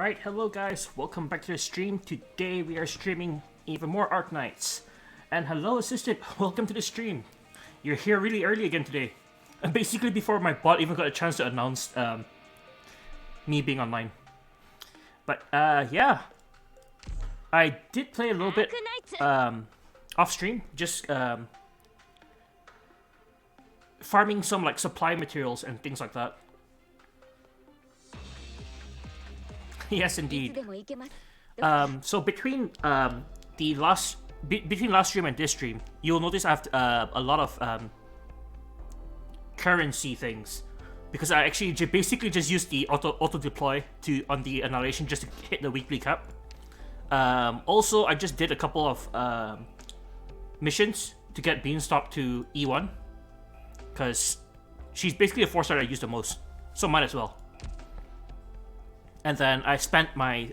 Alright, hello guys, welcome back to the stream. Today we are streaming even more Arknights. And hello assistant, welcome to the stream. You're here really early again today. And basically before my bot even got a chance to announce me being online. But yeah. I did play a little bit off stream, just farming some like supply materials and things like that. Yes, indeed. So between between last stream and this stream, you'll notice I have a lot of currency things because I actually basically just used the auto deploy on the annihilation just to hit the weekly cap. Also, I just did a couple of missions to get Beanstalk to E1 because she's basically a 4-star I use the most, so might as well. And then I spent my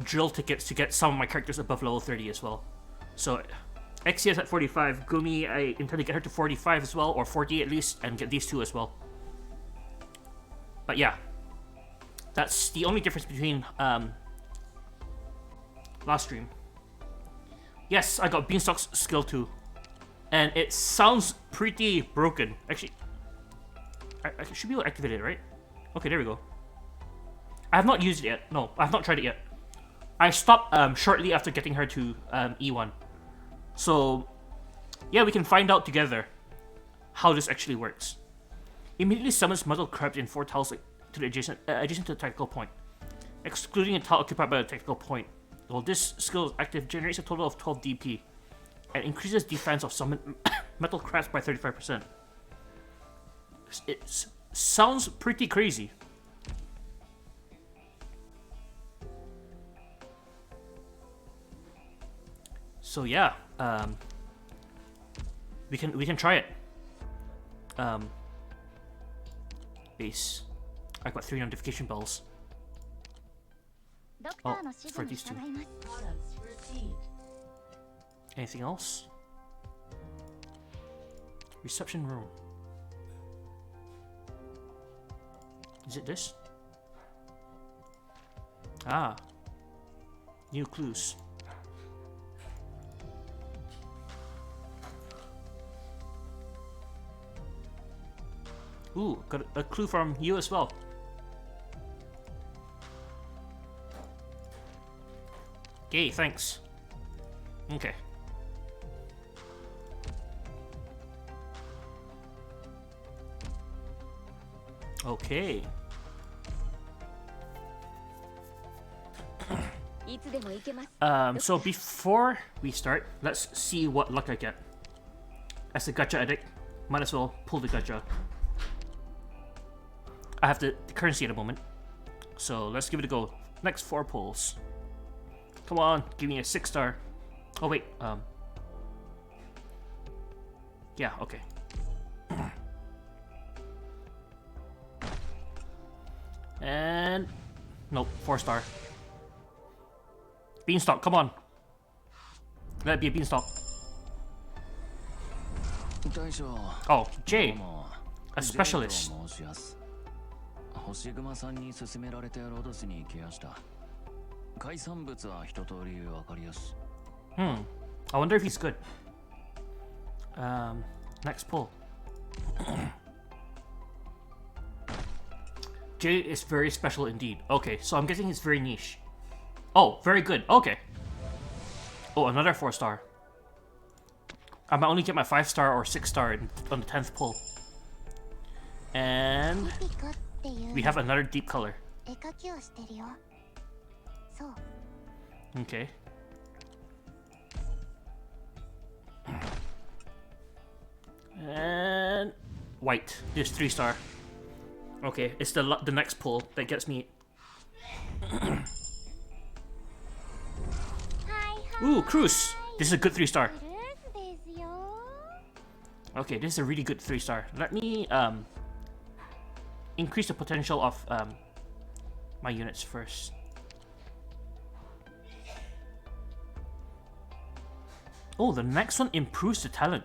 drill tickets to get some of my characters above level 30 as well. So XCS at 45, Gumi, I intend to get her to 45 as well, or 40 at least, and get these two as well. But yeah, that's the only difference between last stream. Yes, I got Beanstalk's skill 2. And it sounds pretty broken. Actually, I should be able to activate it, right? Okay, there we go. I have not used it yet. No, I have not tried it yet. I stopped shortly after getting her to E1. So, yeah, we can find out together how this actually works. Immediately summons metal crabs in 4 tiles to the adjacent to the tactical point, excluding a tile occupied by the tactical point. While this skill is active, generates a total of 12 DP and increases defense of summoned metal crabs by 35%. It sounds pretty crazy. So yeah, we can try it. Base. I got 3 notification bells. Oh, for these two. Anything else? Reception room. Is it this? Ah. New clues. Ooh, got a clue from you as well. Okay, thanks. Okay. Okay. So before we start, let's see what luck I get. As a gacha addict, might as well pull the gacha. I have the currency at the moment, so let's give it a go. Next 4 pulls. Come on, give me a 6-star. Oh wait, yeah, okay. And nope, 4-star. Beanstalk, come on. Let it be a beanstalk. Oh, Jay, a specialist. I wonder if he's good. Next pull. Jay is very special indeed. Okay, so I'm guessing he's very niche. Oh, very good. Okay. Oh, another 4-star. I might only get my 5-star or 6-star on the 10th pull. And we have another deep color. Okay. And white. There's 3-star. Okay, it's the next pull that gets me. Ooh, Cruz. This is a good 3-star. Okay, this is a really good 3-star. Let me increase the potential of my units first. Oh, the next one improves the talent.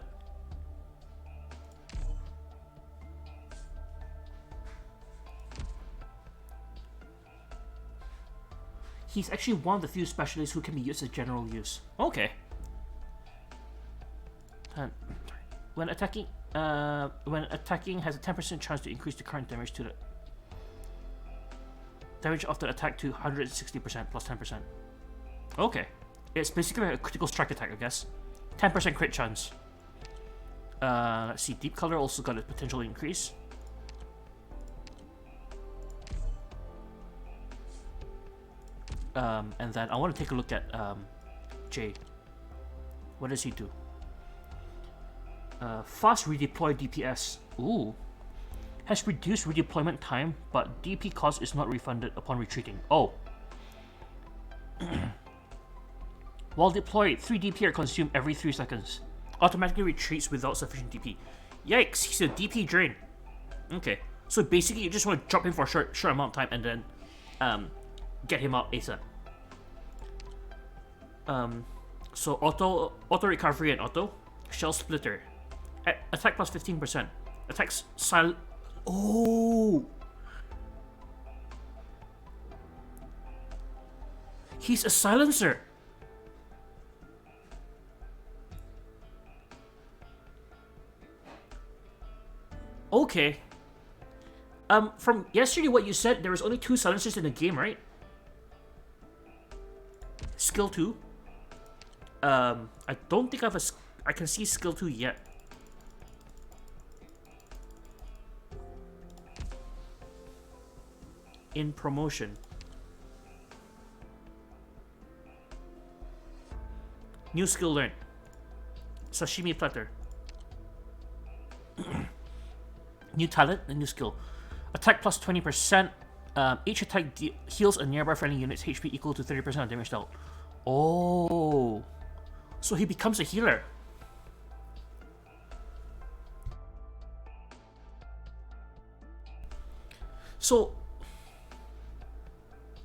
He's actually one of the few specialists who can be used as general use. Okay. When attacking has a 10% chance to increase the current damage to the damage of the attack to 160% plus 10%. Okay. It's basically a critical strike attack, I guess. 10% crit chance. Let's see, deep color also got a potential increase. And then I want to take a look at Jade. What does he do? Fast redeploy DPS. Ooh. Has reduced redeployment time, but DP cost is not refunded upon retreating. Oh. While deployed, 3 DP are consumed every 3 seconds. Automatically retreats without sufficient DP. Yikes, he's a DP drain. Okay. So basically you just want to drop him for a short amount of time and then get him out ASAP. So auto recovery and auto. Shell splitter. Attack plus 15%. Attacks silent. Oh! He's a silencer. Okay. From yesterday, what you said, there was only 2 silencers in the game, right? Skill 2. I don't think I can see skill 2 yet. In promotion. New skill learned. Sashimi platter. New talent and new skill. Attack plus 20%. Each attack heals a nearby friendly unit's HP equal to 30% of damage dealt. Oh. So he becomes a healer. So...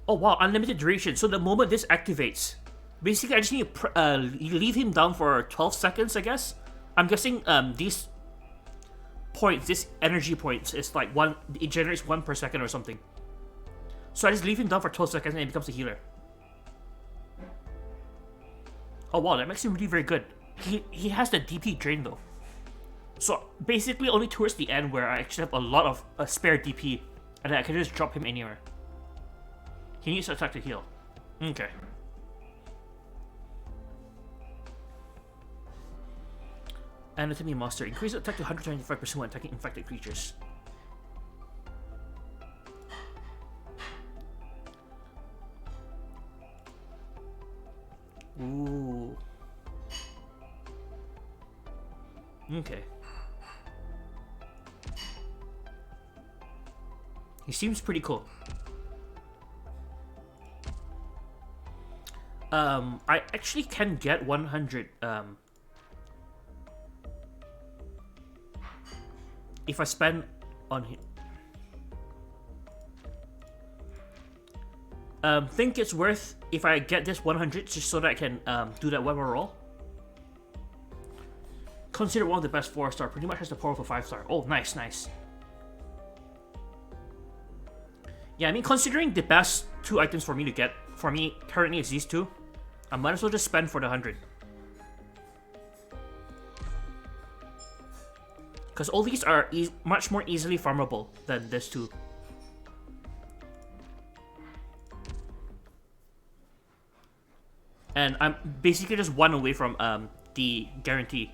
Oh wow, unlimited duration. So the moment this activates, basically I just need to leave him down for 12 seconds, I guess. I'm guessing these points, this energy points, is like it generates 1 per second or something. So I just leave him down for 12 seconds and he becomes a healer. Oh wow, that makes him really very good. He has the DP drain though. So basically only towards the end where I actually have a lot of spare DP and I can just drop him anywhere. He needs to attack to heal. Okay. Anatomy Master. Increase attack to 125% when attacking infected creatures. Ooh. Okay. He seems pretty cool. I actually can get 100, if I spend on him. Think it's worth if I get this 100 just so that I can do that weapon roll. Considered one of the best 4-star, pretty much has the power of a 5-star. Oh, nice, nice. Yeah, I mean, considering the best 2 items for me to get, for me currently is these 2. I might as well just spend for the 100. Because all these are much more easily farmable than this 2. And I'm basically just 1 away from the guarantee.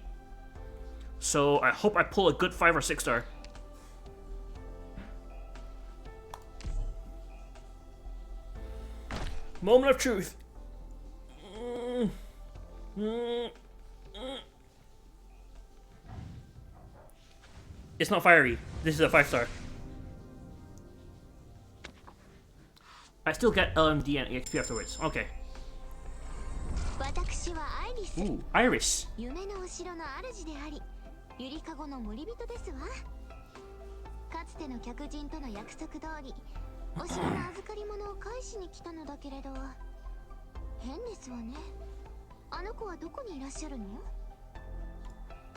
So I hope I pull a good 5 or 6-star. Moment of truth. It's not fiery. This is a 5-star. I still get LMD and EXP afterwards. Okay. Ooh, Iris.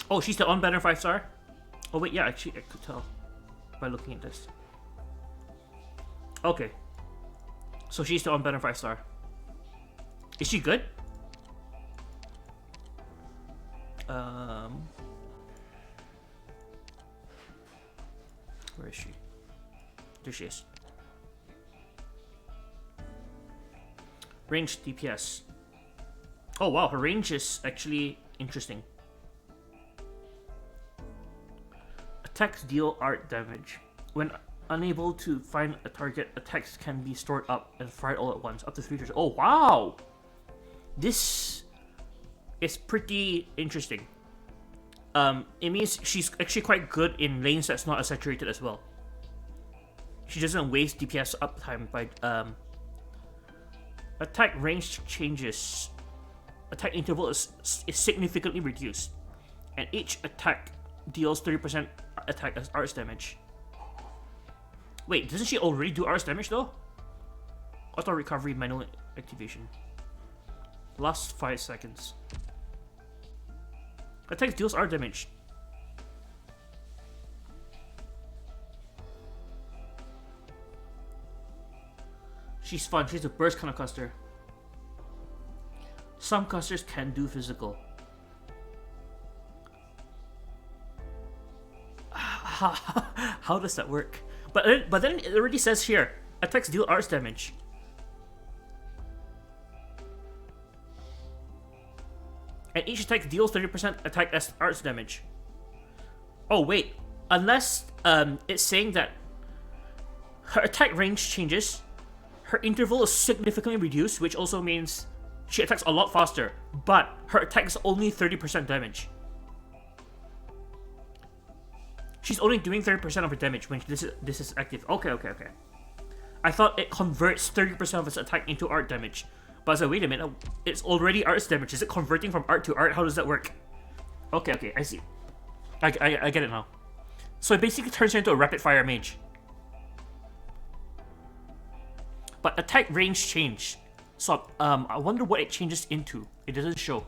Oh, she's the unbanner 5-star? Oh wait, yeah, actually I could tell by looking at this. Okay. So she's the unbanner 5-star. Is she good? Where is she? There she is. Range DPS. Oh wow, her range is actually interesting. Attacks deal art damage. When unable to find a target, attacks can be stored up and fired all at once, up to 3 turns. Oh wow! This is pretty interesting. It means she's actually quite good in lanes that's not as saturated as well. She doesn't waste DPS uptime by attack range changes. Attack interval is significantly reduced, and each attack deals 30% attack as arts damage. Wait, doesn't she already do arts damage though? Auto recovery manual activation. Last 5 seconds. Attack deals art damage. She's fun. She's a burst kind of caster. Some casters can do physical. How does that work? But then it already says here, attacks deal arts damage. And each attack deals 30% attack as arts damage. Oh wait, unless it's saying that her attack range changes, her interval is significantly reduced, which also means she attacks a lot faster, but her attack is only 30% damage. She's only doing 30% of her damage when this is active. Okay. I thought it converts 30% of its attack into art damage. But I was like, wait a minute, it's already arts damage. Is it converting from art to art? How does that work? Okay, I see. I get it now. So it basically turns her into a rapid fire mage. But attack range change. So I wonder what it changes into. It doesn't show.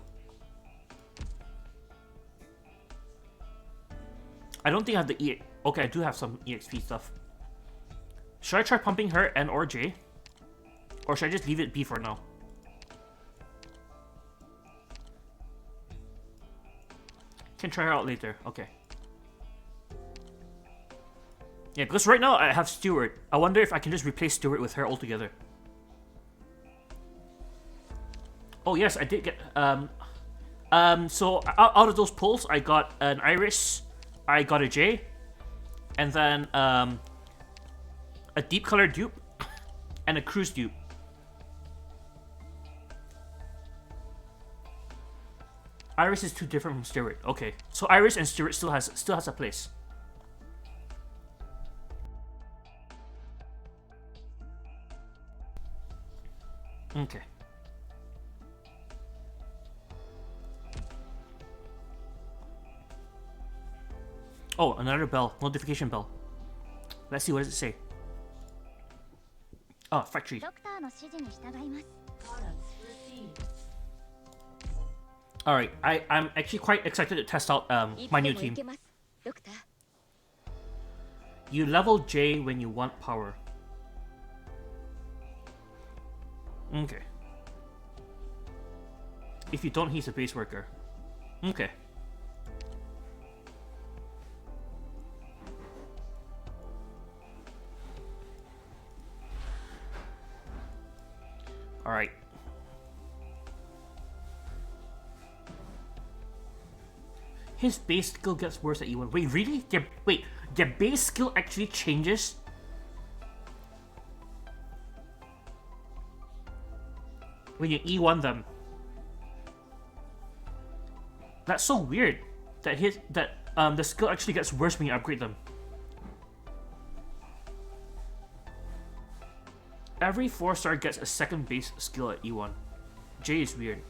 I don't think I have the E. Okay, I do have some EXP stuff. Should I try pumping her and or J? Or should I just leave it be for now? Can try her out later. Okay. Yeah, because right now I have Stewart. I wonder if I can just replace Stewart with her altogether. Oh yes, I did get so out of those pulls I got an Iris, I got a J, and then a deep color dupe and a cruise dupe. Iris is too different from Stewart. Okay, so Iris and Stewart still has a place. Okay. Oh, another bell. Notification bell. Let's see, what does it say? Oh, factory. Alright, I'm actually quite excited to test out my new team. You level J when you want power. Okay. If you don't, he's a base worker. Okay. Alright. His base skill gets worse at E1. Wait, really? Wait, their base skill actually changes? When you E1 them. That's so weird. That the skill actually gets worse when you upgrade them. Every 4-star gets a second base skill at E1. J is weird.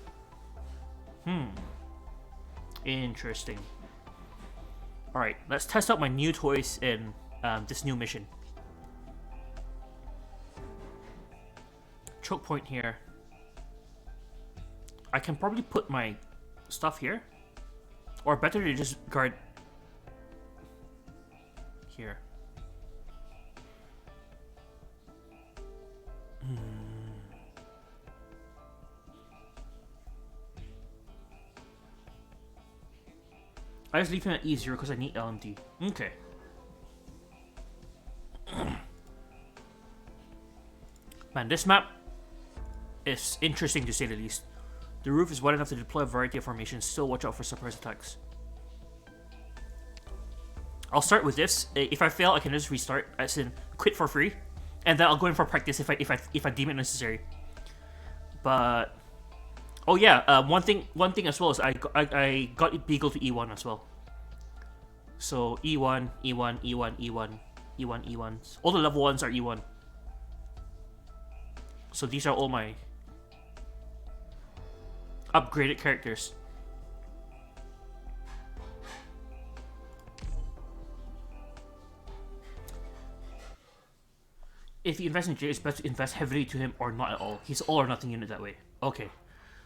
Interesting. Alright, let's test out my new toys in this new mission. Choke point here. I can probably put my stuff here. Or better to just guard here. I just leave him at E0 because I need LMD. Okay. Man, this map is interesting to say the least. The roof is wide enough to deploy a variety of formations, still watch out for surprise attacks. I'll start with this. If I fail, I can just restart, as in quit for free, and then I'll go in for practice if I deem it necessary. But oh yeah, one thing as well is I got Beagle to E1 as well. So E1, E1, E1, E1, E1, E1. All the level 1s are E1. So these are all my upgraded characters. If you invest in Jay, it's best to invest heavily to him or not at all. He's all or nothing unit that way. Okay.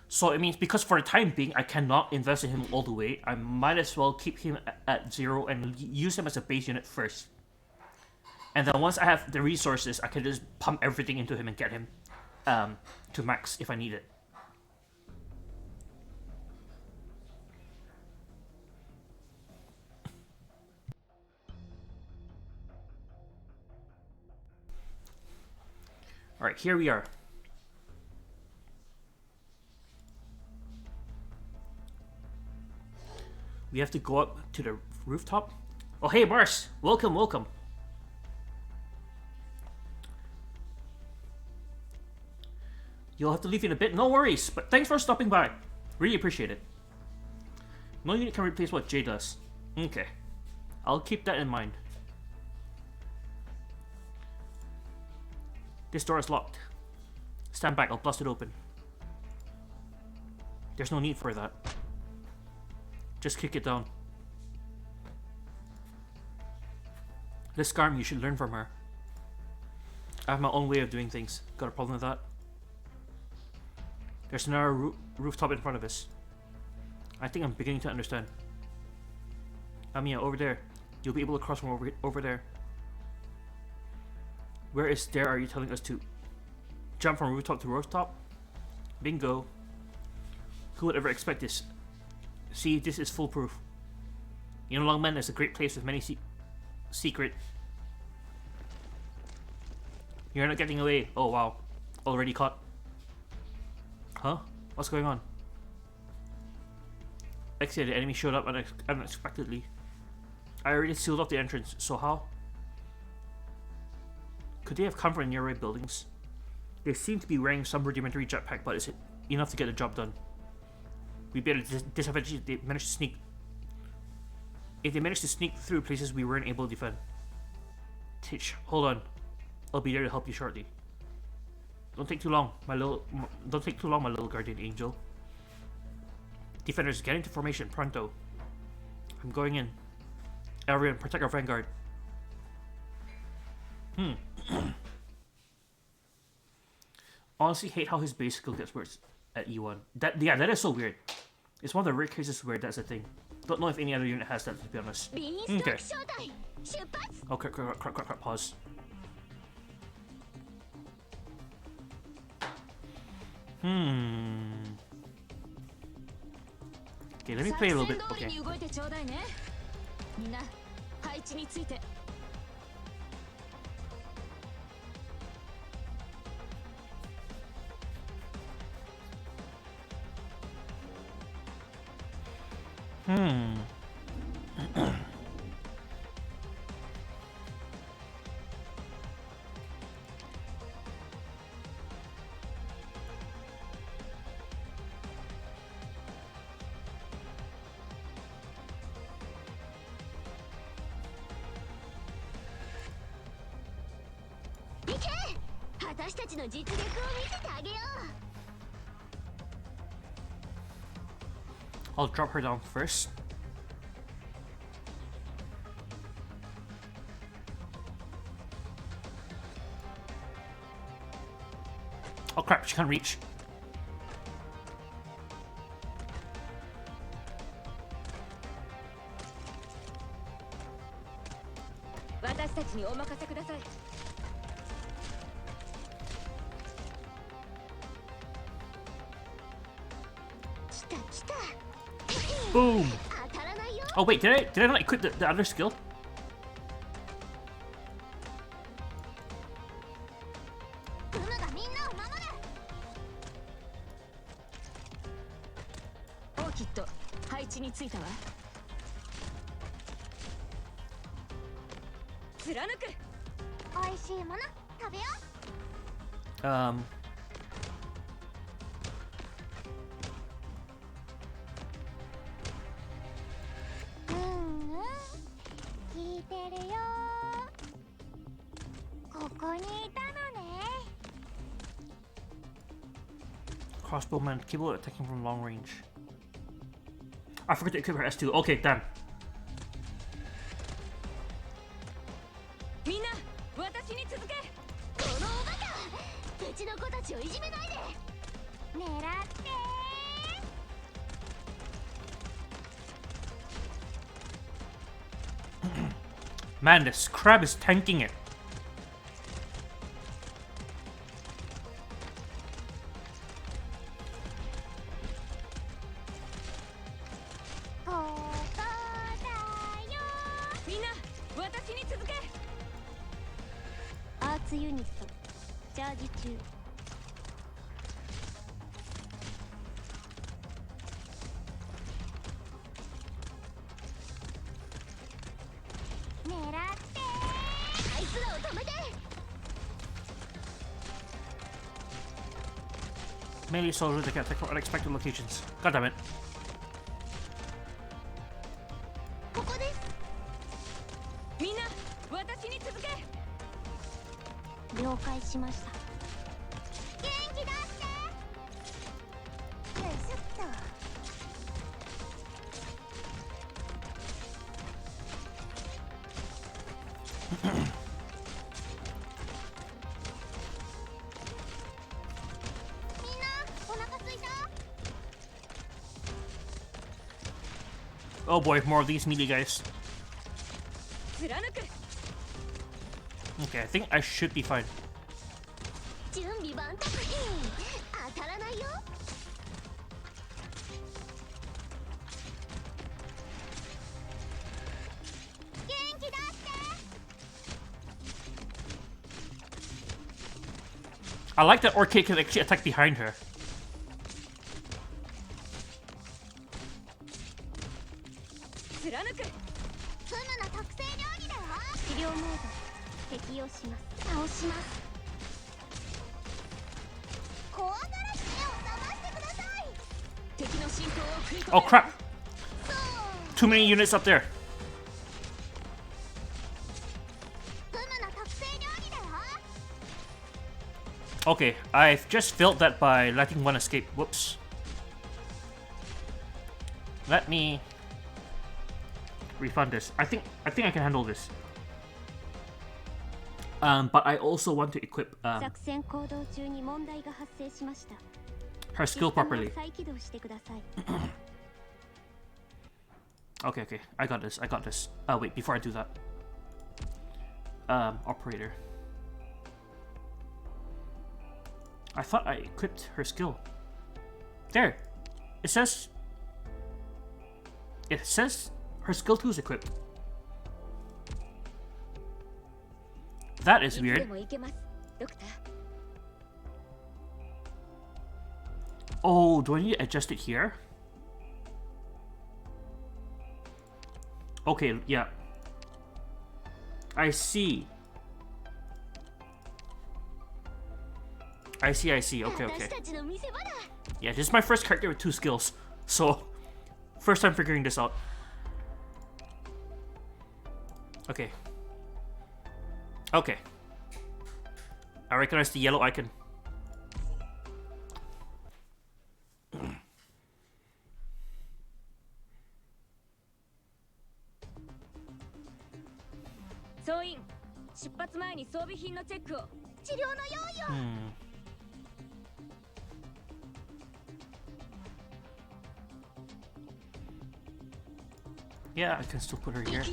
So it means because for the time being, I cannot invest in him all the way, I might as well keep him at 0 and use him as a base unit first. And then once I have the resources, I can just pump everything into him and get him to max if I need it. Alright, here we are. We have to go up to the rooftop. Oh, hey, Mars! Welcome, welcome. You'll have to leave in a bit. No worries, but thanks for stopping by. Really appreciate it. No unit can replace what Jay does. Okay. I'll keep that in mind. This door is locked. Stand back, I'll blast it open. There's no need for that. Just kick it down. This Scarm, you should learn from her. I have my own way of doing things. Got a problem with that? There's another rooftop in front of us. I think I'm beginning to understand. Amiya, over there. You'll be able to cross from over there. Where is there are you telling us to? Jump from rooftop to rooftop? Bingo. Who would ever expect this? See, this is foolproof. You know, Longman is a great place with many secret. You're not getting away. Oh wow. Already caught. Huh? What's going on? Actually, the enemy showed up unexpectedly. I already sealed off the entrance, so how? Could they have come from nearby buildings? They seem to be wearing some rudimentary jetpack, but is it enough to get the job done? We better disadvantage if they manage to sneak. If they manage to sneak through places we weren't able to defend. Titch, hold on. I'll be there to help you shortly. Don't take too long, my little guardian angel. Defenders, get into formation, pronto. I'm going in. Everyone, protect our vanguard. Honestly, hate how his base skill gets worse at E1. That is so weird. It's one of the rare cases where that's a thing. Don't know if any other unit has that, to be honest. Okay. Oh, crap, pause. Okay, let me play a little bit. Okay. I'll drop her down first. Oh crap, she can't reach. Boom! Oh wait, did I not equip the other skill? Um. Crossbowman, capable of attacking from long range. I forgot to equip her S2. Okay, damn. Man, this crab is tanking it. Melee soldiers that can attack from unexpected locations. God damn it. Oh boy, more of these melee guys. Okay, I think I should be fine. I like that Orchid can actually attack behind her. Oh crap! Too many units up there. Okay, I've just failed that by letting one escape. Whoops. Let me refund this. I think I can handle this. But I also want to equip her skill properly. Okay, I got this. Oh wait, before I do that. Operator. I thought I equipped her skill. There! It says her skill 2 is equipped. That is weird. Oh, do I need to adjust it here? Okay, yeah. I see. Okay. Yeah, this is my first character with 2 skills. So, first time figuring this out. Okay. I recognize the yellow icon. Yeah, I can still put her here.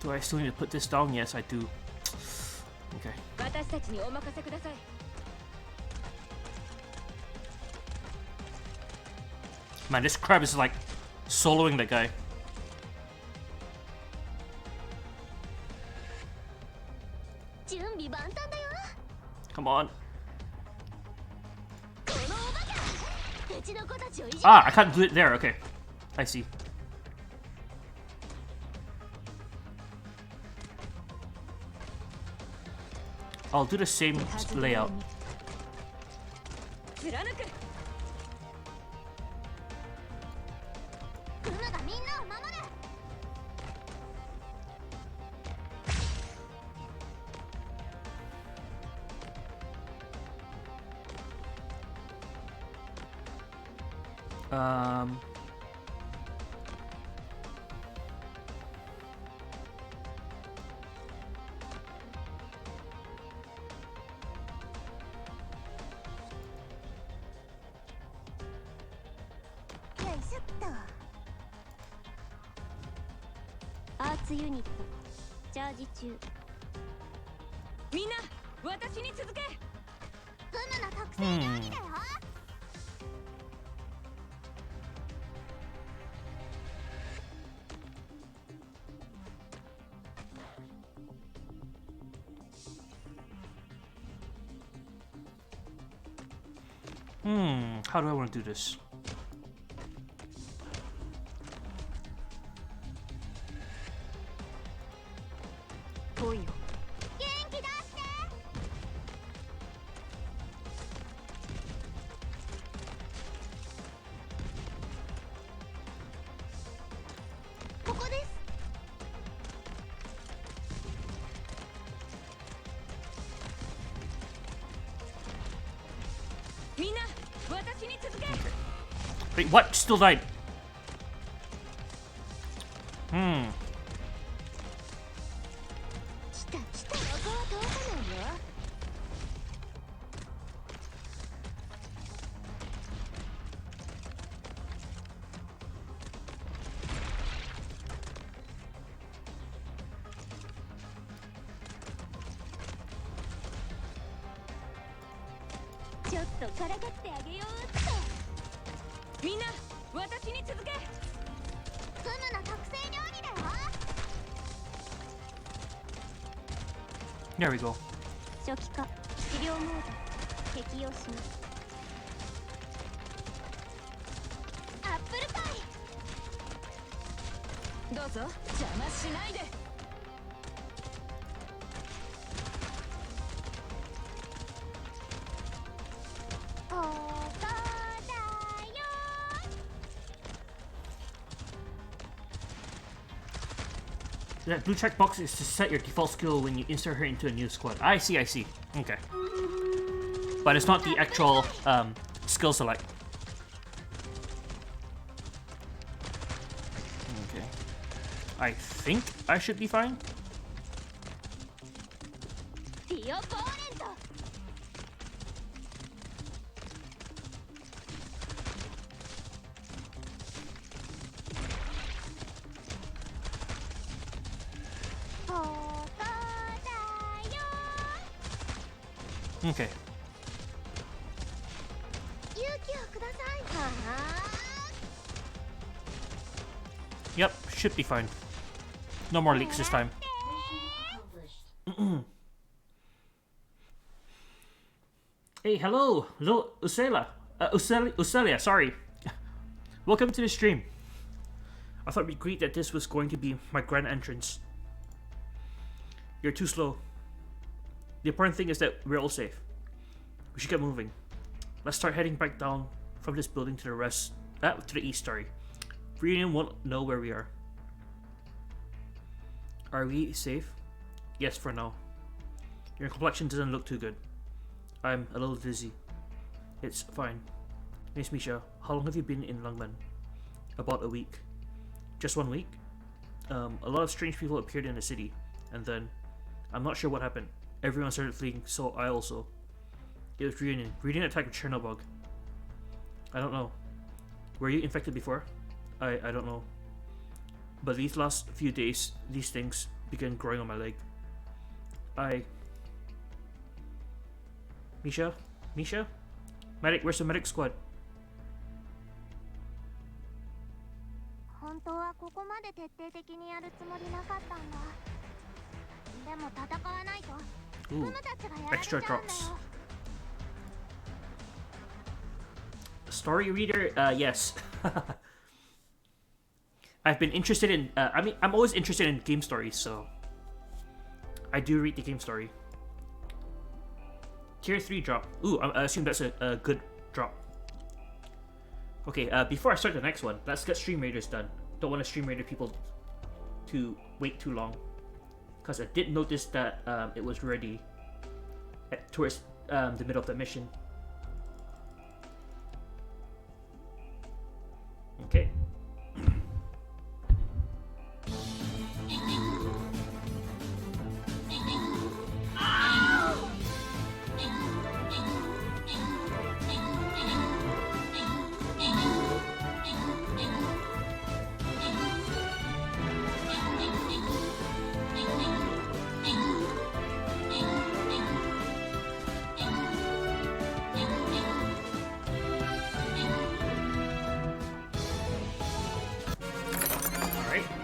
Do I still need to put this down? Yes, I do. Okay. Man, this crab is like soloing that guy. Come on. Ah, I can't do it there. Okay. I see. I'll do the same layout. How do I want to do this? Wait, what? Still died. There we go. That blue checkbox is to set your default skill when you insert her into a new squad. I see, I see. Okay. But it's not the actual skill select. Okay. I think I should be fine. Okay. Yep, should be fine. No more leaks this time. Hey, hello, Ucelia, sorry. Welcome to the stream. I thought we'd agreed that this was going to be my grand entrance. You're too slow. The important thing is that we're all safe. We should get moving. Let's start heading back down from this building to the east, sorry. Reunion won't know where we are. Are we safe? Yes, for now. Your complexion doesn't look too good. I'm a little dizzy. It's fine. Miss Misha, how long have you been in Langman? About a week. Just 1 week? A lot of strange people appeared in the city, and then I'm not sure what happened. Everyone started fleeing, so I also. It was Reunion. Reunion attacked with Chernobog. I don't know. Were you infected before? I don't know. But these last few days, these things began growing on my leg. Misha? Medic, where's the medic squad? 本当はここまで徹底的にやるつもりなかったんだ。でも戦わないと、クムたちがやられちゃうんだよ。 Story reader, yes. I've been interested in. I'm always interested in game stories, so I do read the game story. Tier 3 drop. Ooh, I assume that's a good drop. Okay, before I start the next one, let's get Stream Raiders done. Don't want to Stream Raider people to wait too long. Because I did notice that it was ready towards the middle of the mission. Okay.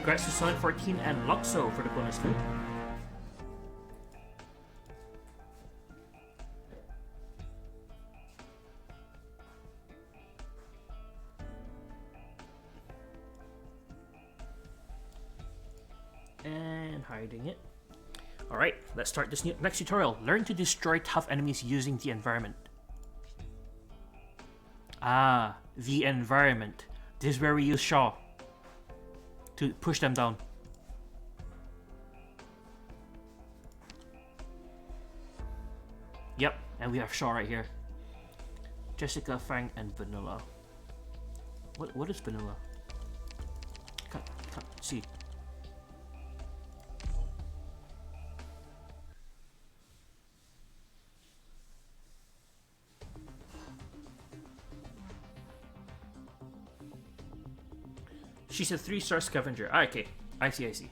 Congrats to Sonic 14 and Luxo for the bonus loot. And hiding it. Alright, let's start this next tutorial. Learn to destroy tough enemies using the environment. Ah, the environment. This is where we use Shaw to push them down. Yep, and we have Shaw right here. Jessica, Fang, and Vanilla. What is Vanilla? Can't see. She's a 3-star scavenger. Ah, okay, I see.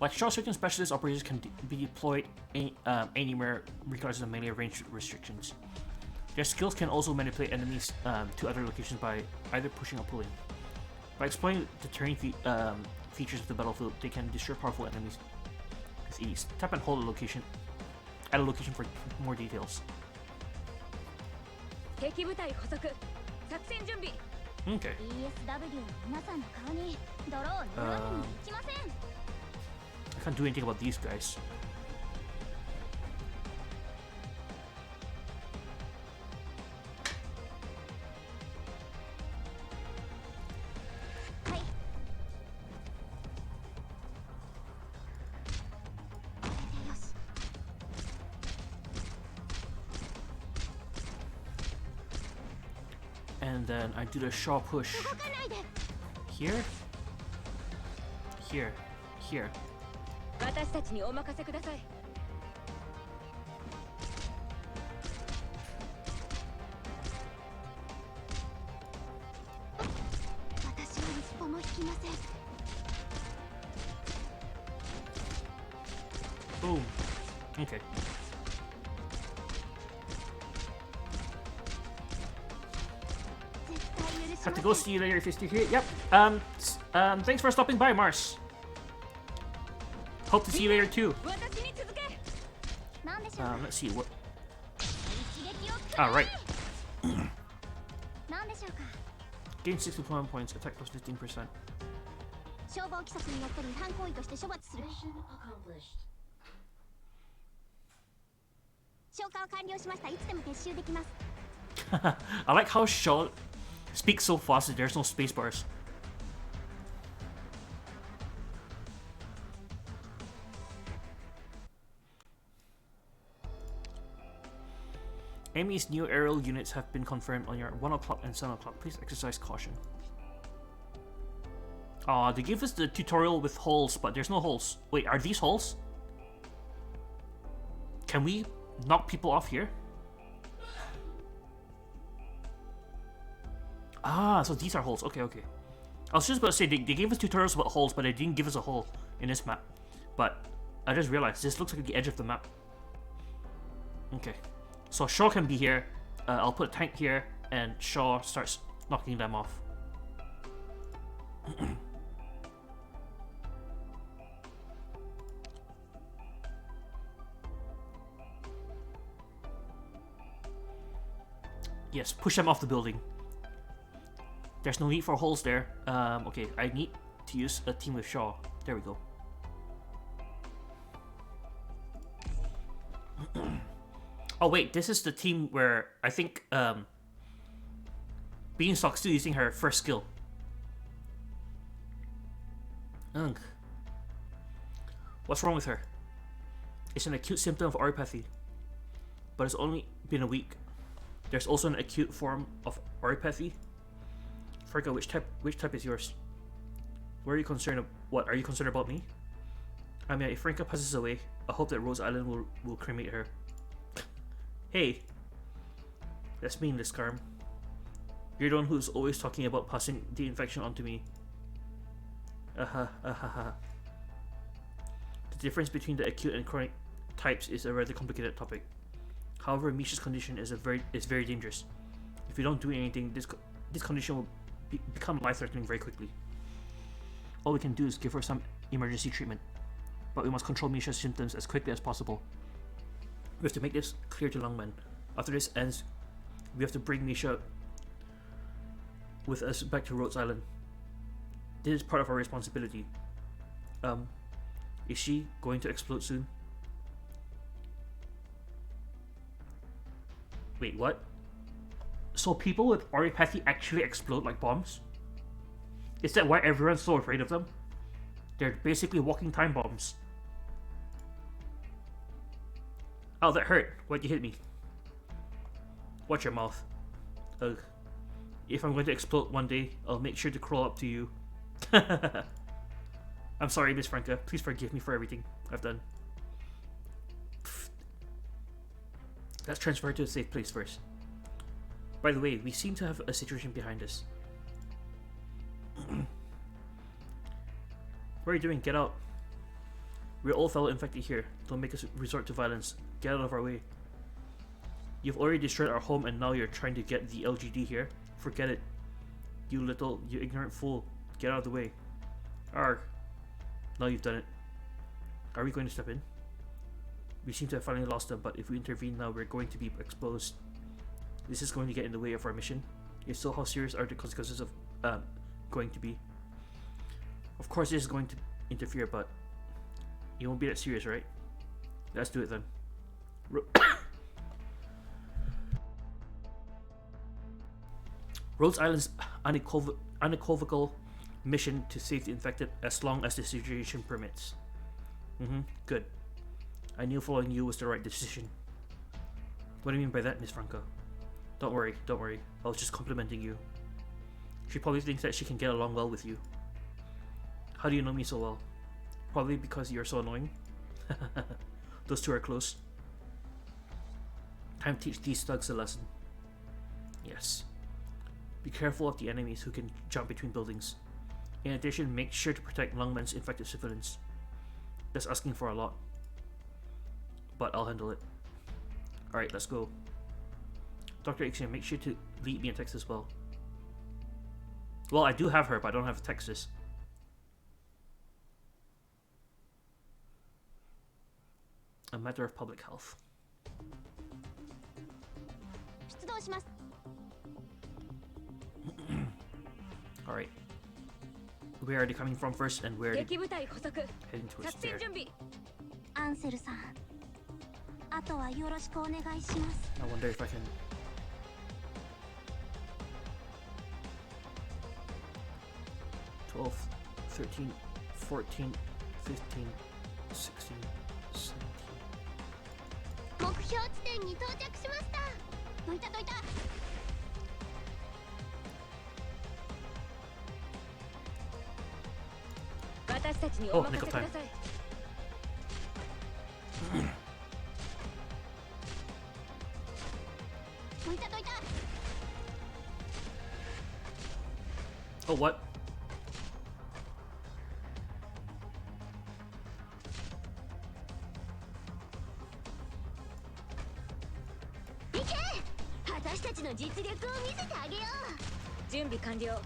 Like Shaw, certain specialist operators can be deployed anywhere regardless of melee range restrictions. Their skills can also manipulate enemies to other locations by either pushing or pulling. By exploring the terrain features of the battlefield, they can destroy powerful enemies with ease. Tap and hold at a location for more details. Okay. I can't do anything about these guys. And then I do the Shaw push. Here? Here. Here. Boom. Okay. Have to go. See you later if you're still here. Yep. Thanks for stopping by, Mars. Hope to see you later too. Let's see what. All right. Gain 6 deployment points. Attack plus 15%. I like how Shaw speaks so fast that there's no space bars. Amy's new aerial units have been confirmed on your 1 o'clock and 7 o'clock. Please exercise caution. They gave us the tutorial with holes, but there's no holes. Wait, are these holes? Can we knock people off here? Ah, so these are holes. Okay. I was just about to say, they gave us tutorials about holes, but they didn't give us a hole in this map. But I just realized this looks like the edge of the map. Okay. So Shaw can be here. I'll put a tank here, and Shaw starts knocking them off. Yes, push them off the building. There's no need for holes there. Okay, I need to use a team with Shaw. There we go. Oh wait, this is the team where I think Beanstalk's still using her first skill. Ugh. What's wrong with her? It's an acute symptom of oropathy, but it's only been a week. There's also an acute form of oropathy. Franco, which type is yours? What are you concerned about? What are you concerned about me? I mean, if Franca passes away, I hope that Rose Island will cremate her. Hey, that's mean, Liscarm. You're the one who's always talking about passing the infection on to me. The difference between the acute and chronic types is a rather complicated topic. However, Misha's condition is very dangerous. If you don't do anything, this condition will become life-threatening very quickly. All we can do is give her some emergency treatment, but we must control Misha's symptoms as quickly as possible. We have to make this clear to Lungman. After this ends, we have to bring Misha with us back to Rhodes Island. This is part of our responsibility. Is she going to explode soon? Wait, what? So people with oropathy actually explode like bombs? Is that why everyone's so afraid of them? They're basically walking time bombs. Oh, that hurt. Why'd you hit me? Watch your mouth. Ugh. If I'm going to explode one day, I'll make sure to crawl up to you. I'm sorry, Miss Franca. Please forgive me for everything I've done. Pfft. Let's transfer to a safe place first. By the way, we seem to have a situation behind us. What are you doing? Get out. We're all fellow infected here. Don't make us resort to violence. Get out of our way. You've already destroyed our home and now you're trying to get the LGD here? Forget it. You ignorant fool. Get out of the way. Arg. Now you've done it. Are we going to step in? We seem to have finally lost them, but if we intervene now, we're going to be exposed. This is going to get in the way of our mission. If so, how serious are the consequences of going to be? Of course this is going to interfere, but it won't be that serious, right? Let's do it then. Rhodes Island's unequivocal mission to save the infected as long as the situation permits. Good. I knew following you was the right decision. What do you mean by that, Miss Franca? Don't worry. I was just complimenting you. She probably thinks that she can get along well with you. How do you know me so well? Probably because you're so annoying. Those two are close. Time to teach these thugs a lesson. Yes. Be careful of the enemies who can jump between buildings. In addition, make sure to protect Lungman's infected civilians. That's asking for a lot. But I'll handle it. Alright, let's go. Dr. Ixia, make sure to lead me in text as well. Well, I do have her, but I don't have Texas. A matter of public health. Alright. Where are they coming from first and where are they heading towards there? I wonder if I can... 12, 13, 14, 15, 16, 17. 目標地点に到着しました。どいた。私たちにお任せください。どいた。Oh, what? 私たちの実力を見せてあげよう。準備完了。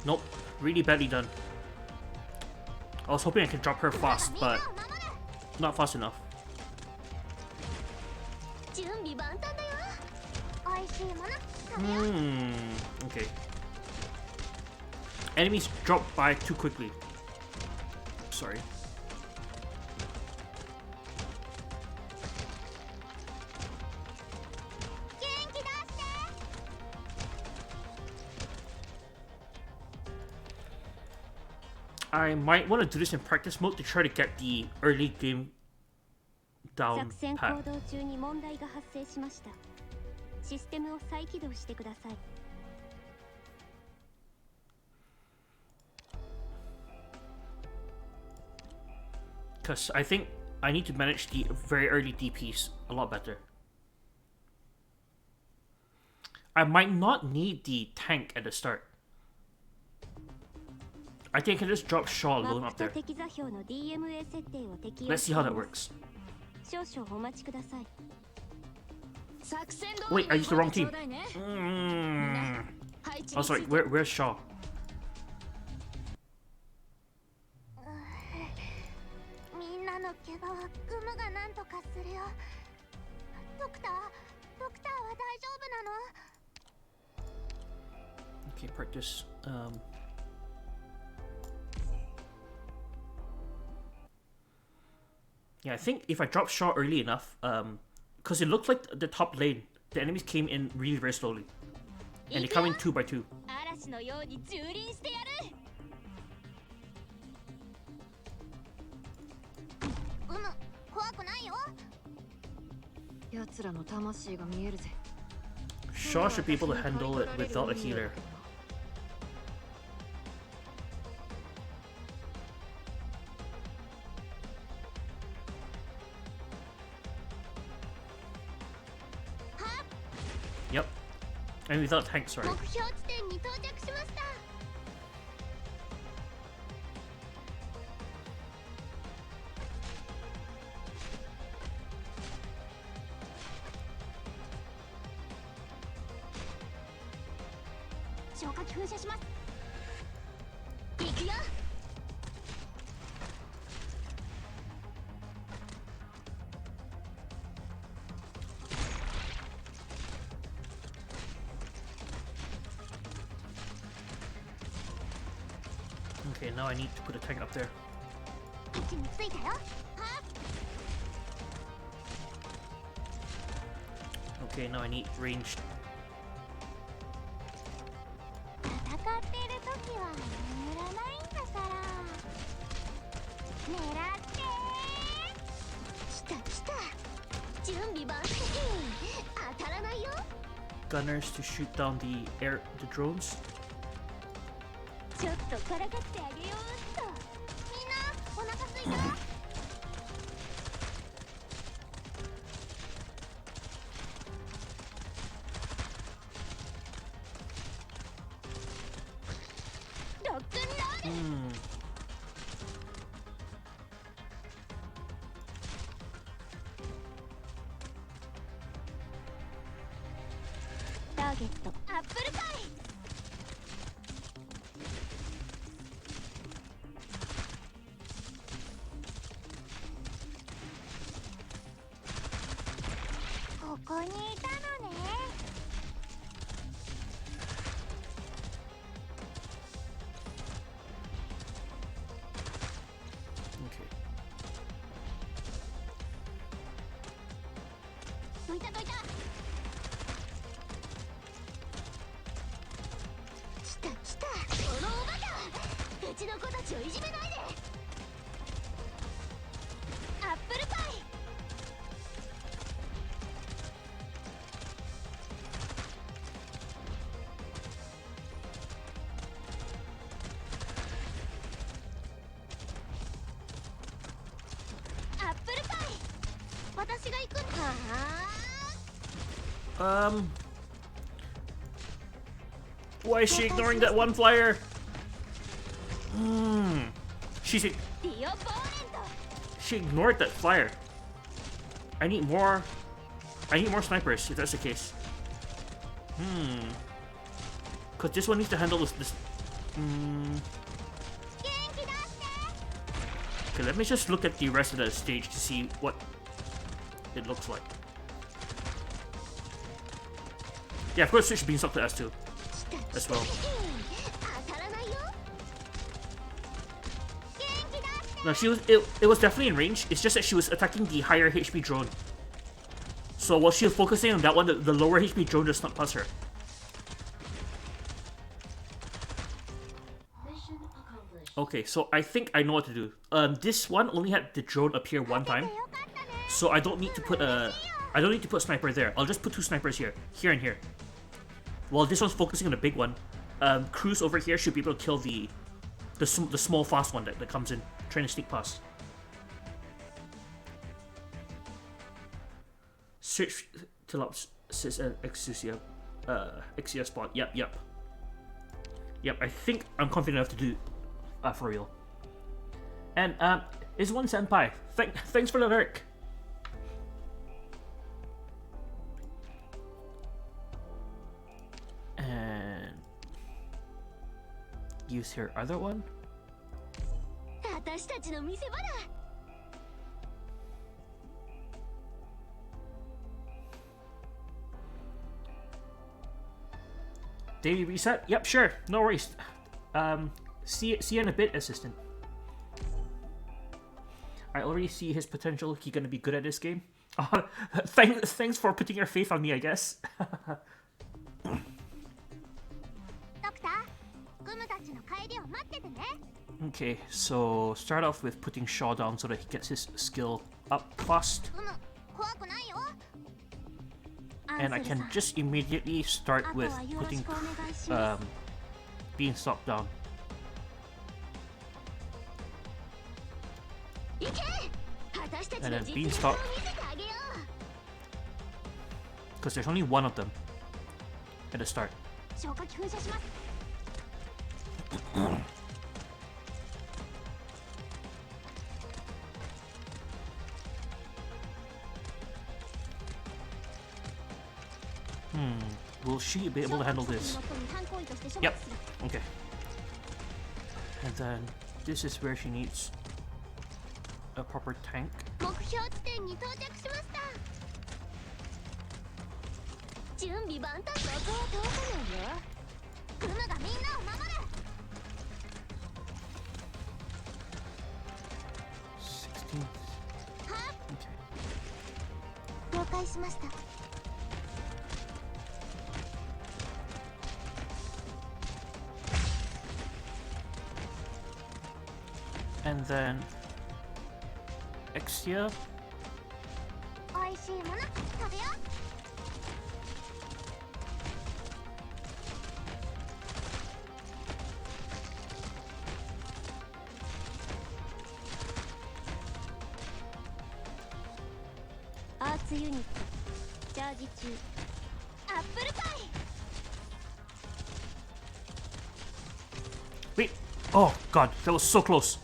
Nope, really badly done. I was hoping I could drop her fast, but not fast enough. 準備万端だよ。美味しいもの食べよう。Okay. Enemies drop by too quickly. Sorry. I might want to do this in practice mode to try to get the early game down 作戦 pat. 行動中に問題が発生しました。システムを再起動してください。Because I think I need to manage the very early DPs a lot better. I might not need the tank at the start. I think I can just drop Shaw alone up there. Let's see how that works. Wait, I used the wrong team. Oh, sorry. Where's Shaw? みんなの怪我はグムがなんとかするよ。ドクターは大丈夫なの？ Okay, practice. Yeah, I think if I drop Shaw early enough, because it looked like the top lane, the enemies came in really very slowly, and they come in 2 by 2. 嵐のように蹂躙してやる。怖くないよ。奴らの魂が見えるぜ。 Shaw should be able to handle it without a healer. Yep. And without tank, sorry. 目標地点に到着しました。消火器噴射します。行くよ。Okay, now I need to put a tank up there. 位置についたよ。はっ。Okay, now I need ranged. 戦っている時は眠らないんだから。狙ってー。来た来た。準備万端。当たらないよ。 Gunners to shoot down the drones. ちょっとからかってあげようっと。みんなお腹すいた？ロックンロール。ターゲットアップルパイ。ここにいたのね。Okay. どいたどいた。来た来た。このおバカ。うちの子たちをいじめないで。アップルパイ。アップルパイ。私が行くんだ。Why is she ignoring that one flyer? She ignored that flyer. I need more snipers, if that's the case. Cause this one needs to handle this. Okay, let me just look at the rest of the stage to see what it looks like. Yeah, of course switch Beanstalk to S2 as well. No, it was definitely in range. It's just that she was attacking the higher HP drone. So while she was focusing on that one, the lower HP drone just not past her. Okay, so I think I know what to do. This one only had the drone appear one time, so I don't need to put a sniper there. I'll just put 2 snipers here and here. While this one's focusing on the big one, Cruz over here should be able to kill the small fast one that comes in, trying to sneak past. Search till up says Exia spot. Yep. I think I'm confident enough to do for real. And is one senpai. Thanks for the lurk. And use her other one. Daily reset? Yep, sure. No worries. See you in a bit, assistant. I already see his potential. He's gonna be good at this game. Thanks for putting your faith on me, I guess. Okay, so start off with putting Shaw down so that he gets his skill up fast. And I can just immediately start with putting Beanstalk down. And then Beanstalk, because there's only one of them at the start. Will she be able to handle this? Yep. Okay. And then this is where she needs a proper tank. Okay. And then Exia. Wait! Oh god, that was so close.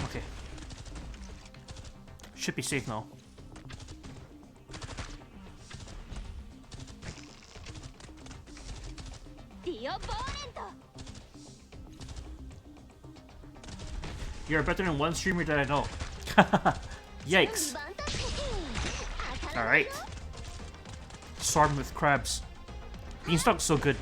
Okay. Should be safe now. You're better than one streamer that I know. Yikes. Alright. Storm with crabs. Beanstalk's so good.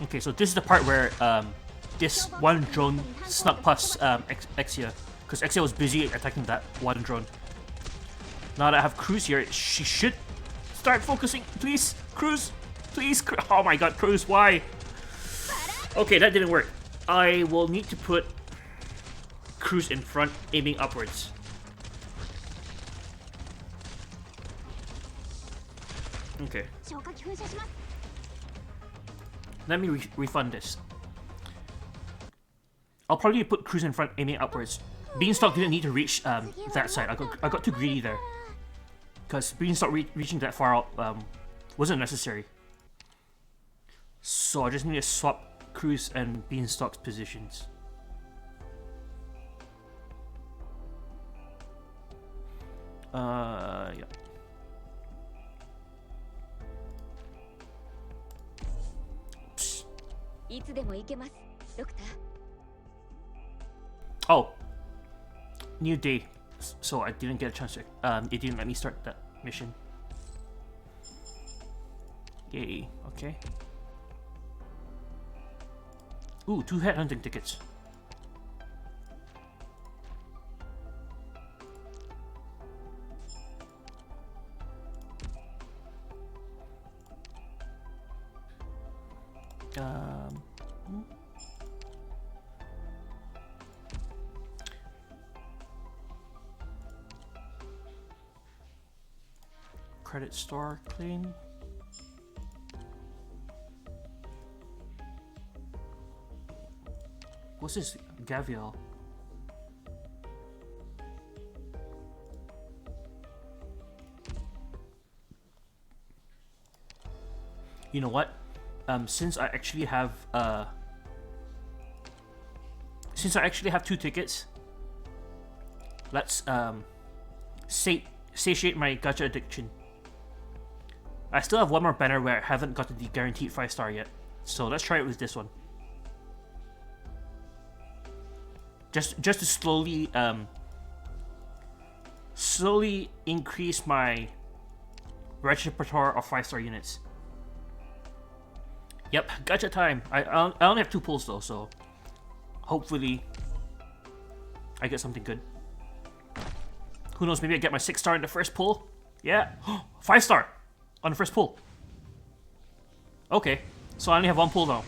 Okay, so this is the part where this one drone snuck past Exia, because Exia was busy attacking that one drone. Now that I have Cruz here, she should start focusing. Please, Cruz. Please, oh my god, Cruz, why? Okay, that didn't work. I will need to put Cruz in front, aiming upwards. Okay. Let me refund this. I'll probably put Cruise in front, aiming upwards. Beanstalk didn't need to reach that side. I got too greedy there. Because Beanstalk reaching that far out wasn't necessary. So I just need to swap Cruise and Beanstalk's positions. Yeah. Psst. Oh, new day. So I didn't get a chance to. It didn't let me start that mission. Yay. Okay. Ooh, 2 headhunting tickets. Credit store clean. What's this? Gavial. You know what? Since I actually have 2 tickets, let's satiate my gacha addiction. I still have one more banner where I haven't gotten the guaranteed 5-star yet, so let's try it with this one. Just to slowly increase my repertoire of 5-star units. Yep, gacha time. I only have 2 pulls though, so hopefully I get something good. Who knows? Maybe I get my 6-star in the first pull. Yeah, 5-star on the first pull. Okay, so I only have 1 pull now.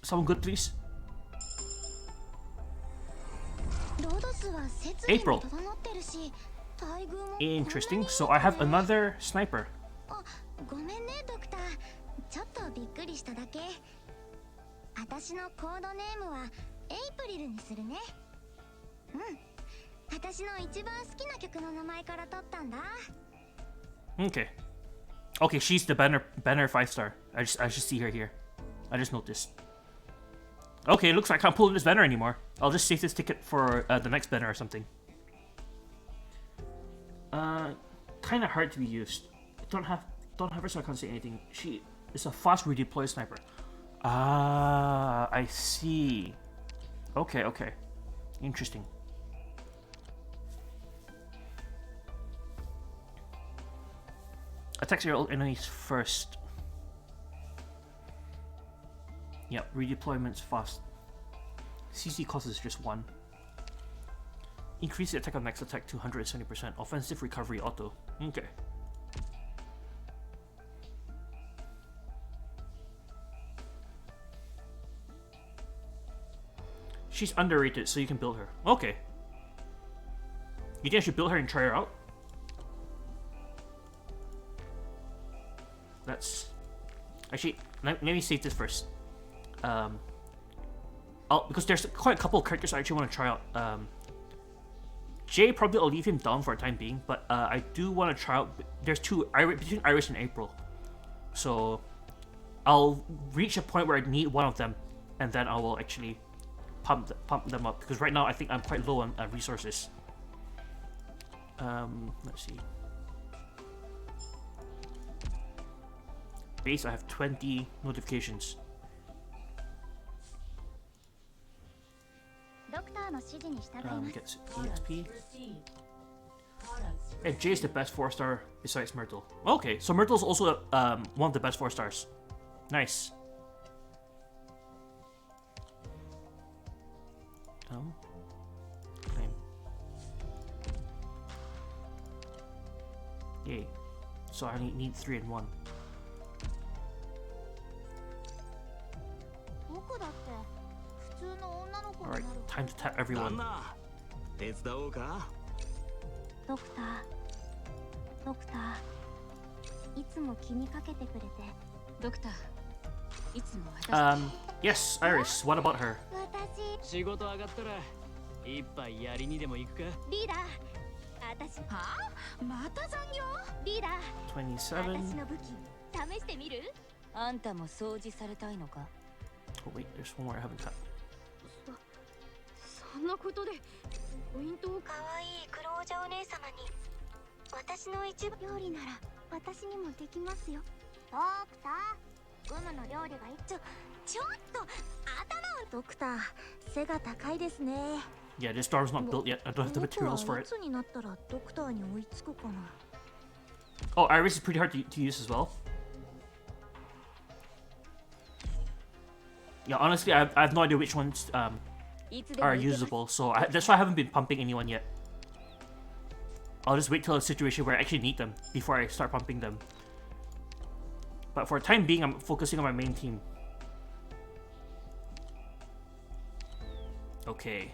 Someone good, please. April. Interesting. So I have another sniper. Okay. Okay, she's the banner 5-star. I just see her here. I just noticed. Okay, looks like I can't pull this banner anymore. I'll just save this ticket for the next banner or something. Kind of hard to be used. Don't have her, so I can't say anything. She is a fast redeploy sniper. Ah, I see. Okay, okay, interesting. Attacks your enemies first. Yep, redeployment's fast. CC cost is just 1. Increase the attack of next attack to 170%. Offensive recovery auto. Okay. She's underrated, so you can build her. Okay. You think I should build her and try her out? Let's... Actually, let me save this first. Because there's quite a couple of characters I actually want to try out. Jay, probably I'll leave him down for a time being, but I do want to try out. There's 2 between Iris and April, so I'll reach a point where I need one of them, and then I will actually pump them up. Because right now I think I'm quite low on resources. Let's see. Base, I have 20 notifications. Gets EXP. And Jay is the best 4-star besides Myrtle. Okay, so Myrtle's also one of the best 4-stars. Nice. Claim. Yay. So I need 3 and 1. Alright, time to tap everyone. Yes, Iris, what about her? 私仕事上がったら一杯やりにでも行くか。リーダー私はあ、また残業？リーダー私27. の武器試してみる？あんたも掃除されたいのか？ Oh wait, there's one more I haven't cut. そんなことでポイントを可愛いクロージャお姉様に私の一部料理なら私にもできますよ。ドクター、グムの料理がちょっと頭をドクター背が高いですね。 Yeah, this door's not built yet. I don't have the materials for い it. つになったらドクターに追いつくかな。 Oh, Iris is pretty hard to use as well. Yeah, honestly, I have no idea which ones いつでも are 行けます。 usable, so that's why I haven't been pumping anyone yet. I'll just wait till a situation where I actually need them before I start pumping them. But for the time being, I'm focusing on my main team. Okay.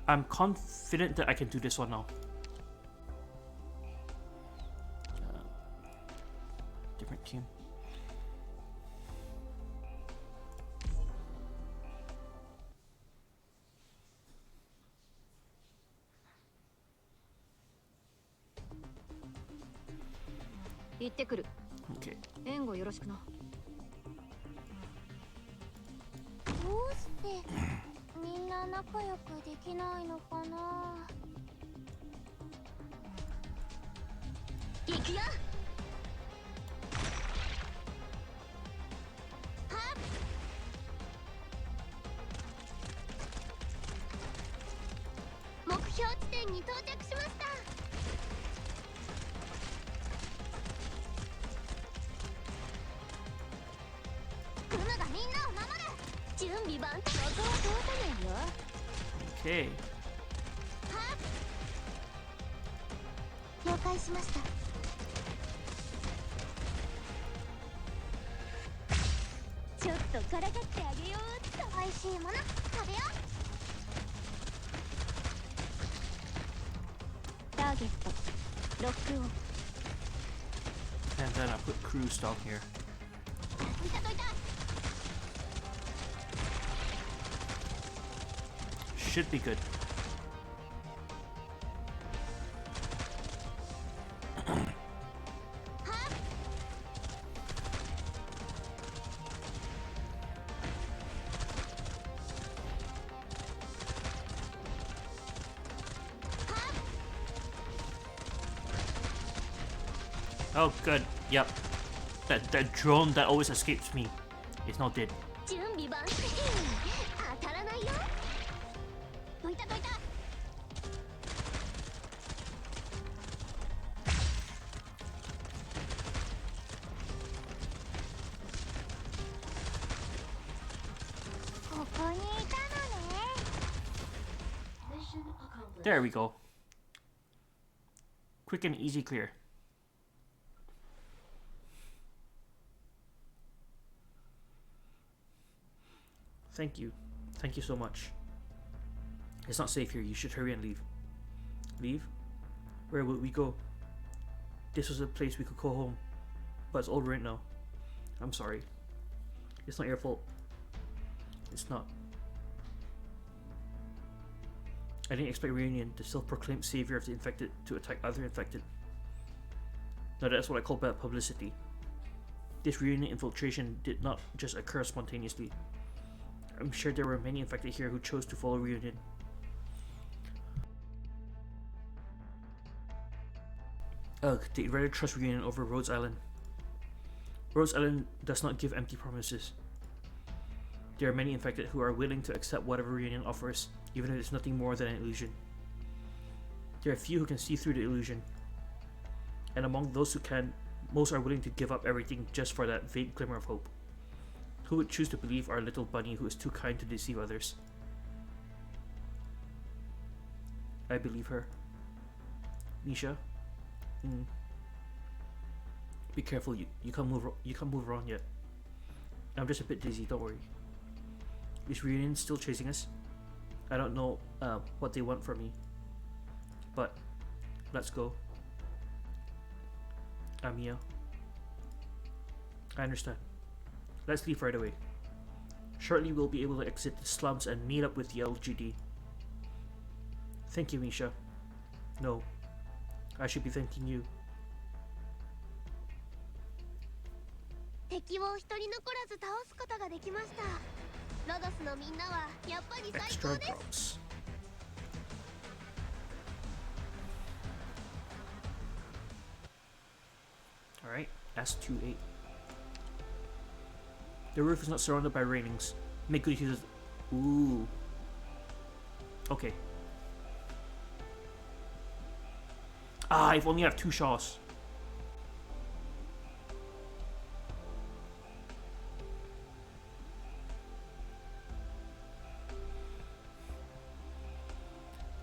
I'm confident that I can do this one now. Different team.「行ってくる。 Okay. 援護よろしくな。どうしてみんな仲良くできないのかな。行くよ。目標地点に到着しました。グムがみんなを守る。準備万端。ここは通さないよ。 Okay. 了解しました。ちょっとからかってあげようっと。美味しいもの食べよう。ターゲットロックオン。 And then I put cruise down here. いたといた。 Should be good. Oh, good. Yep. That drone that always escapes me is now dead. 準備万端。当たらないよ。どいたどいた。ここにいたのね。 There we go. Quick and easy clear. Thank you. Thank you so much. It's not safe here. You should hurry and leave. Leave? Where would we go? This was a place we could call home. But it's all right now. I'm sorry. It's not your fault. It's not. I didn't expect Reunion, the self-proclaimed savior of the infected, to attack other infected. Now that's what I call bad publicity. This Reunion infiltration did not just occur spontaneously. I'm sure there were many infected here who chose to follow Reunion. Ugh, they'd rather trust Reunion over Rhodes Island. Rhodes Island does not give empty promises. There are many infected who are willing to accept whatever Reunion offers, even if it's nothing more than an illusion. There are few who can see through the illusion. And among those who can, most are willing to give up everything just for that vague glimmer of hope. Who would choose to believe our little bunny who is too kind to deceive others? I believe her. Nisha? Be careful, you can't move around yet. I'm just a bit dizzy, don't worry. Is Reunion still chasing us? I don't know what they want from me. But let's go. Amiya. I understand. Let's leave right away. Shortly we'll be able to exit the slums and meet up with the LGD. Thank you, Misha. No, I should be thanking you. 敵を一人残らず倒すことができました。ロドスのみんなはやっぱり最 Extra 高です。 drops. Alright, S28. The roof is not surrounded by railings. Make good use of... Ooh. Okay. Ah, I only have 2 shaws.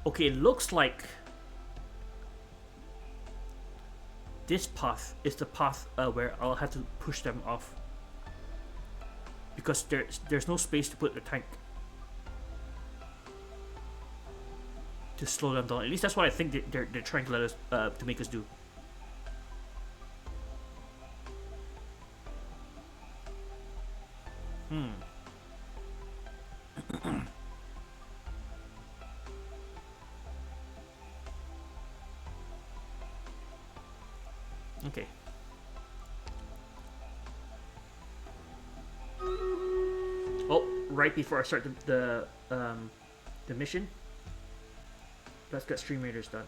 Okay, it looks like this path is the path where I'll have to push them off, because there's no space to put the tank to slow them down. At least that's what I think they're trying to let us to make us do. Okay. Oh, right before I start the mission, let's get Stream Raiders done.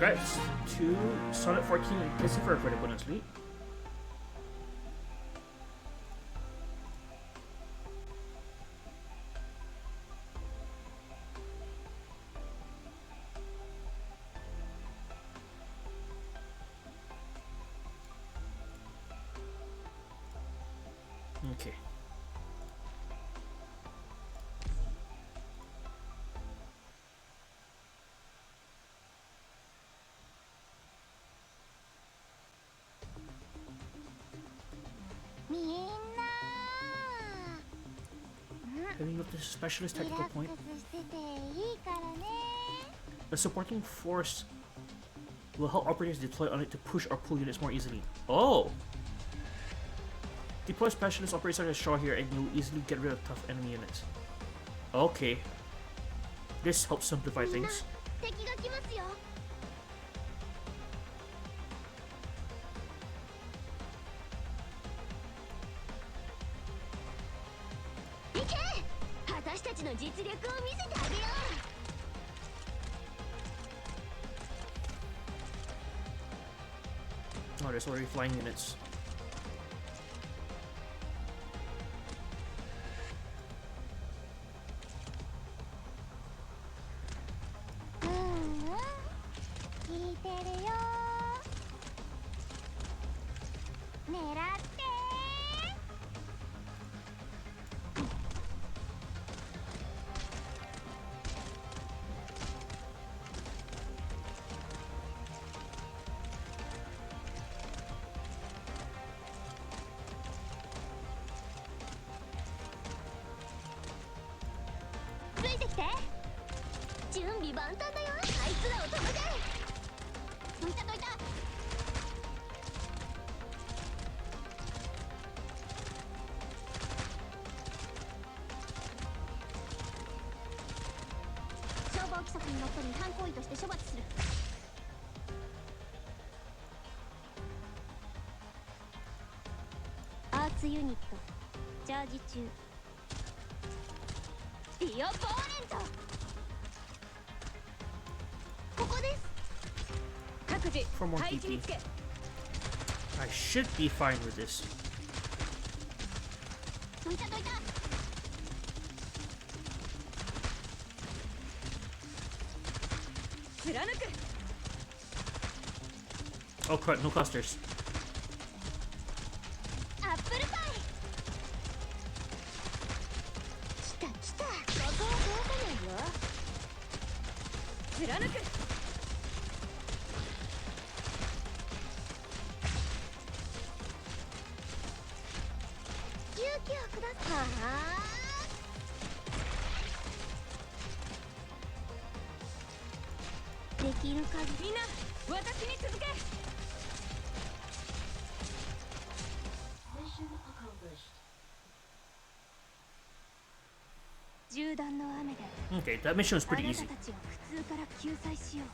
Congrats to Solid 14 and Christopher for the bonus lead. Okay. Having looked at the specialist technical point, a supporting force will help operators deploy on it to push or pull units more easily. Oh! Deploy specialist operators such as Shaw here and you'll easily get rid of tough enemy units. Okay. This helps simplify things. Oh, there's already flying units. きて。準備万端だよ。あいつらを止めて。どいたどいた。消防規則にのっとり違反行為として処罰する。アーツユニットチャージ中。ディオポーレント。ここです。各自 For more 配置に TP. つけ。 I should be fine with this. どいたどいた。貫く。 Oh crap, no clusters. アップルパイ。来た来た。ここは通さないよ。貫く。勇気をください。はあ。できる限り。みんな私に続け。銃弾の雨で Okay, that mission was あ pretty な easy. たたちを普通から救済しよ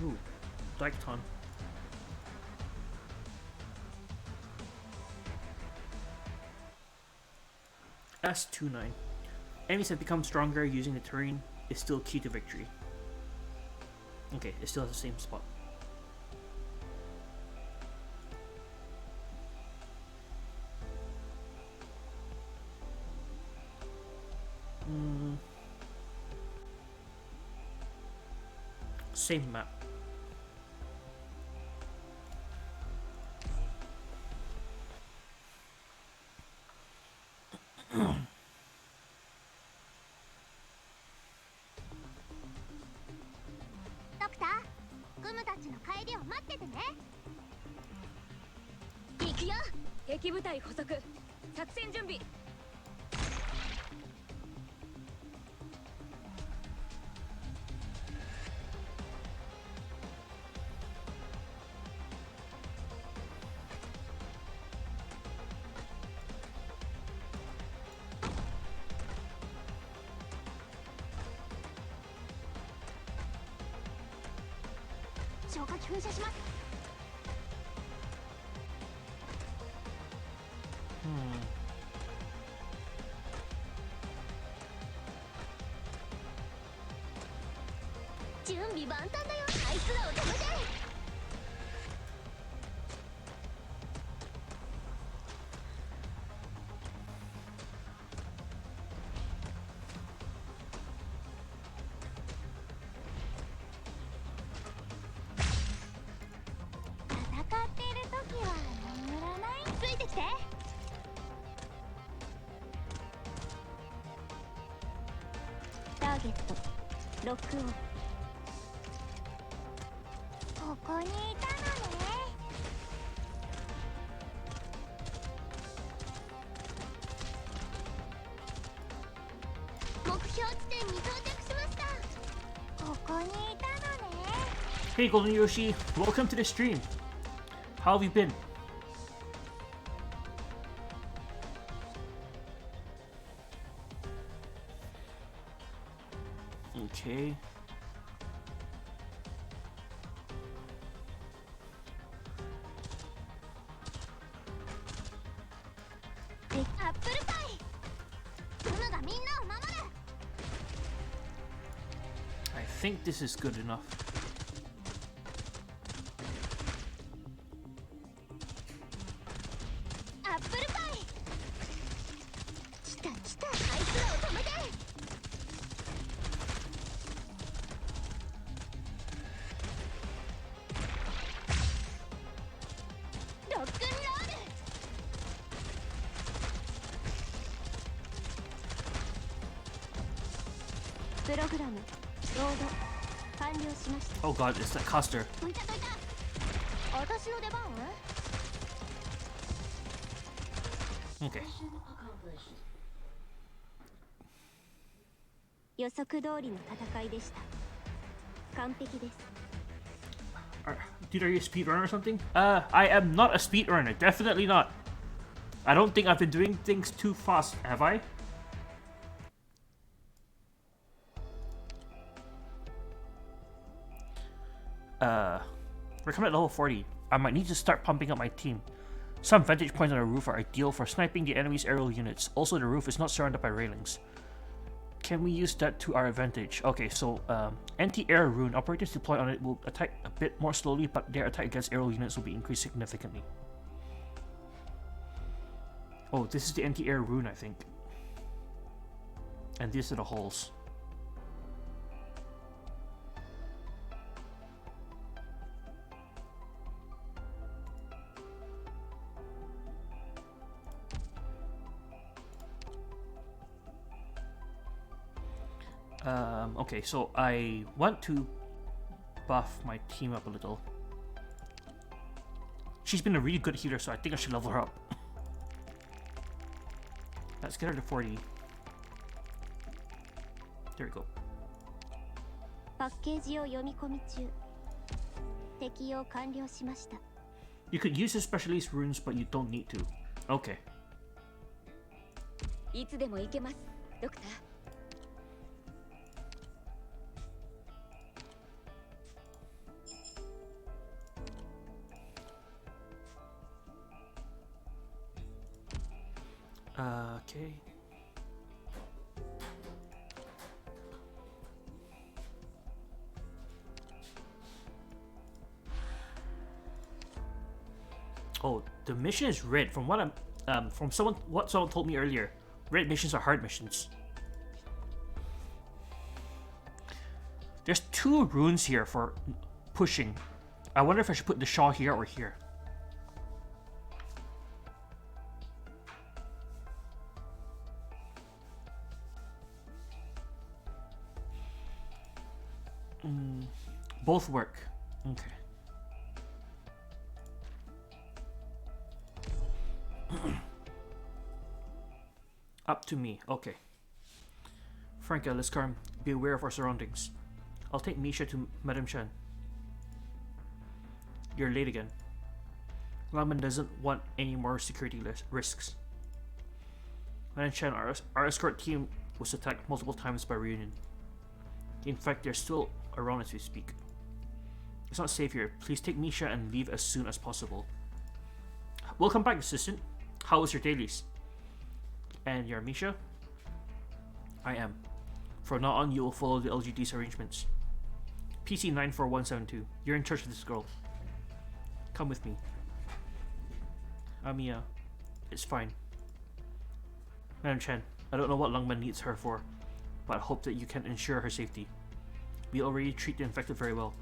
う。 Ooh, Dicton. S29. Enemies have become stronger using the terrain is still key to victory. Okay, it still has the same spot. Same map. Doctor、グムたちの帰りを待っててね。行くよ。敵部隊捕捉。作戦準備。消火器噴射します。準備万端だよ。あいつらを止めて。戦っている時は眠らない。ついてきて。ターゲットロックオン。ここにいたのね。目標地点に到着しました。ここにいたのね。Hey Golden Yoshi, welcome to the stream. How have you been? Okay.アップルパイ。グムがみんなを守る。 I think this is good enough. アップルパイ。来た来た。あいつらを止めて。ロックンロール。プログラムロード完了しました。 Oh god, it's that Coster. どいたどいた。私の出番。 Okay. 予測通りの戦いでした。完璧です。 Dude, are you a speedrunner or something? I am not a speedrunner. Definitely not. I don't think I've been doing things too fast, have I? We're coming at level 40. I might need to start pumping up my team. Some vantage points on the roof are ideal for sniping the enemy's aerial units. Also, the roof is not surrounded by railings. Can we use that to our advantage? Okay, so anti-air rune. Operators deployed on it will attack a bit more slowly, but their attack against aerial units will be increased significantly. Oh, this is the anti-air rune, I think. And these are the holes. Okay, so I want to buff my team up a little. She's been a really good healer, so I think I should level her up. Let's get her to 40. There we go. パッケージを読み込み中。適用完了しました。 You could use the specialist runes, but you don't need to. Okay. いつでも行けます、ドクター。Okay. Oh, the mission is red. From what from what someone told me earlier, red missions are hard missions. There's 2 runes here for pushing. I wonder if I should put the Shaw here or here. Both work. Okay. Up to me. Okay. Franca, Liscarm, be aware of our surroundings. I'll take Misha to Madame Chen. You're late again. Laman doesn't want any more security risks. Madame Chen, our escort team was attacked multiple times by Reunion. In fact, they're still around as we speak. It's not safe here. Please take Misha and leave as soon as possible. Welcome back, assistant. How was your dailies? And you're Misha? I am. From now on, you will follow the LGD's arrangements. PC 94172. You're in charge of this girl. Come with me. Amiya, it's fine. Madam Chen, I don't know what Lungman needs her for, but I hope that you can ensure her safety. We already treat the infected very well.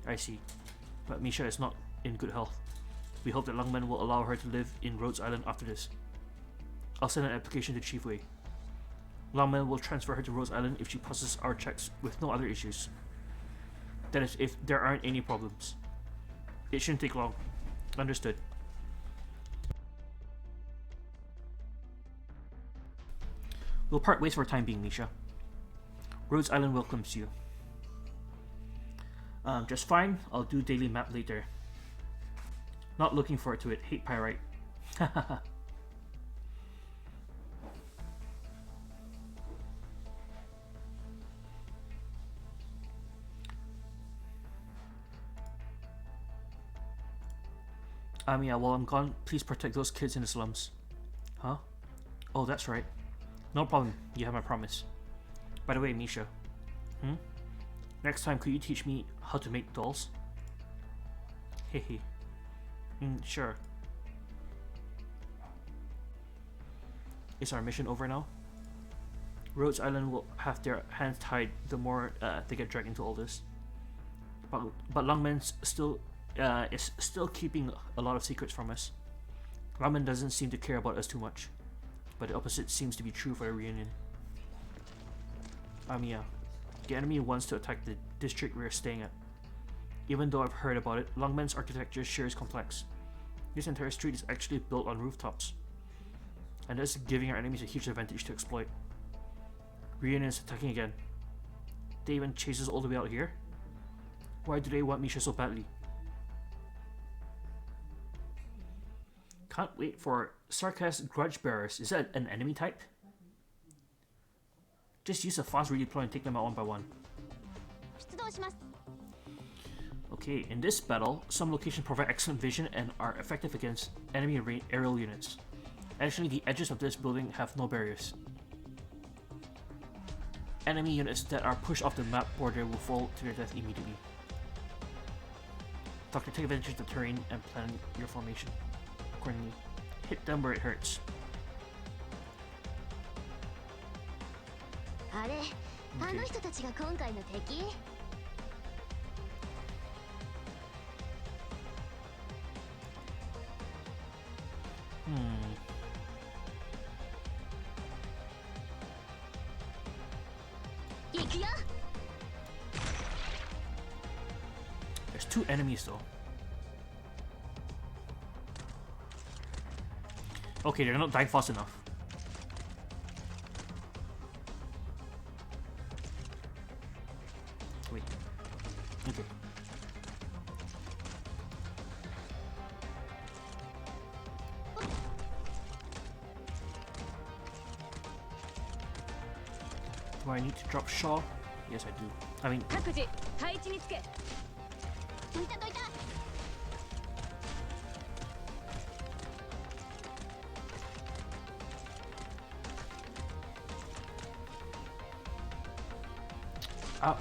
I see. But Misha is not in good health. We hope that Lungman will allow her to live in Rhodes Island after this. I'll send an application to Chief Wei. Lungman will transfer her to Rhodes Island if she passes our checks with no other issues. That is, if there aren't any problems. It shouldn't take long. Understood. We'll part ways for time being, Misha. Rhodes Island welcomes you. Just fine. I'll do daily map later. Not looking forward to it. Hate pyrite. Yeah, while I'm gone, please protect those kids in the slums. Huh? Oh, that's right. No problem. You have my promise. By the way, Misha. Next time, could you teach me how to make dolls? Hehe. Sure. Is our mission over now? Rhodes Island will have their hands tied the more they get dragged into all this. But Lungman is still keeping a lot of secrets from us. Lungman doesn't seem to care about us too much, but the opposite seems to be true for the reunion. Yeah. The enemy wants to attack the district we're staying at. Even though I've heard about it, Lungman's architecture sure is complex. This entire street is actually built on rooftops, and that's giving our enemies a huge advantage to exploit. Reunion is attacking again. They even chase us all the way out here? Why do they want Misha so badly? Can't wait for Sarkaz Grudge Bearers. Is that an enemy type? Just use a fast redeploy and take them out one by one. 出動します Okay, in this battle, some locations provide excellent vision and are effective against enemy aerial units. Additionally, the edges of this building have no barriers. Enemy units that are pushed off the map border will fall to their death immediately. Doctor, take advantage of the terrain and plan your formation accordingly. Hit them where it hurts. あれあの人たちが今回の敵 行くよ There's two enemies though. Okay, they're not dying fast enough. Wait. Okay. Do I need to drop Shaw? Yes, I do. I mean, 各自配置につけ。どいたどいた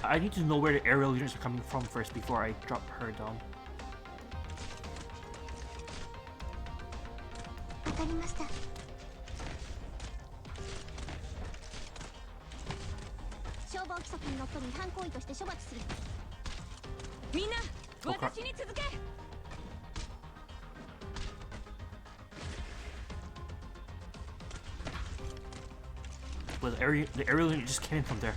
I need to know where the aerial units are coming from first before I drop her down. わかりました消防規則にのっとり違反行為として処罰するみんな Oh, crap. 私に続け。 But the aerial unit just came in from there.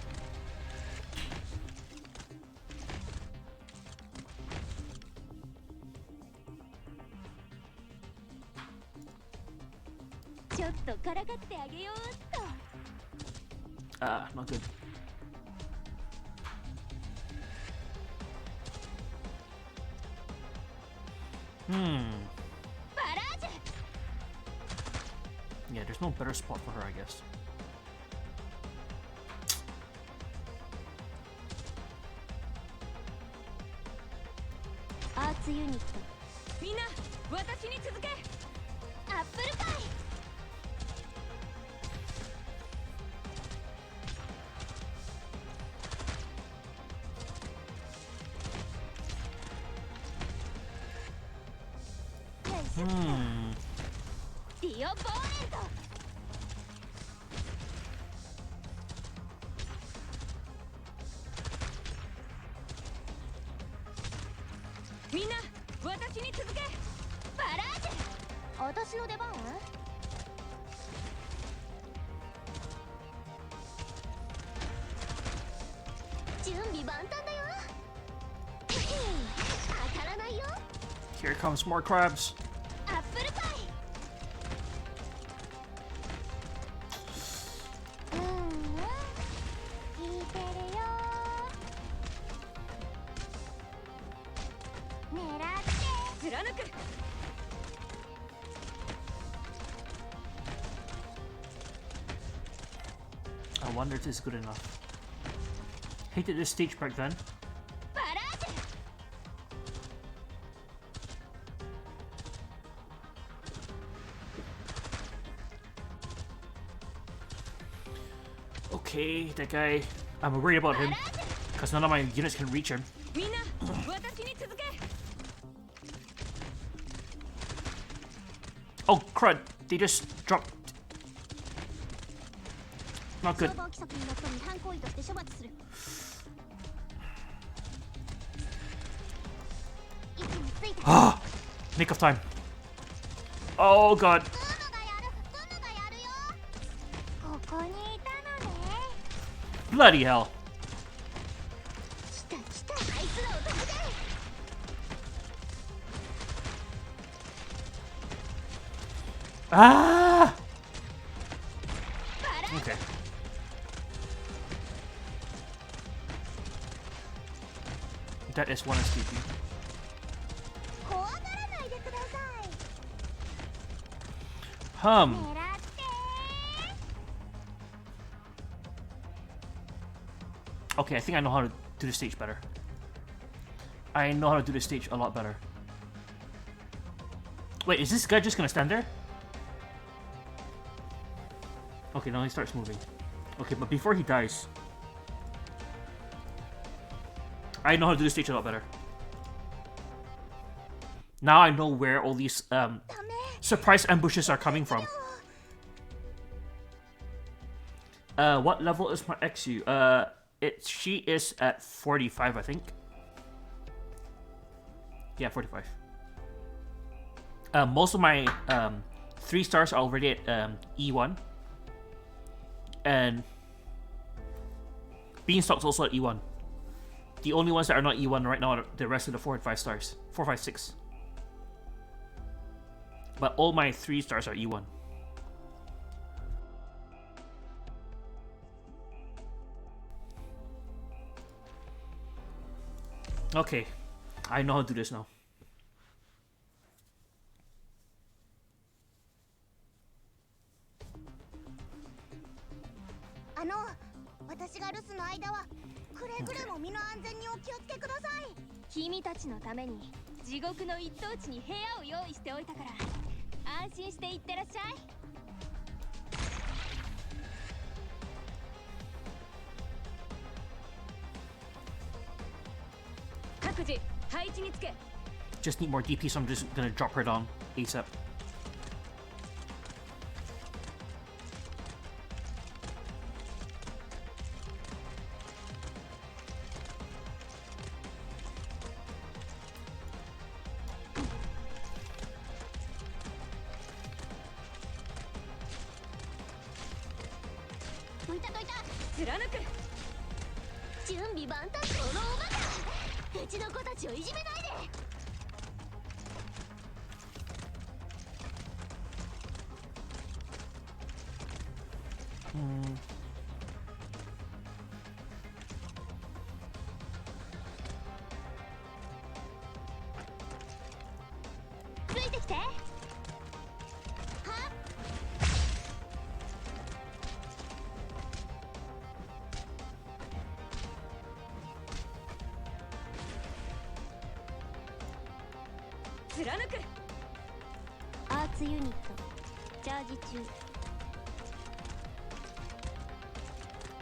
Ah, not good. Yeah, there's no better spot for her, I guess. Arts unit みんな私に続け。アップルパイ ディオボーレント みんな私に続け。バラージュ私の出番準備万端だよ当たらないよ Here comes more crabs. アップルパイ聞いてるよ狙って貫く。 I wonder if this is good enough. Hated this stage back then. バラージュ Okay, that guy. I'm worried about him because none of my units can reach him. みんな私に続け。 Oh crud! They just dropped. Not 消 good. 防規則にのっとり違反行為として処罰する位置について Ah, nick of time. Oh god. 殿がやるよここにいたのね Bloody hell. 来た来たあいつらを止めて Ah. Okay. that is one escaping. 怖がらないでください。 Hum. 狙って。 Okay, I think I know how to do the stage better. I know how to do the stage a lot better. Wait, is this guy just gonna stand there? Okay, now he starts moving. Okay, but before he dies... I know how to do the stage a lot better. Now I know where all these surprise ambushes are coming from. What level is my XU? She is at 45, I think. Yeah, 45. Most of my 3 stars are already at E1. And Beanstalk's also at E1. The only ones that are not E1 right now are the rest of the 4 and 5 stars. 4, 5, 6. But all my 3 stars are E1. Okay, I know how to do this now. 私が留守の間はくれぐれも身の安全にお気をつけください。君たちのために地獄の一等地に部屋を用意しておいたから安心していってらっしゃい。各自配置につけ。 Just need more DP, so I'm just gonna drop her down ASAP.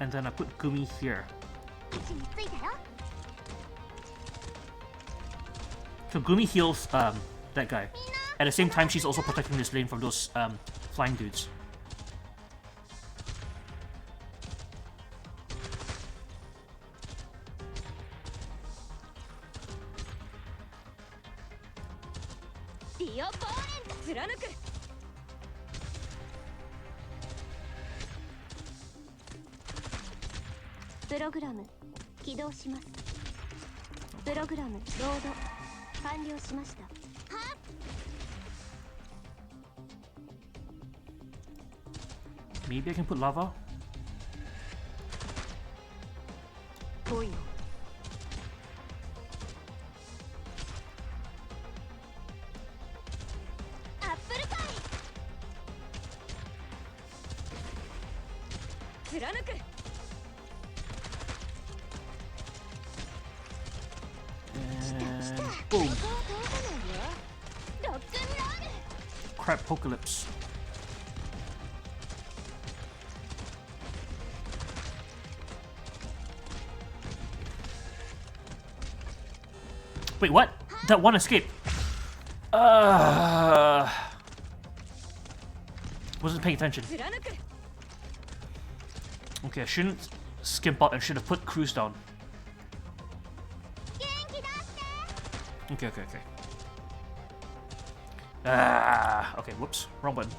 And then I put Gumi here. So Gumi heals that guy. At the same time, she's also protecting this lane from those flying dudes. Maybe I can put lava? Boom. Crap, apocalypse. Wait, what? That one escaped. Wasn't paying attention. Okay, I shouldn't skimp out and should have put Cruise down. Okay. Okay, whoops. Wrong button.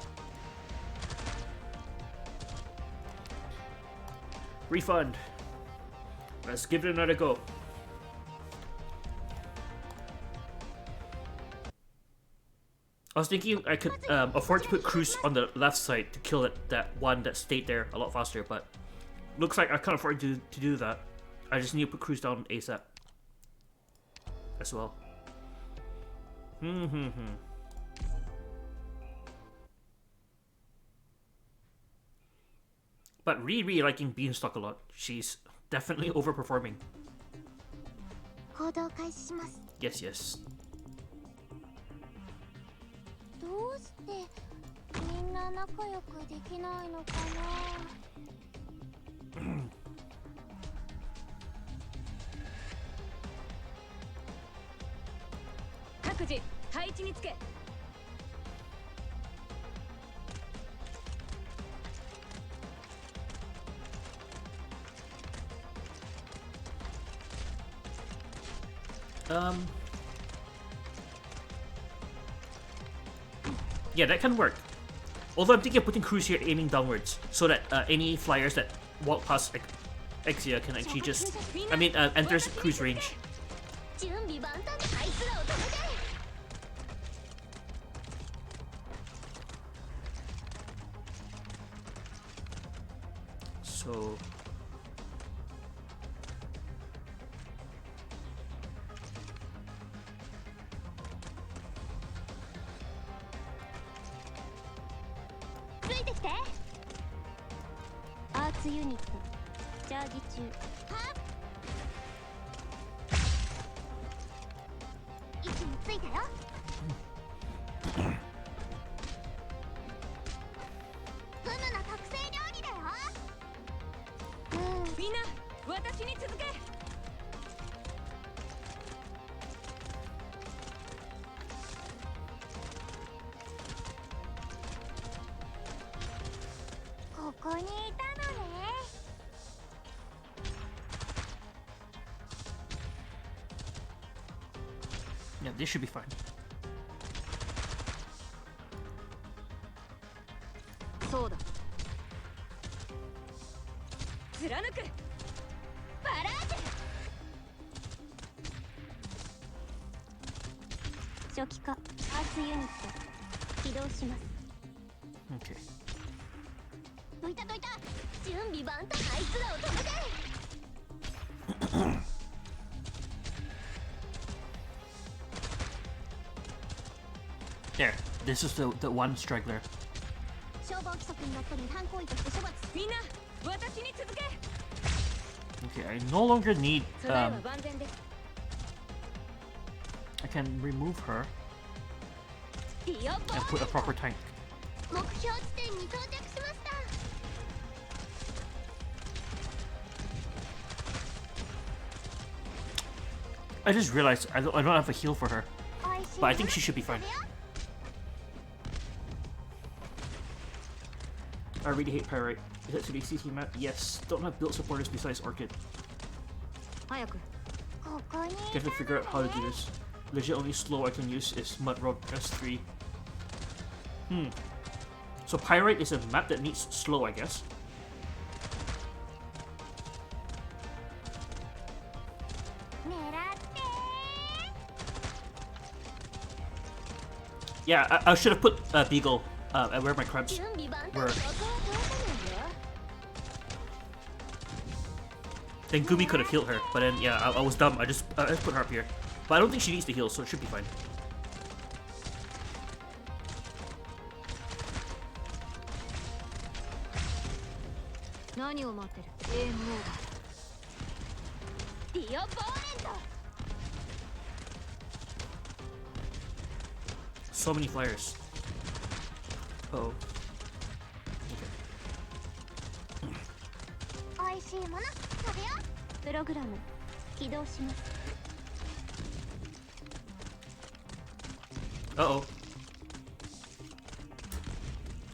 Refund. Let's give it another go. I was thinking I could afford to put Cruise on the left side to kill that one that stayed there a lot faster, but looks like I can't afford to do that. I just need to put Cruise down ASAP. as well. But really liking Beanstalk a lot. She's definitely overperforming. 行動開始します。 Yes, yes. どうしてみんな仲良くできないのかな。各自配置につけ。 Yeah, that can work. Although I'm thinking of putting crews here aiming downwards, so that any flyers that walk past Exia can actually just, enters cruise range. 準備万端であいつらを止めて。 So... Arts unit チャージ中。は？位置についたよ。フムの特製料理だよ。みんな私に続け。 ここにいたのね。 Yeah, this should be fine. そうだ。貫く。バラージュ。初期化アーツユニット起動します。 Okay. どいたどいた。準備万端あいつらを止めて。 There. This is the one straggler. 消防規則にのっとり違反行為として処罰。みんな私に続け。 Okay, I no longer need 備えは万全です。 I can remove her ディオボ and put a proper tank. 目標地点に到着しました。 I just realized I don't have a heal for her, おいしい but I think she should be fine. 食べよ I really hate Pyrite. Is that today's CT map? Yes. Don't have build supporters besides Orchid. 早く。ここにい Get た to figure out how の to do ね。 this. Legit only slow I can use is Mudrock S3. So Pyrite is a map that needs slow, I guess. 狙って。 Yeah, I should have put Beagle at where my crabs 準備万端 were. ここは通さないよ。 Then Gumi could have healed her, but then yeah, I was dumb. I just put her up here. But I don't think she needs to heal, so it should be fine. 何を待ってる。ゲームオーバー。ディオボーレント。 So many flyers. Uh-oh. Okay. おいしいもの食べよう。プログラム起動します。 Uh-oh.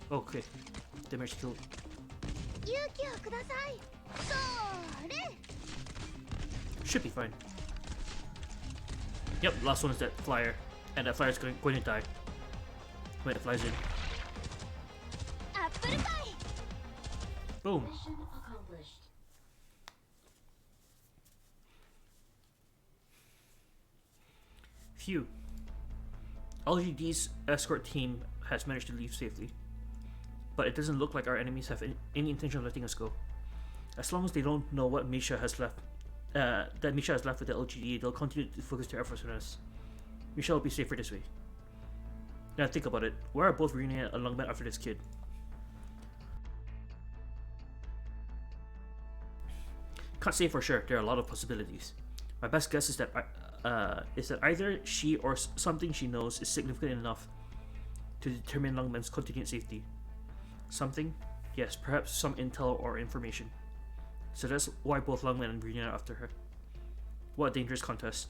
Okay. Damage killed. 勇気をください。それ。 Should be fine. Yep, last one is that flyer. And that flyer is going to die when it flies in. アップルパイ。 Boom. Phew. LGD's escort team has managed to leave safely. But it doesn't look like our enemies have any intention of letting us go. As long as they don't know what Misha has left that Misha has left with the LGD, they'll continue to focus their efforts on us. Misha will be safer this way. Now think about it. Where are both Reunion and Longman after this kid? Can't say for sure. There are a lot of possibilities. My best guess is that either she or something she knows is significant enough to determine Longman's continued safety. Something? Yes, perhaps some intel or information. So that's why both Longman and Reunion are after her. What a dangerous contest.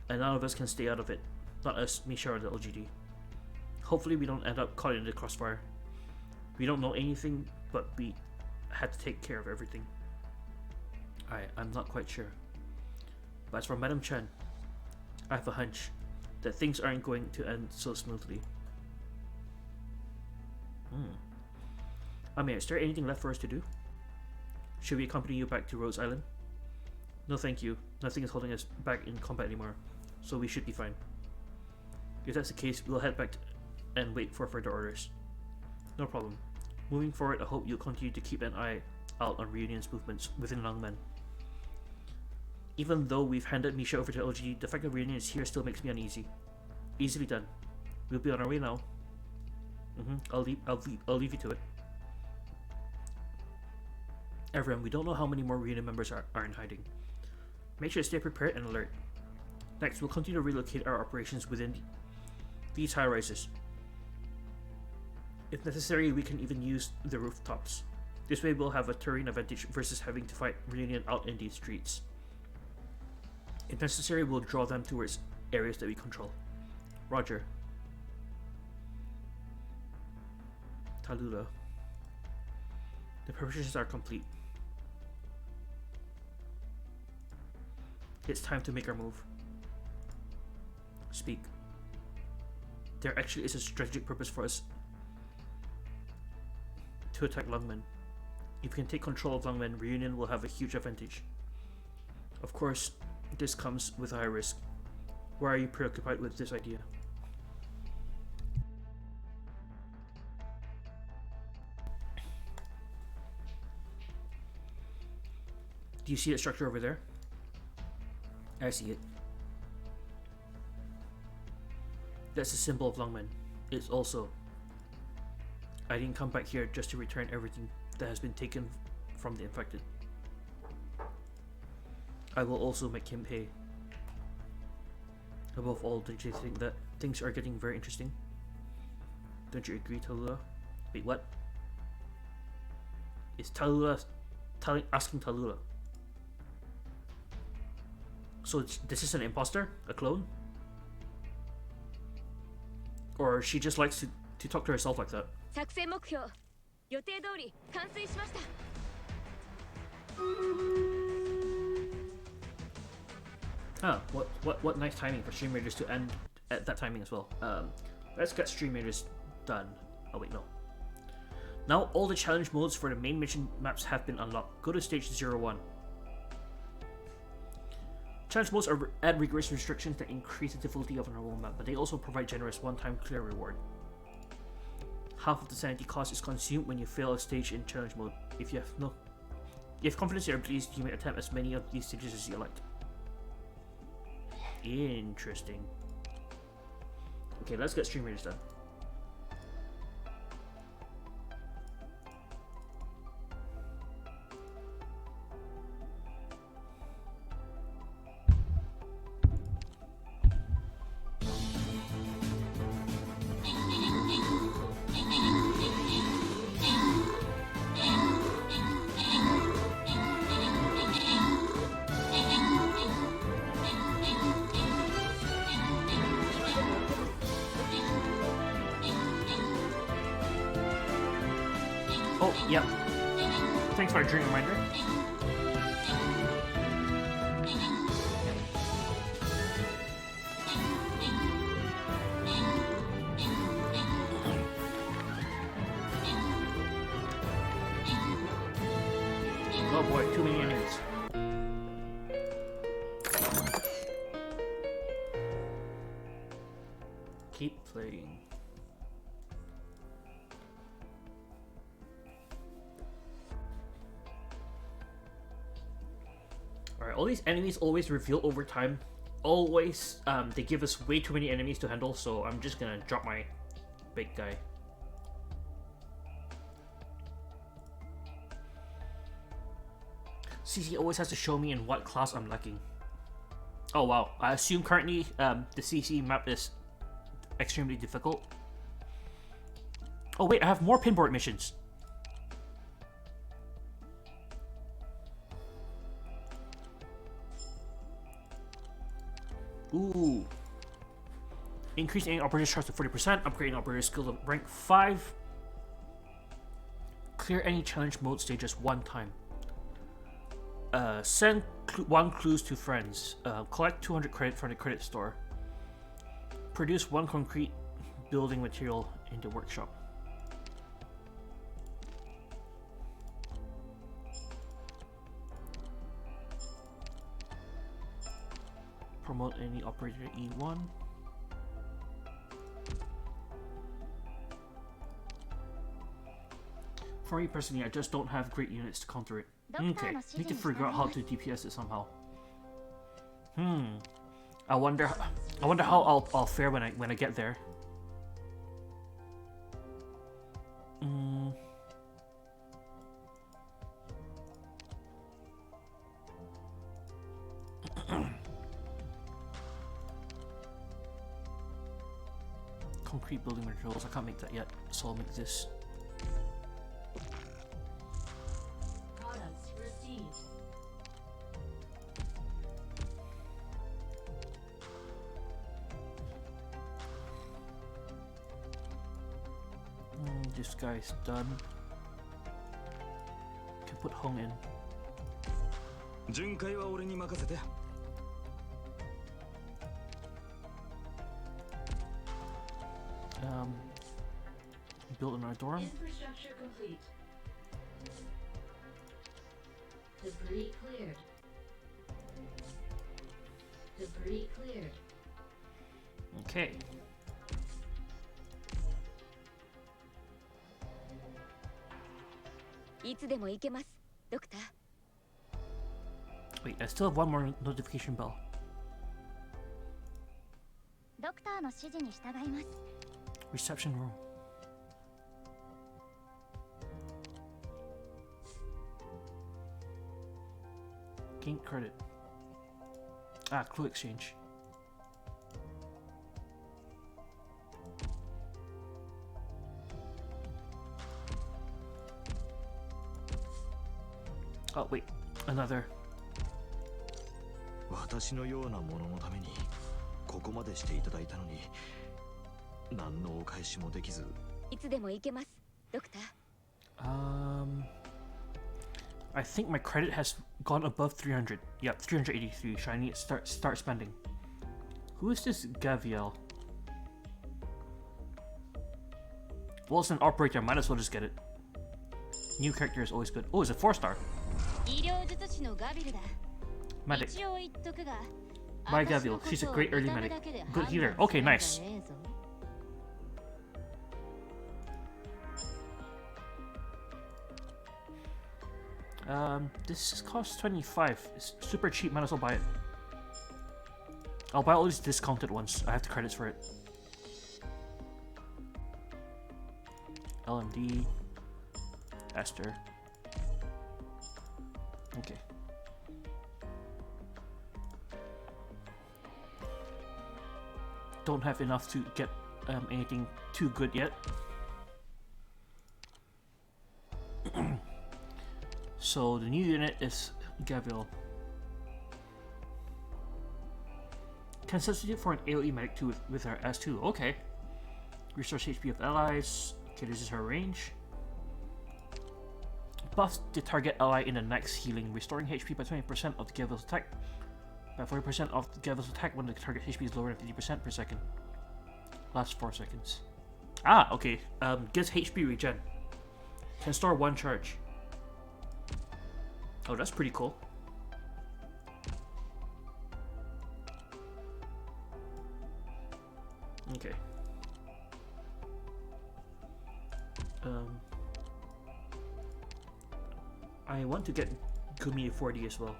And none of us can stay out of it. Not us, Misha, or the LGD. Hopefully we don't end up caught in the crossfire. We don't know anything, but we had to take care of everything. I'm not quite sure. But as for Madam Chen, I have a hunch that things aren't going to end so smoothly. Amir, is there anything left for us to do? Should we accompany you back to Rose Island? No thank you. Nothing is holding us back in combat anymore, so we should be fine. If that's the case, we'll head back and wait for further orders. No problem. Moving forward, I hope you'll continue to keep an eye out on Reunion's movements within Longman. Even though we've handed Misha over to LG, the fact that Reunion is here still makes me uneasy. Easily done. We'll be on our way now. I'll leave you to it. Everyone, we don't know how many more Reunion members are in hiding. Make sure to stay prepared and alert. Next, we'll continue to relocate our operations within these high rises. If necessary, we can even use the rooftops. This way we'll have a terrain advantage versus having to fight Reunion out in these streets. If necessary, we'll draw them towards areas that we control. Roger. Tallulah. The preparations are complete. It's time to make our move. Speak. There actually is a strategic purpose for us to attack Longman. If we can take control of Longman, Reunion will have a huge advantage. Of course, this comes with a high risk. Why are you preoccupied with this idea? Do you see that structure over there? I see it. That's the symbol of Longman. It's also... I didn't come back here just to return everything that has been taken from the infected. I will also make him pay. Above all, don't you think that things are getting very interesting? Don't you agree, Tallulah? Wait, what? Is Tallulah asking Tallulah? So this is an imposter? A clone? Or she just likes to talk to herself like that? 作戦目標予定通り完遂しました。What nice timing for Stream Raiders to end at that timing as well. Let's get Stream Raiders done. Oh wait, no. Now all the challenge modes for the main mission maps have been unlocked. Go to stage 01. Challenge modes add rigorous restrictions that increase the difficulty of a normal map, but they also provide generous one-time clear reward. Half of the sanity cost is consumed when you fail a stage in challenge mode. If you have confidence in your abilities, you may attempt as many of these stages as you like. Interesting. Okay, let's get Stream Raiders done. Oh, yep. Thanks for a drink reminder. Oh boy, too many enemies. Keep playing. all these enemies always reveal over time. Always, they give us way too many enemies to handle, so I'm just gonna drop my big guy. CC always has to show me in what class I'm lacking. Oh wow, I assume currently the CC map is extremely difficult. Oh wait, I have more pinboard missions. Ooh. Increase any operator's charge to 40%, upgrading operator's skill to rank 5. Clear any challenge mode stages one time. Send one clues to friends. Collect 200 credit from the credit store. Produce one concrete building material in the workshop. Promote any operator E1. For me personally, I just don't have great units to counter it. Okay, need to figure out how to DPS it somehow. I wonder how I'll fare when I get there. Concrete building materials. I can't make that yet, so I'll make this. Products received. This guy's done. Can put Hong in. 巡回は俺に任せて。Build an dorm. Infrastructure complete. Debris cleared. Debris cleared. Okay. Wait, I still have one more notification bell. ドクターの指示に従います。 Reception room. Gain credit. Ah, clue exchange. Oh wait, another. 私のようなもののためにここまでしていただいたのに何のお返しもできず。いつでも行けます、ドクター。I think my credit has gone above 300. Yep, 383. Should I need to start spending? Who is this Gaviel? Well, it's an operator. Might as well just get it. New character is always good. Oh, it's a 4-star. 医療術師のガビルだ。 Medic. 一応言っとくが、 By Gaviel. She's a great early medic. Good healer. Okay, nice. This costs 25. It's super cheap, might as well buy it. I'll buy all these discounted ones. I have the credits for it. LMD. Esther. Okay. Don't have enough to get anything too good yet. So the new unit is Gaviel. Can substitute for an AoE medic 2 with her S2. Okay. Restores HP of allies. Okay, this is her range. Buffs the target ally in the next healing, restoring HP by 20% of the Gaviel's attack. By 40% of the Gaviel's attack when the target HP is lower than 50% per second. Lasts 4 seconds. Ah, okay. Gives HP regen. Can store 1 charge. Oh, that's pretty cool. Okay. I want to get Gumi 40 as well.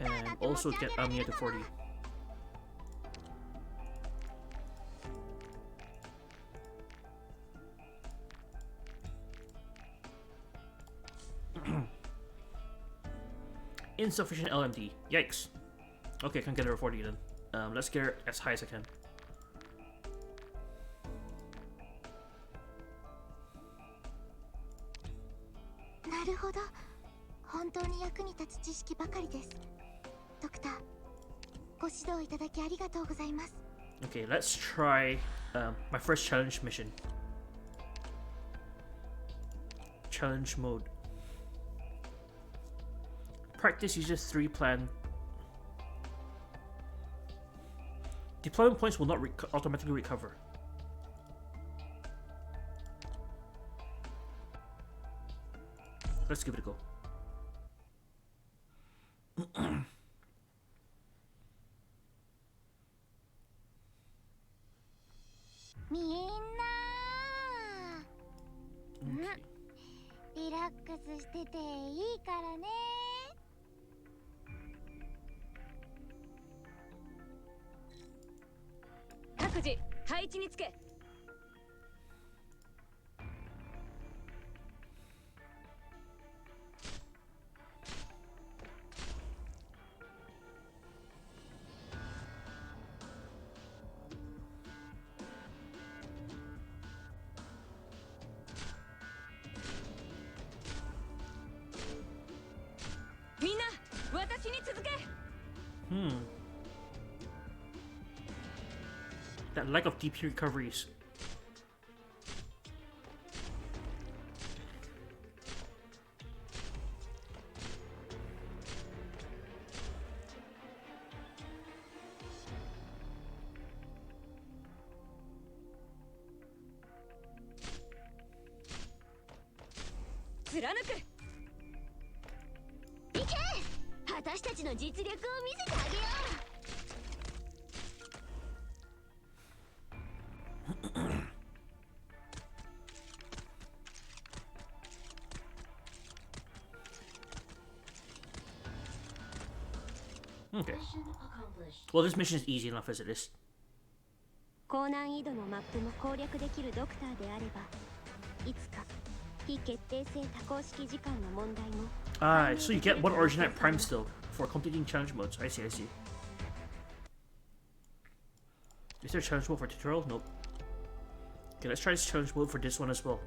And also get Amiya to 40. Insufficient LMD. Yikes. Okay, I can't get her 40 then. Let's get her as high as I can. Okay, let's try my first challenge mission. Challenge mode. Practice uses 3 plan. Deployment points will not automatically recover. Let's give it a go. That lack of DP recoveries. Okay. Well, this mission is easy enough as it is. Ah, so you get one Originite Prime still for completing challenge modes. I see, I see. Is there a challenge mode for tutorial? Nope. Okay, let's try this challenge mode for this one as well.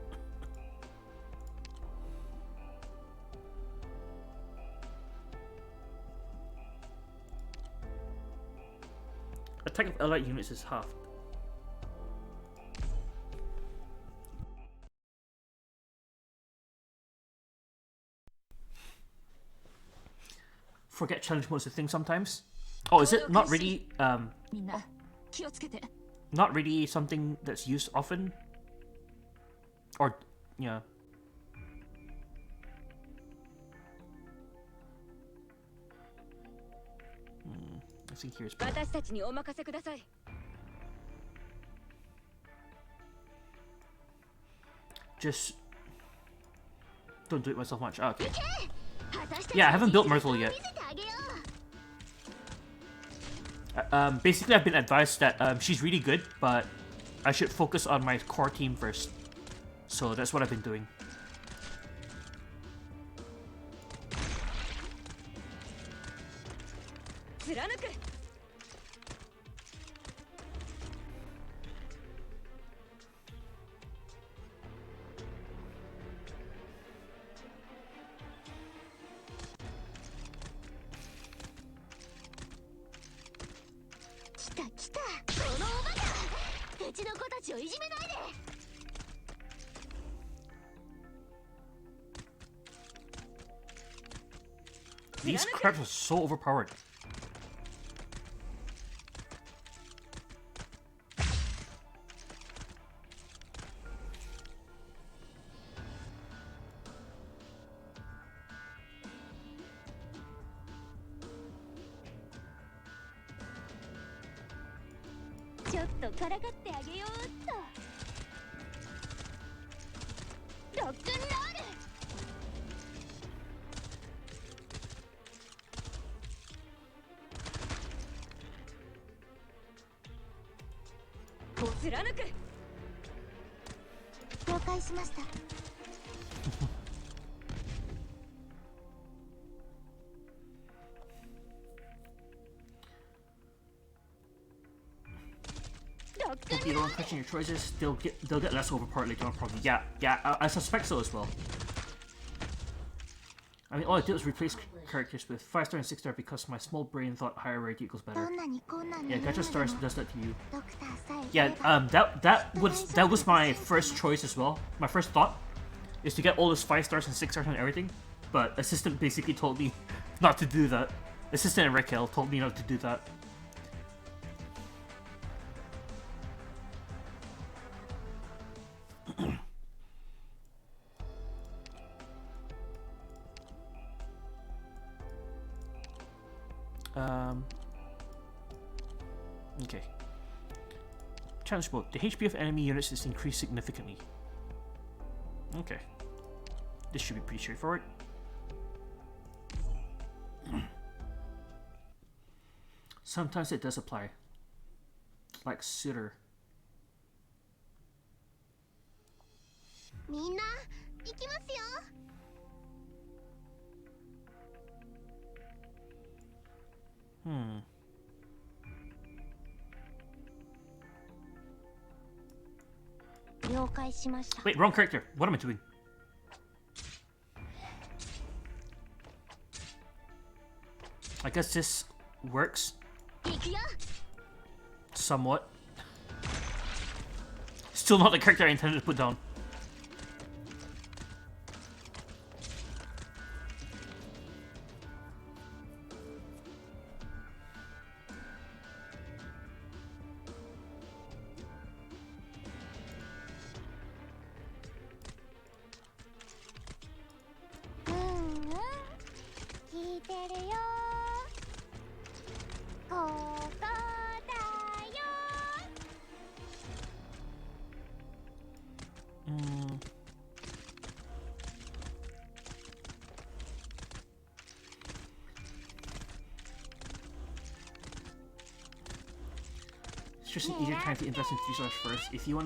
Attack of allied units is halved. Forget challenge mode's a thing sometimes. Oh, is it not really not really something that's used often? Or yeah. I think here's better. Just don't do it myself much. Ah, okay. Yeah, I haven't built Myrtle yet. Basically, I've been advised that she's really good, but I should focus on my core team first. So that's what I've been doing. These crabs are so overpowered. 貫く。了解しました。If you don't question your choices, they'll get less overpowered later on probably. Yeah, I suspect so as well. I mean, all I did was replace characters with 5-star and 6-star because my small brain thought higher rarity equals better. どんなに困難 Yeah, に Gacha Stars does that to you. ドクターさえ Yeah, that was my first choice as well. My first thought is to get all those 5-stars and 6-stars and everything, but Assistant basically told me not to do that. Assistant and Raquel told me not to do that. Okay. Challenge mode. The HP of enemy units is increased significantly. Okay. This should be pretty straightforward. Sometimes it does apply. Like Suitor. みんな行きますよ。 了解しました。 Wait, wrong character. What am I doing? I guess this works. 行くよ。 Somewhat. Still not the character I intended to put down. It's just an easier time to invest in 3 stars first. If you're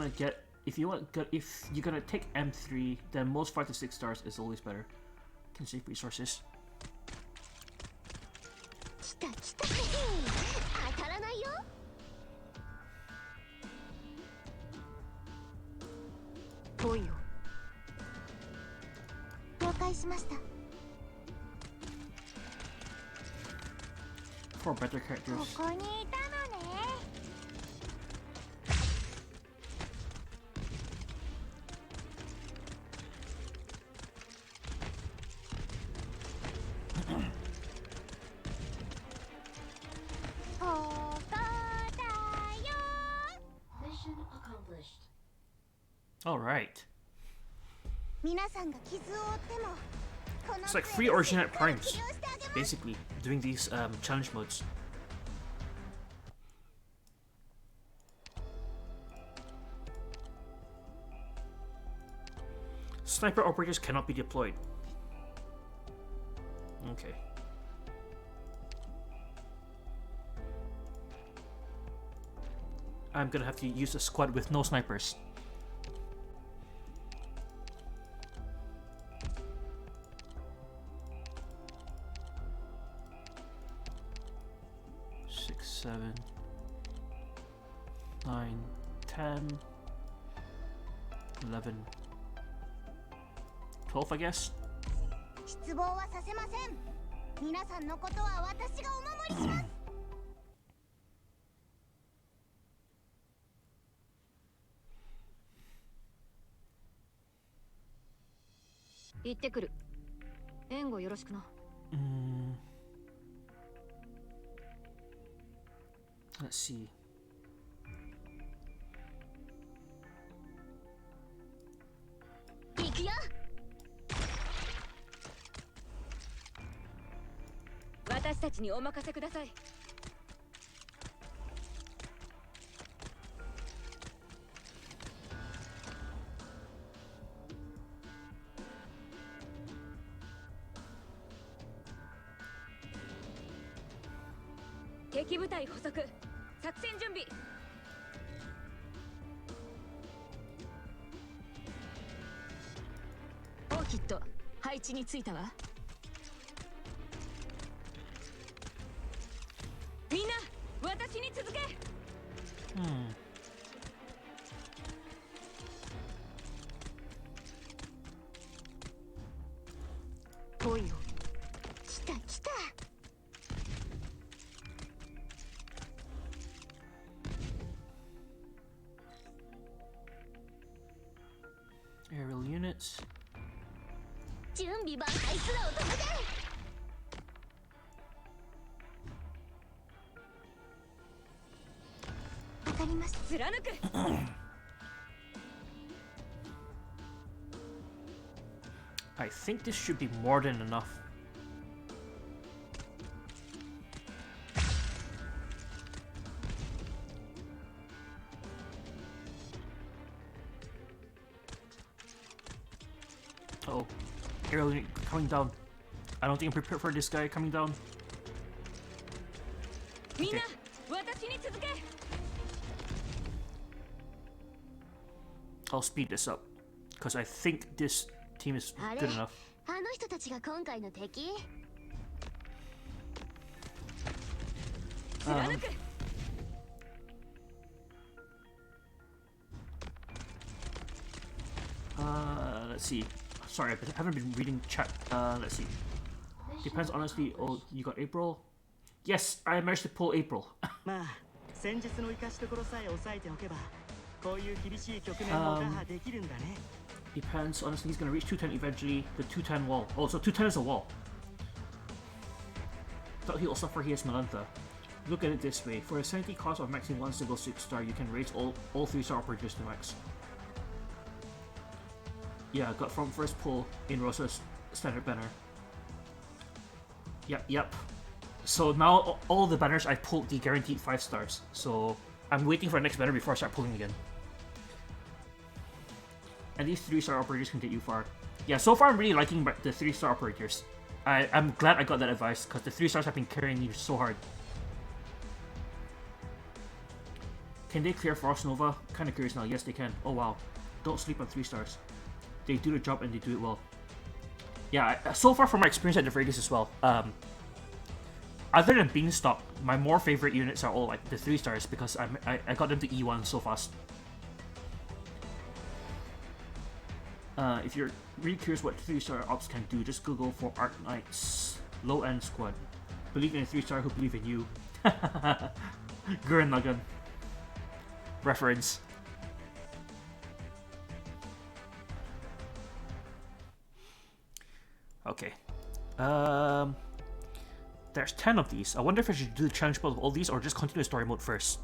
gonna take M3, then most 5 to 6 stars is always better. Can save resources. 来た来た。当たらないよ。来いよ。了解しました。 For better characters. ここにいたのね。 Mission accomplished. Alright. 皆さんが傷を負っても。 It's like free Originate Primes, basically, doing these challenge modes. Sniper operators cannot be deployed. Okay. I'm gonna have to use a squad with no snipers. Six, 7, 9, 10, 11, 12, I guess. 失望はさせません。皆さんのことは私がお守りします。行ってくる。援護よろしくな。Let's see. 行くよ。私たちにお任せください。敵部隊捕捉。作戦準備。配置についたわ。みんな私に続け。来いよ。来た来た。 Aerial units. 準備万端すらを止めて。 わかります。貫く。I think this should be more than enough. Uh-oh. Aerial unit coming down. I don't think I'm prepared for this guy coming down. みんな Okay. 私に続け。 I'll speed this up. Because I think this team is あれ、 good enough. あの人たちが今回の敵？ 貫く。 Let's see. Sorry, I haven't been reading chat. Let's see. Depends honestly. Oh, you got April? Yes, I managed to pull April. まあ戦術の生かしどころさえ抑えておけばこういう厳しい局面も打破できるんだね。 Depends honestly. He's gonna reach 210 eventually. The 210 wall. Oh, so 210 is a wall. Thought he'll suffer. He has Melantha. Look at it this way. For a sanity cost of maxing one single 6-star, you can raise all 3-star operators to max. Yeah, got from first pull in Rosa's standard banner. Yep. So now all the banners I pulled the guaranteed 5 stars. So I'm waiting for the next banner before I start pulling again. And these 3-star operators can take you far. Yeah, so far I'm really liking the 3-star operators. I'm glad I got that advice because the 3-stars have been carrying me so hard. Can they clear Frost Nova? Kinda curious now. Yes, they can. Oh wow. Don't sleep on 3-stars. They do the job and they do it well. Yeah, so far from my experience at the very least as well, other than Beanstalk, my more favorite units are all like the 3-stars because I got them to E1 so fast. If you're really curious what 3-star ops can do, just Google for Arknights low-end squad. Believe in a 3-star who believe in you. Gurren Lagann. Reference. Okay. There's 10 of these. I wonder if I should do the challenge mode of all these or just continue the story mode first.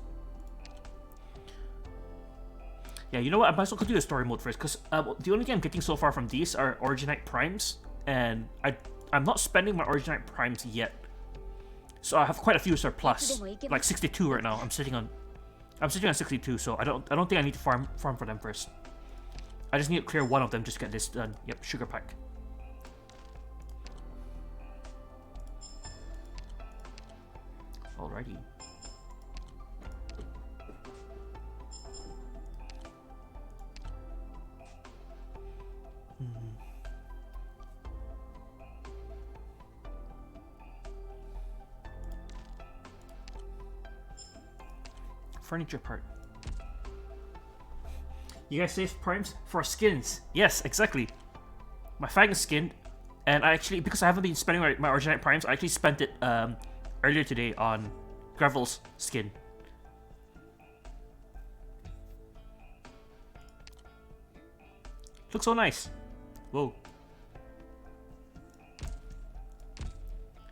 Yeah, you know what? I might as well continue the story mode first because the only thing I'm getting so far from these are Originite Primes, and I'm not spending my Originite Primes yet. So I have quite a few surplus, like 62 right now. I'm sitting on 62, so I don't think I need to farm for them first. I just need to clear one of them just to get this done. Yep, sugar pack. Alrighty. Furniture part. You guys save primes for skins? Yes, exactly. My Fang is skinned, and I actually, because I haven't been spending my Originite primes, I actually spent it earlier today on Gravel's skin. Looks so nice. Whoa.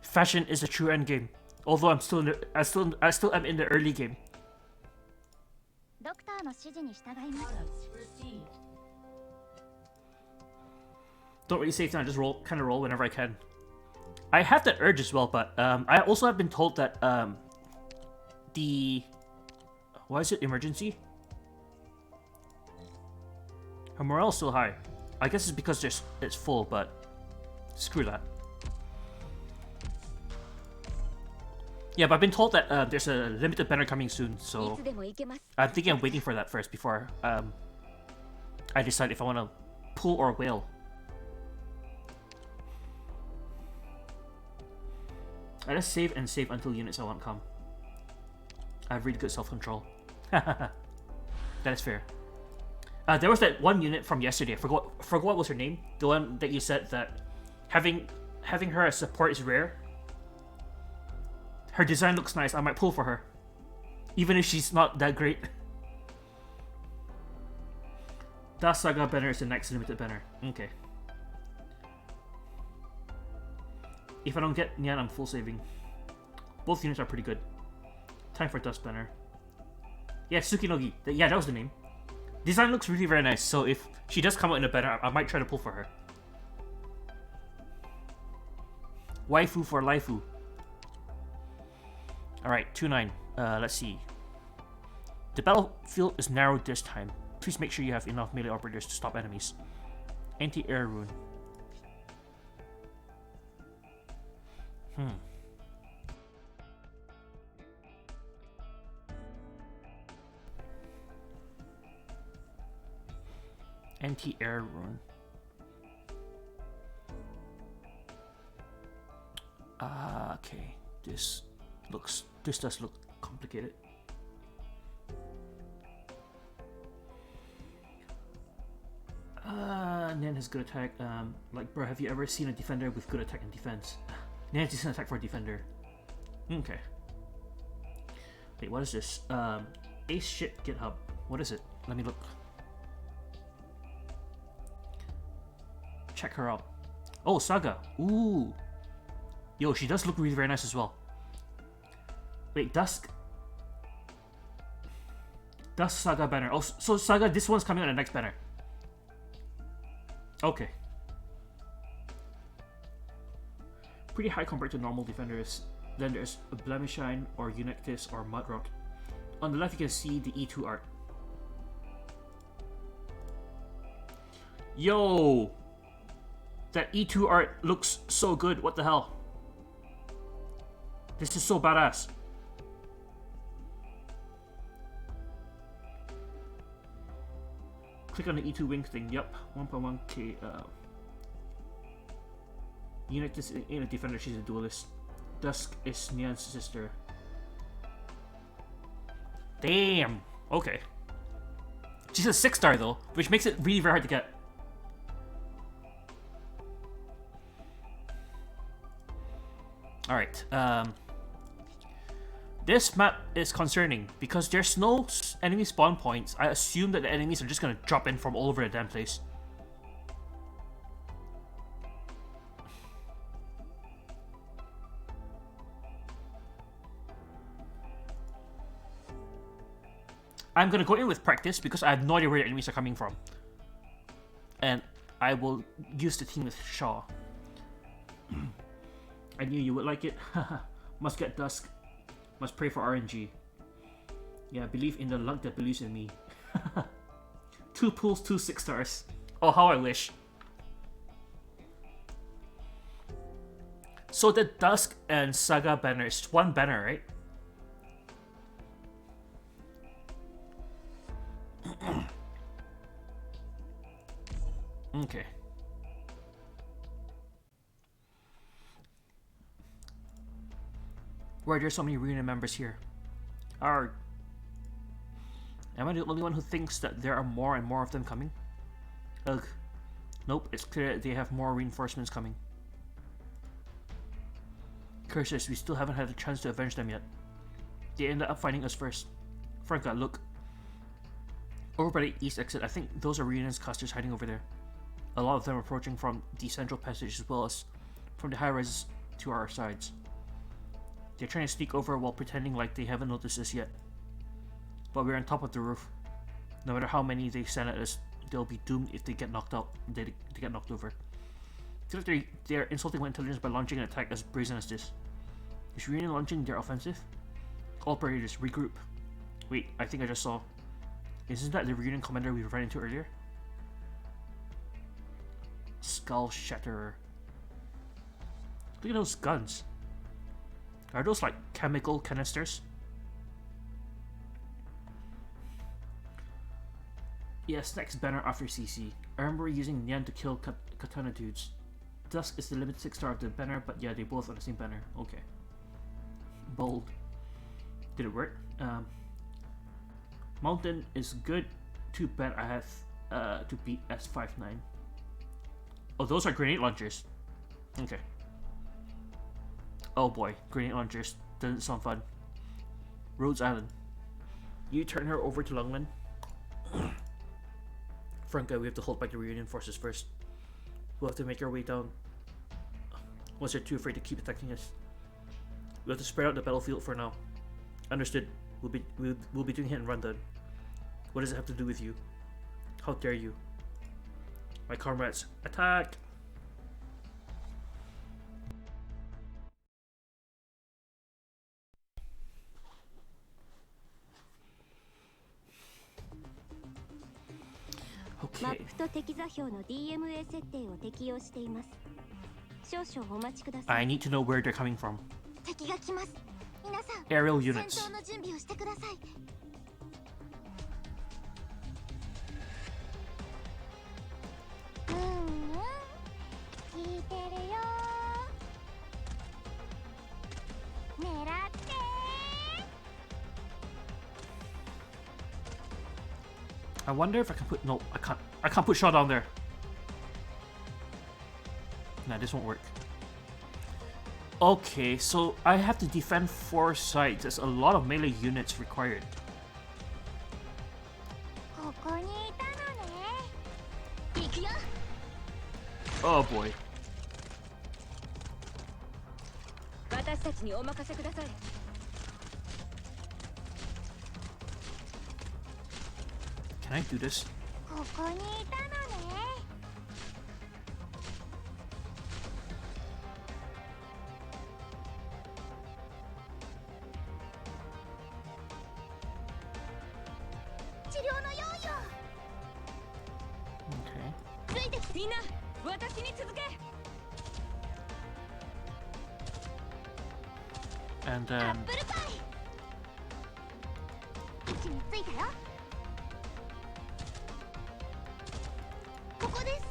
Fashion is a true end game. Although I still am in the early game. ドクターの指示に従います。 Don't really save time, I just kind of roll whenever I can. I have that urge as well, but I also have been told that why is it emergency? Her morale is still high. I guess it's because it's full, but screw that. Yeah, but I've been told that there's a limited banner coming soon, so I'm thinking of waiting for that first before I decide if I want to pull or whale. I just save and save until units I want come. I have really good self-control. That is fair. There was that one unit from yesterday. I forgot what was her name. The one that you said that having her as support is rare. Her design looks nice. I might pull for her, even if she's not that great. Das Saga banner is the next limited banner. Okay. If I don't get Nyan, I'm full saving. Both units are pretty good. Time for Dust banner. Yeah, Tsukinogi. Yeah, that was the name. Design looks really very nice, so if she does come out in a banner, I might try to pull for her. Waifu for Laifu. Alright, 2-9. Let's see. The battlefield is narrowed this time. Please make sure you have enough melee operators to stop enemies. Anti-air rune. Anti-air rune. Okay. This does look complicated. Nan has good attack. Like, bro, have you ever seen a defender with good attack and defense? Nan has decent attack for a defender. Okay. Wait, what is this? Ace shit GitHub. What is it? Let me look. Check her out. Oh, Saga. Ooh. Yo, she does look really very nice as well. Wait, Dusk Saga banner. Oh, so Saga, this one's coming on the next banner. Okay. Pretty high compared to normal defenders. Then there's a Blemishine or Unectis or Mudrock. On the left you can see the E2 art. Yo! That E2 art looks so good, what the hell? This is so badass. Click on the E2 wing thing, yep. 1.1k. Unectis ain't a defender, she's a duelist. Dusk is Nyan's sister. Damn! Okay. She's a 6-star though, which makes it really very hard to get. Alright, this map is concerning because there's no enemy spawn points. I assume that the enemies are just gonna drop in from all over the damn place. I'm gonna go in with practice because I have no idea where the enemies are coming from. And I will use the team with Shaw. I knew you would like it. Must get Dusk. Must pray for RNG. Yeah, believe in the luck that believes in me. 2 pulls, 2 6-stars. Oh, how I wish. So the Dusk and Saga banner is one banner, right? Okay. Why are there so many reunion members here? Am I the only one who thinks that there are more and more of them coming? Ugh. Nope, it's clear that they have more reinforcements coming. Curses, we still haven't had a chance to avenge them yet. They ended up finding us first. Franca, look. Over by the east exit, I think those are reunions casters hiding over there. A lot of them approaching from the central passage as well as from the high res to our sides. They're trying to sneak over while pretending like they haven't noticed us yet. But we're on top of the roof. No matter how many they send at us, they'll be doomed if they get knocked out. They get knocked over. I feel like they're insulting my intelligence by launching an attack as brazen as this. Is Reunion launching their offensive? All operators, regroup. Wait, I think I just saw. Isn't that the Reunion commander we ran into earlier? Skull Shatterer. Look at those guns. Are those like chemical canisters? Yes, next banner after CC. I remember using Nyan to kill Katana dudes. Dusk is the limited 6-star of the banner, but yeah, they both are the same banner. Okay. Bold. Did it work? Mountain is good. Too bad I have to beat S59. Oh, those are grenade launchers. Okay. Oh boy, grenade launchers. Doesn't sound fun. Rhodes Island. You turn her over to Lungman. Franca, we have to hold back the reunion forces first. We'll have to make our way down. Once they're too afraid to keep attacking us. We'll have to spread out the battlefield for now. Understood. We'll be doing hit and run then. What does it have to do with you? How dare you? My comrades, attack!マッ Okay. プと敵座標の DMA 設定を適用しています。少々お待ちくださ I い。 need to know where they're coming from. 敵が来ます。皆さん Aerial 戦 units. 闘の準備をしてください。聞いてるよ。狙って。 I wonder if I can put... No, I can't. I can't put shot down there. Nah, this won't work. Okay, so I have to defend 4 sides. There's a lot of melee units required. ここにいたのね。行くよ。 Oh boy. 私たちにお任せください。 Can I do this? ここにいたのね。治療の用意を。 Okay. ついてきて。みんな、私に続け。 And ア then... ップルパイ。位置についたよ。ここです。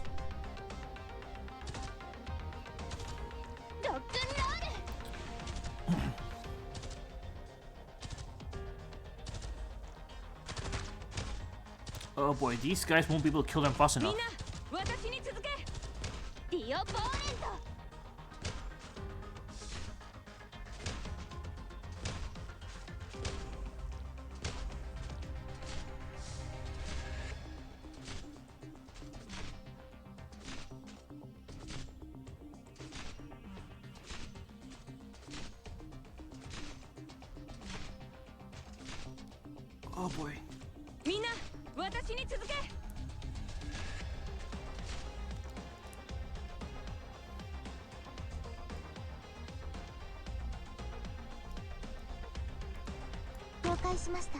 ロックンロール。 Oh boy, these guys won't be able to kill them fast みん enough. な、私に続け。ディオポーレント。 Oh boy. みんな、私に続け。 了解しました。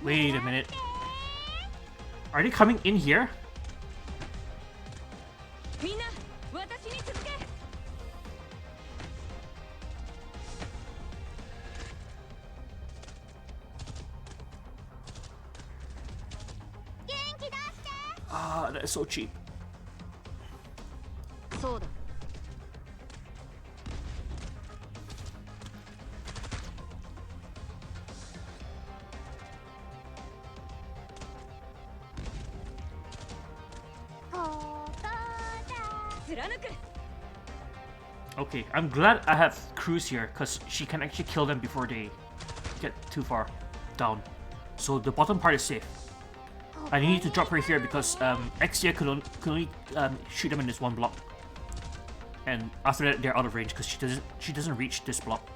Wait a minute. Are they coming in here? みんな、私に続け。 元気出して。 Ah, that is so cheap. そうだ。 ここだ。 貫く。 Okay, I'm glad I have Cruz here, because she can actually kill them before they get too far down. So the bottom part is safe. I need to drop her here because Exia could only shoot them in this one block. And after that, they're out of range because she doesn't reach this block.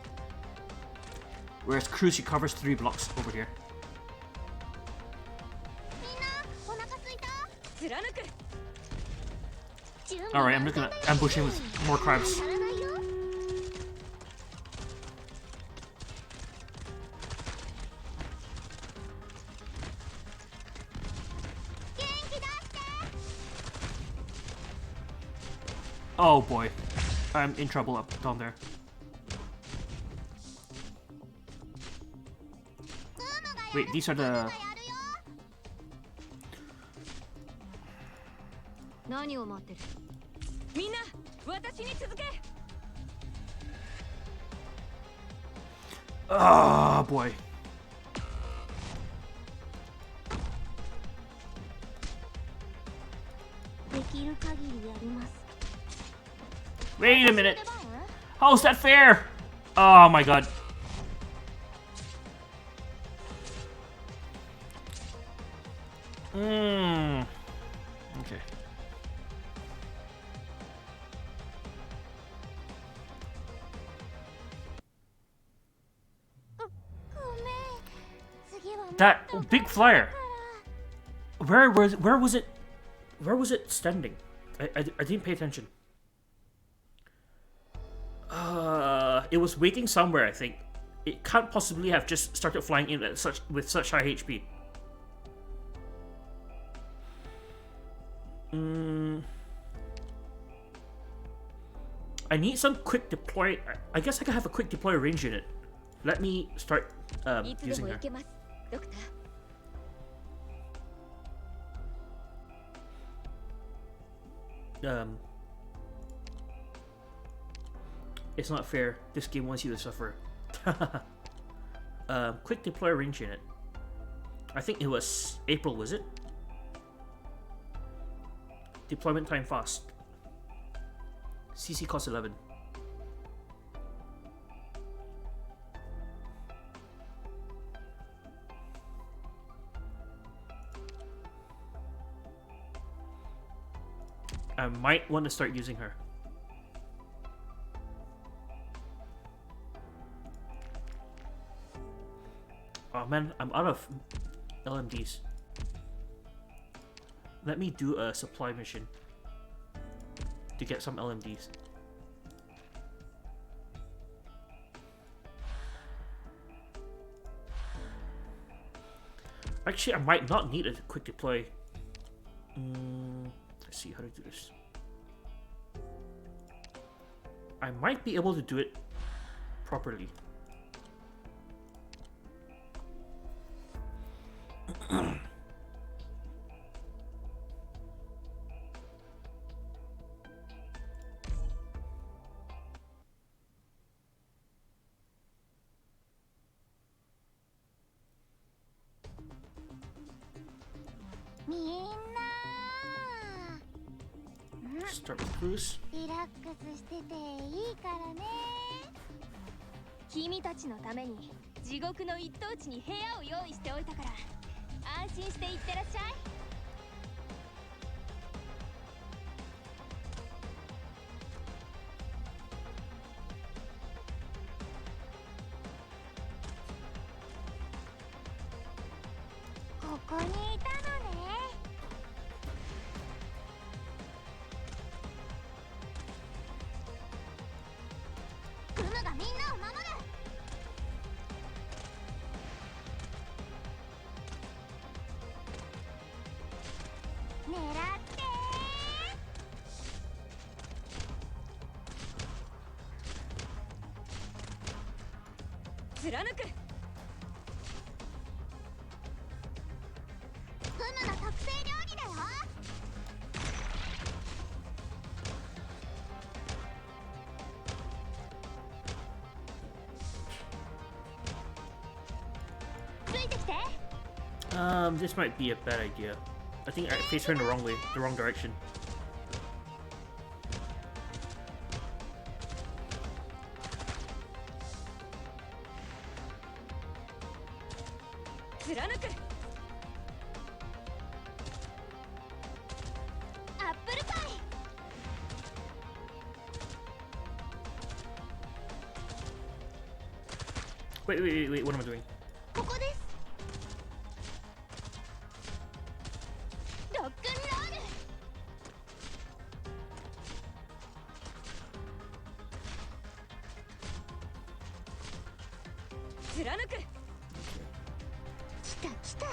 Whereas Cruz, she covers 3 blocks over here. みんなお腹すいた。 貫く。 Alright, I'm just gonna ambush him with more crabs. やらないよ。 元気出して。 Oh boy, I'm in trouble up down there. ウームがやる。 Wait, these are the ウームがやるよ。何を待ってる。みんな私に続け。 Oh boy. できる限りやります。 Wait a minute. How's that fair? Oh my god. Okay. ごめん。次はもっと That big flyer. Where was it? Where was it standing? I didn't pay attention. It was waiting somewhere, I think. It can't possibly have just started flying in at with such high HP. I need some quick deploy. I guess I can have a quick deploy range unit. Let me start いつで using も her. 行けます、ドクター。It's not fair. This game wants you to suffer. Quick deploy range unit. I think it was April, was it? Deployment time fast. CC cost 11. I might want to start using her. Oh man, I'm out of LMDs. Let me do a supply mission to get some LMDs. Actually, I might not need a quick deploy. Let's see how to do this. I might be able to do it properly. Start with cruise. リラックスしてていいからね。君たちのために地獄の一等地に部屋を用意しておいたから安心していってらっしゃい。ここにいたのね。クムがみんなを守る。狙って貫く。クムの特製料理だよ。ついてきて。This might be a bad idea. I think I faced her in the wrong way, the wrong direction. 貫く。アップルパイ。Wait, what am I doing? ここです。ロックンロール。貫く。来た来た。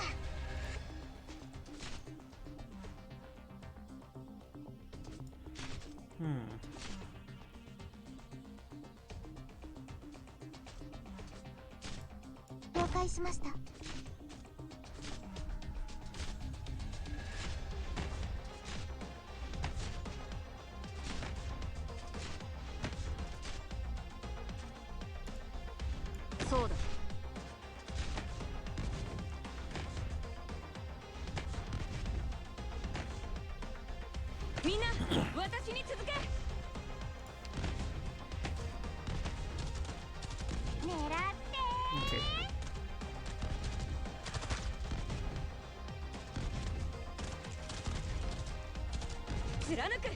了解しました。私に続け。狙って Okay. 貫く。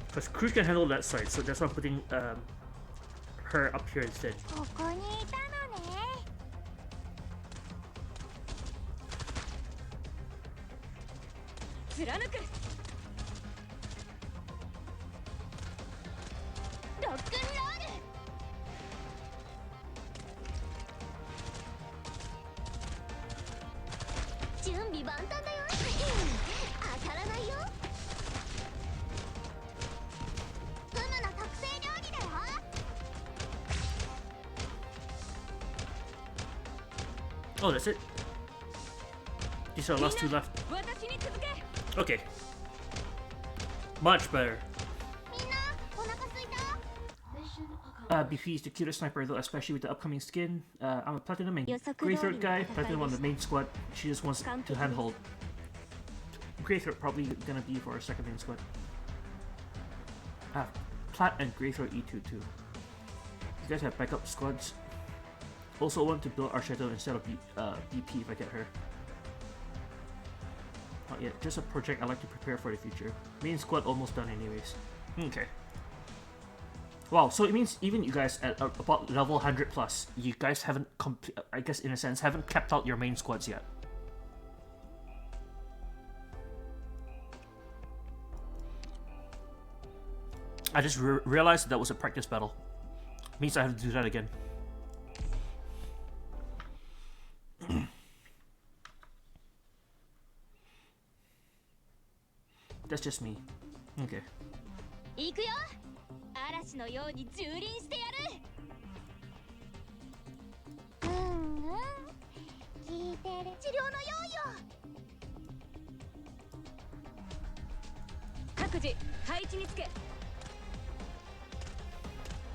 Because Cruz can handle that side, so that's why I'm putting her up here instead. ここにいたのね。貫く。ロックンロール。準備万端だよ。当たらないよ。フムの特製料理だよ。 Oh, that's it. These are the last two left. 私に続け。 Okay. Much better. みんなお腹すいた？ Mission accomplished. BP is the cutest sniper though, especially with the upcoming skin. I'm a platinum and 予測 Grey 通り Throat の guy, 戦い platinum on で the した。 main squad. She just wants to handhold. Grey Throat probably gonna be for our second main squad. Plat and Grey Throat E2 too. You guys have backup squads. Also want to build our shadow instead of BP if I get her. Not yet, just a project I like to prepare for the future. Main squad almost done anyways. Okay. Wow, so it means even you guys at about level 100 plus, you guys haven't, I guess in a sense, haven't kept out your main squads yet. I just realized that was a practice battle. Means I have to do that again. That's just me. Okay. 行くよ。嵐のように蹂躙してやる。聞いてる。治療の用意を。各自配置につけ。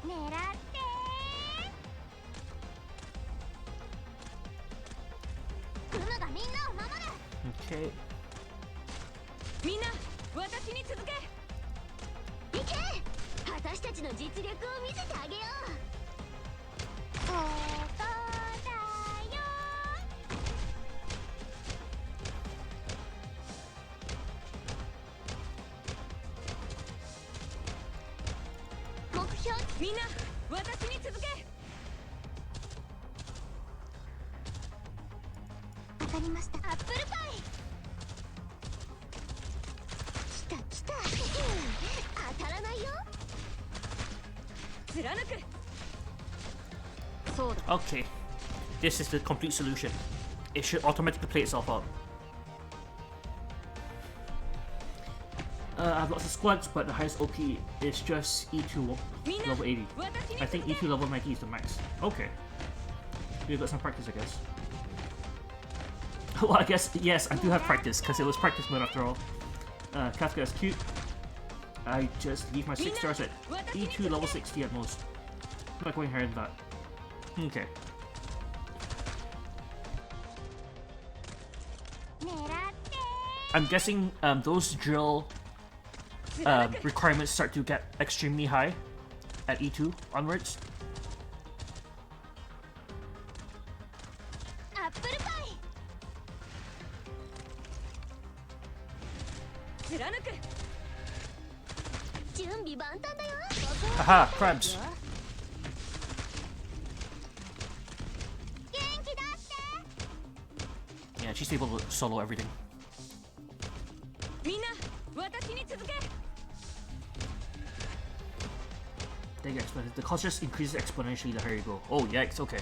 狙ってフムがみんなを守る。 Okay. みんな私に続け。行け。私たちの実力を見せてあげよう。ここだよ。目標みんな私に続け。わかりました。アップルパイ。来た来た。当たらないよ。貫く。そうだ。 Okay. This is the complete solution. It should automatically play itself out. I have lots of squads, but the highest OP is just E2 level 80. I think E2 level 90 is the max. Okay. You got some practice, I guess. Well, I guess, yes, I do have practice, because it was practice mode after all. Kafka is cute. I just leave my 6 stars at E2 level 60 at most. I'm not going higher than that. Okay. 狙って I'm guessing those drill requirements start to get extremely high at E2 onwards. アップルパイ。貫く。準備万端だよ。 Haha, crabs. 元気だって。 Yeah, she's able to solo everything. みんな私に続け。 They get exponential. The cost just increases exponentially the higher you go. Oh, yikes, okay.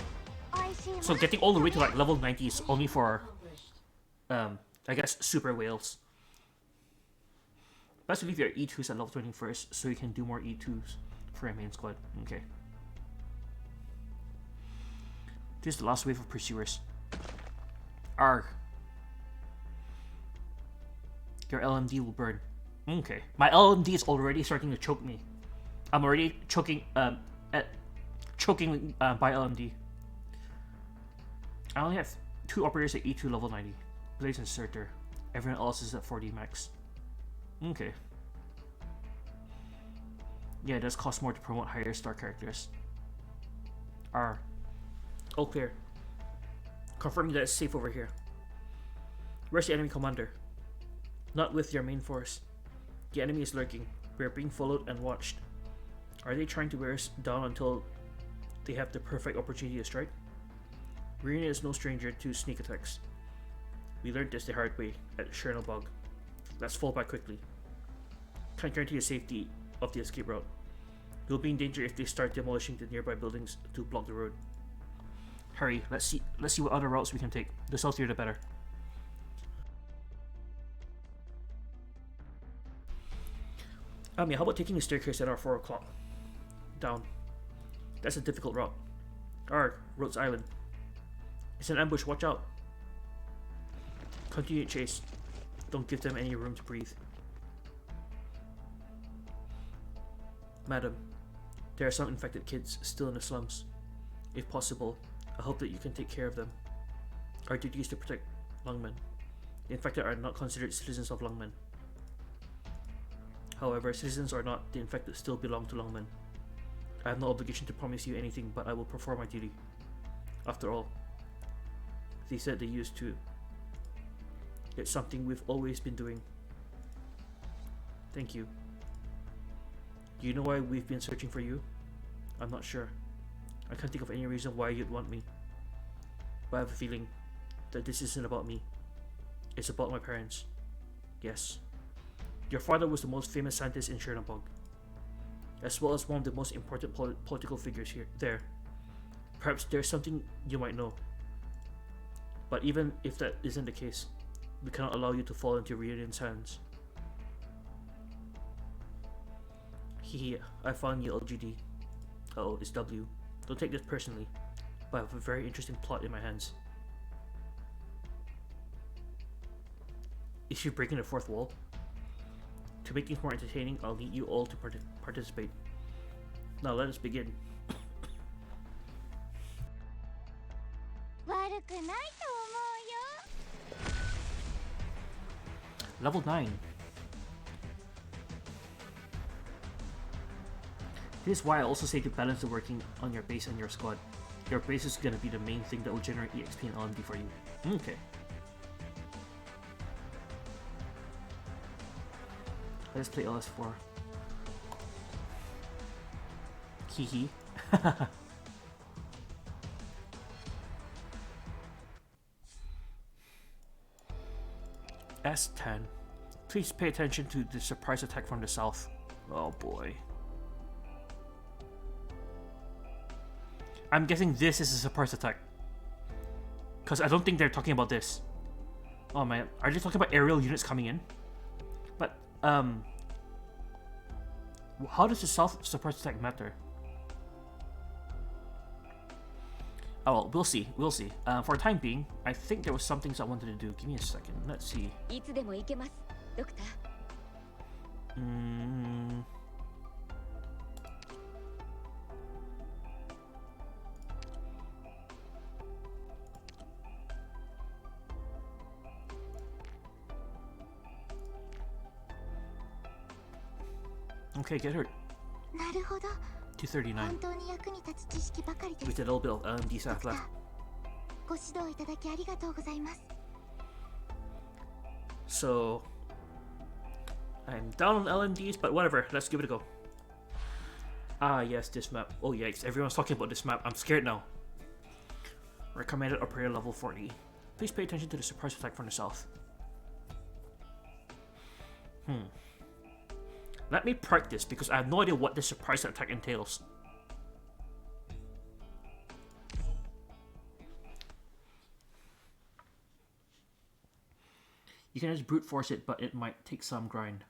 おいしいもん So getting all the way to like level 90 is only for, I guess, super whales. Best to leave your E2s at level 20 first, so you can do more E2s for your main squad. Okay. This is the last wave of pursuers. Arg. Your LMD will burn. Okay. My LMD is already starting to choke me. I'm already choking, by LMD. I only have 2 operators at E2 level 90. Blaze and Surtur. Everyone else is at 40 max. Okay. Yeah, it does cost more to promote higher star characters. R. All clear. Confirming that it's safe over here. Where's the enemy commander? Not with your main force. The enemy is lurking. We are being followed and watched. Are they trying to wear us down until they have the perfect opportunity to strike? Rena is no stranger to sneak attacks. We learned this the hard way at Chernobog. Let's fall back quickly. Can't guarantee the safety of the escape route. We'll be in danger if they start demolishing the nearby buildings to block the road. Hurry, let's see what other routes we can take. The stealthier the better. Yeah, how about taking the staircase at our 4 o'clock? Down. That's a difficult route. Rhodes Island. It's an ambush, watch out. Continue chase. Don't give them any room to breathe. Madam, there are some infected kids still in the slums. If possible, I hope that you can take care of them. Our duty is to protect Lungmen. The infected are not considered citizens of Lungmen. However, citizens or not, the infected still belong to Lungmen. I have no obligation to promise you anything, but I will perform my duty. After all, they said they used to. It's something we've always been doing. Thank you. Do you know why we've been searching for you? I'm not sure. I can't think of any reason why you'd want me. But I have a feeling that this isn't about me. It's about my parents. Yes. Your father was the most famous scientist in Chernobog, as well as one of the most important political figures there. Perhaps there's something you might know. But even if that isn't the case, we cannot allow you to fall into Reunion's hands. Hehe, I found you LGD. Uh-oh, it's W. Don't take this personally, but I have a very interesting plot in my hands. Is she breaking the fourth wall? To make things more entertaining, I'll need you all to participate. Now let us begin. Level 9. This is why I also say to balance the working on your base and your squad. Your base is gonna be the main thing that will generate EXP and LMD for you. Okay. Let's play LS4. Hehe. S10. Please pay attention to the surprise attack from the south. Oh boy. I'm guessing this is a surprise attack. Because I don't think they're talking about this. Oh man, are they talking about aerial units coming in? But, how does the south surprise attack matter? Oh well, we'll see, we'll see. For the time being, I think there was some things I wanted to do. Give me a second, let's see. Okay, get her. 239. With a little bit of LMD staff left. So, I'm down on LMDs, but whatever, let's give it a go. Ah, yes, this map. Oh, yikes, everyone's talking about this map. I'm scared now. Recommended operator level 40. Please pay attention to the surprise attack from the south. Let me practice because I have no idea what this surprise attack entails. You can just brute force it, but it might take some grind.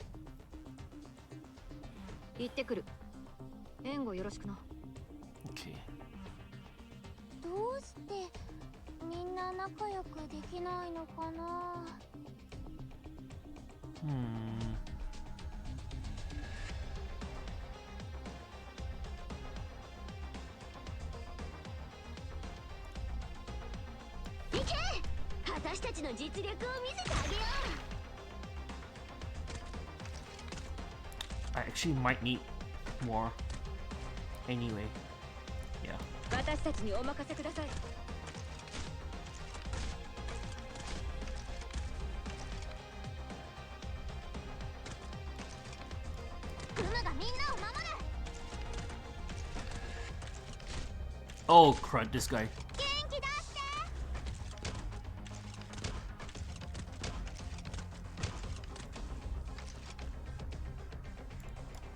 Okay. どうしてみんな仲良くできないのかな。私たちの実力を見せてあげよう。 I actually might need more. Anyway, yeah. 私たちにお任せください。クムがみんなを守る。 Oh crud, this guy. 元気出し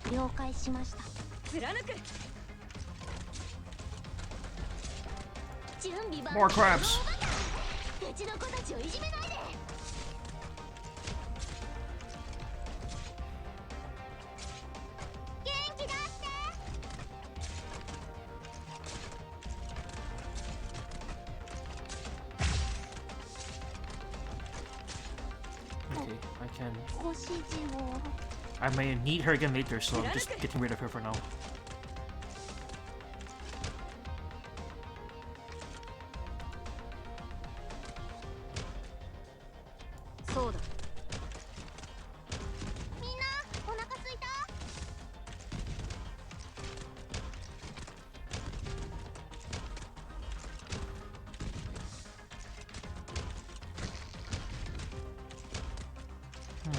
て。了解しました。貫く。準備万 More crabs. うちの子たちをいじめないで。元気出して。 Okay, I can. ご指示を。 I may need her again later, so I'm just getting rid of her for now. そうだ。みんなお腹すいた。 元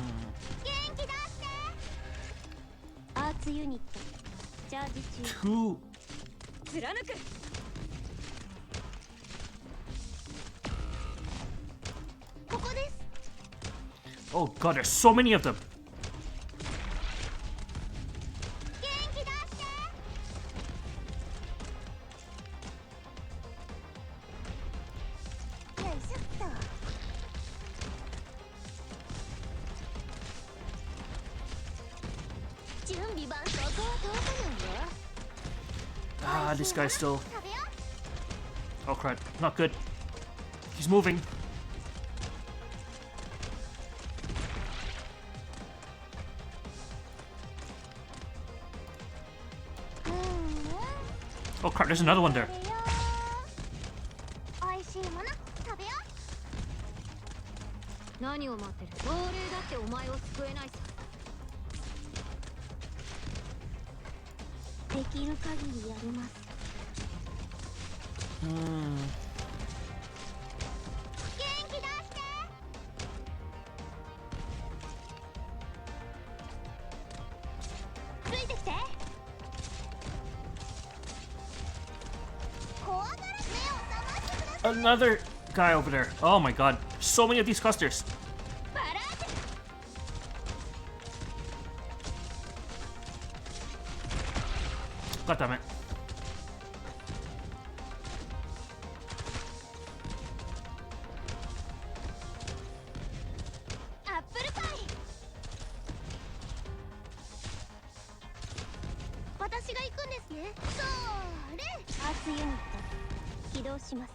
気出して。アーツユニットチャージ中。 Two. 貫く。 ここです。 Oh god, there's so many of them. 元気出して。よいしょっと。 準備万速を通さないよ。 Ah, this guy's still. 食べよ Oh crud, not good. He's moving. う。うんうん。 Oh crap, there's another one there. 食べよう。おいしいもの食べよ何を待ってる。亡霊だってお前を救えないさ。う。できる限りやります。 Hmm. 元気出して。ついてきて。怖がらず目を覚ましてください。 Another guy over there. Oh my god, so many of these clusters. バラーテ。 God damn it. アップルパイ。私が行くんですね。そーれ。アーツユニット起動します。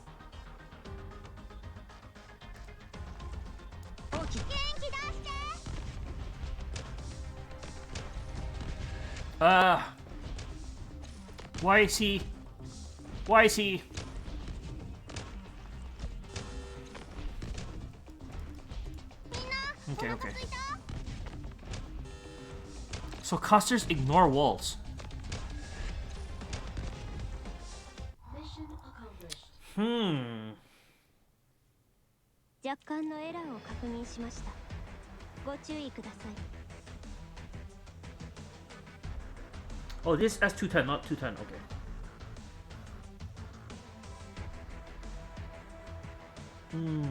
大きい。元気出して。 Why is he? Why is he? みんな Okay, お腹 okay. すいた。 So clusters ignore walls. Mission accomplished. Hmm. 若干のエラーを確認しました。ご注意ください。 Oh, this S210, not 210. Okay. Hmm.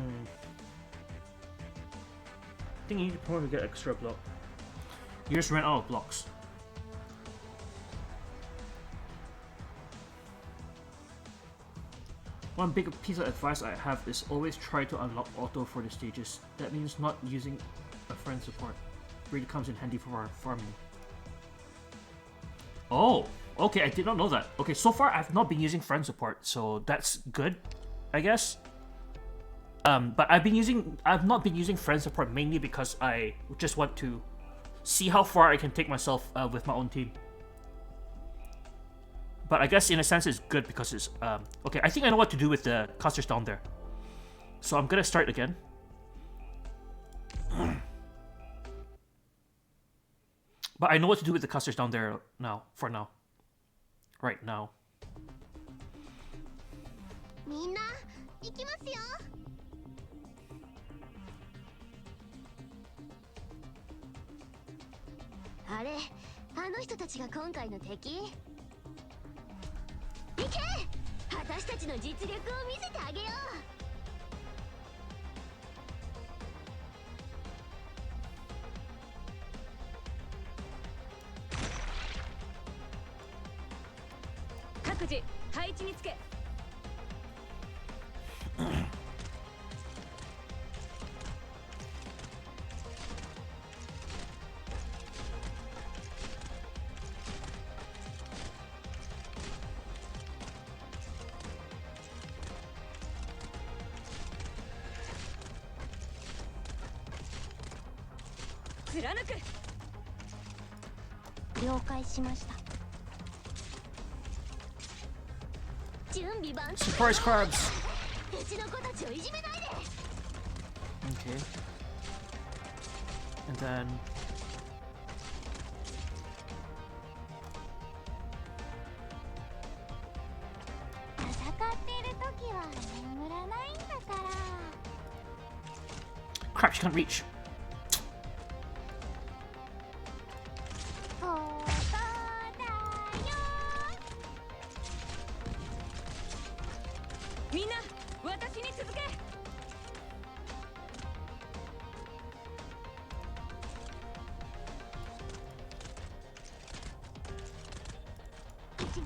I think you need to probably get extra block. You just ran out of blocks. One big piece of advice I have is always try to unlock auto for the stages. That means not using a friend support. Really comes in handy for our farming. Oh, okay, I did not know that. Okay, so far I've not been using friend support, so that's good, I guess. But I've not been using friend support mainly because I just want to see how far I can take myself with my own team. But I guess in a sense it's good because it's okay. I think I know what to do with the clusters down there, so I'm gonna start again. But I know what to do with the custers down there now. For now. Right now. みんな行きますよ。あれ、あの人たちが今回の敵？行け！私たちの実力を見せてあげよう。各自配置につけ。貫く。了解しました。準備万端。 Surprise crabs! うちの子たちをいじめないで。 Okay. And then... 戦ってる時は眠らないんだから。 Crap, she can't reach. ここだよ。みんな私に続け。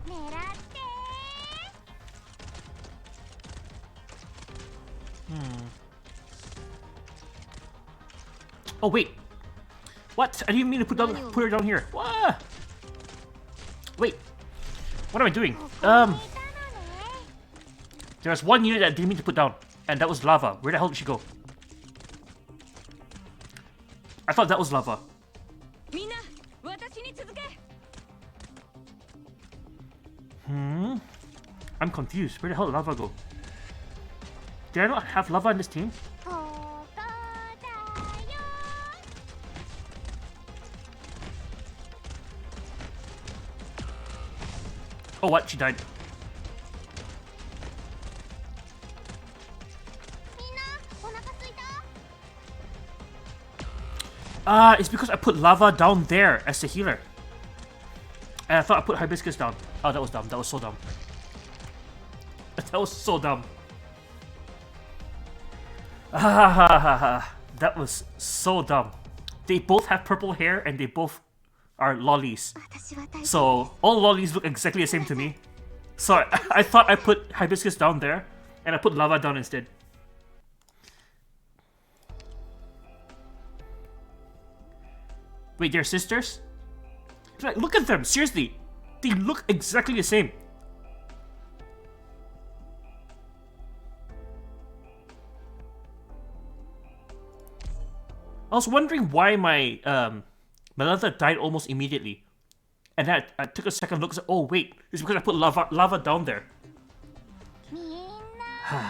狙って。 Oh wait! What? I didn't mean to put her down here. What? Wait. What am I doing? ここにいたのね。 There was one unit that I didn't mean to put down, and that was lava. Where the hell did she go? I thought that was lava. みんな私に続け。 I'm confused. Where the hell did lava go? Did I not have lava in this team? ここだよ。 Oh, what? She died. みんなお腹すいた？ It's because I put lava down there as the healer. And I thought I put hibiscus down. Oh, that was dumb. That was so dumb. That was so dumb. That was so dumb. They both have purple hair and they both are lollies. 私は大丈夫。 So all lollies look exactly the same to me. So I thought I put hibiscus down there and I put lava down instead. Wait, they're sisters? Like, look at them, seriously. They look exactly the same. I was wondering why my Melantha died almost immediately. And then I took a second look and said, oh wait, it's because I put lava down there. みんな。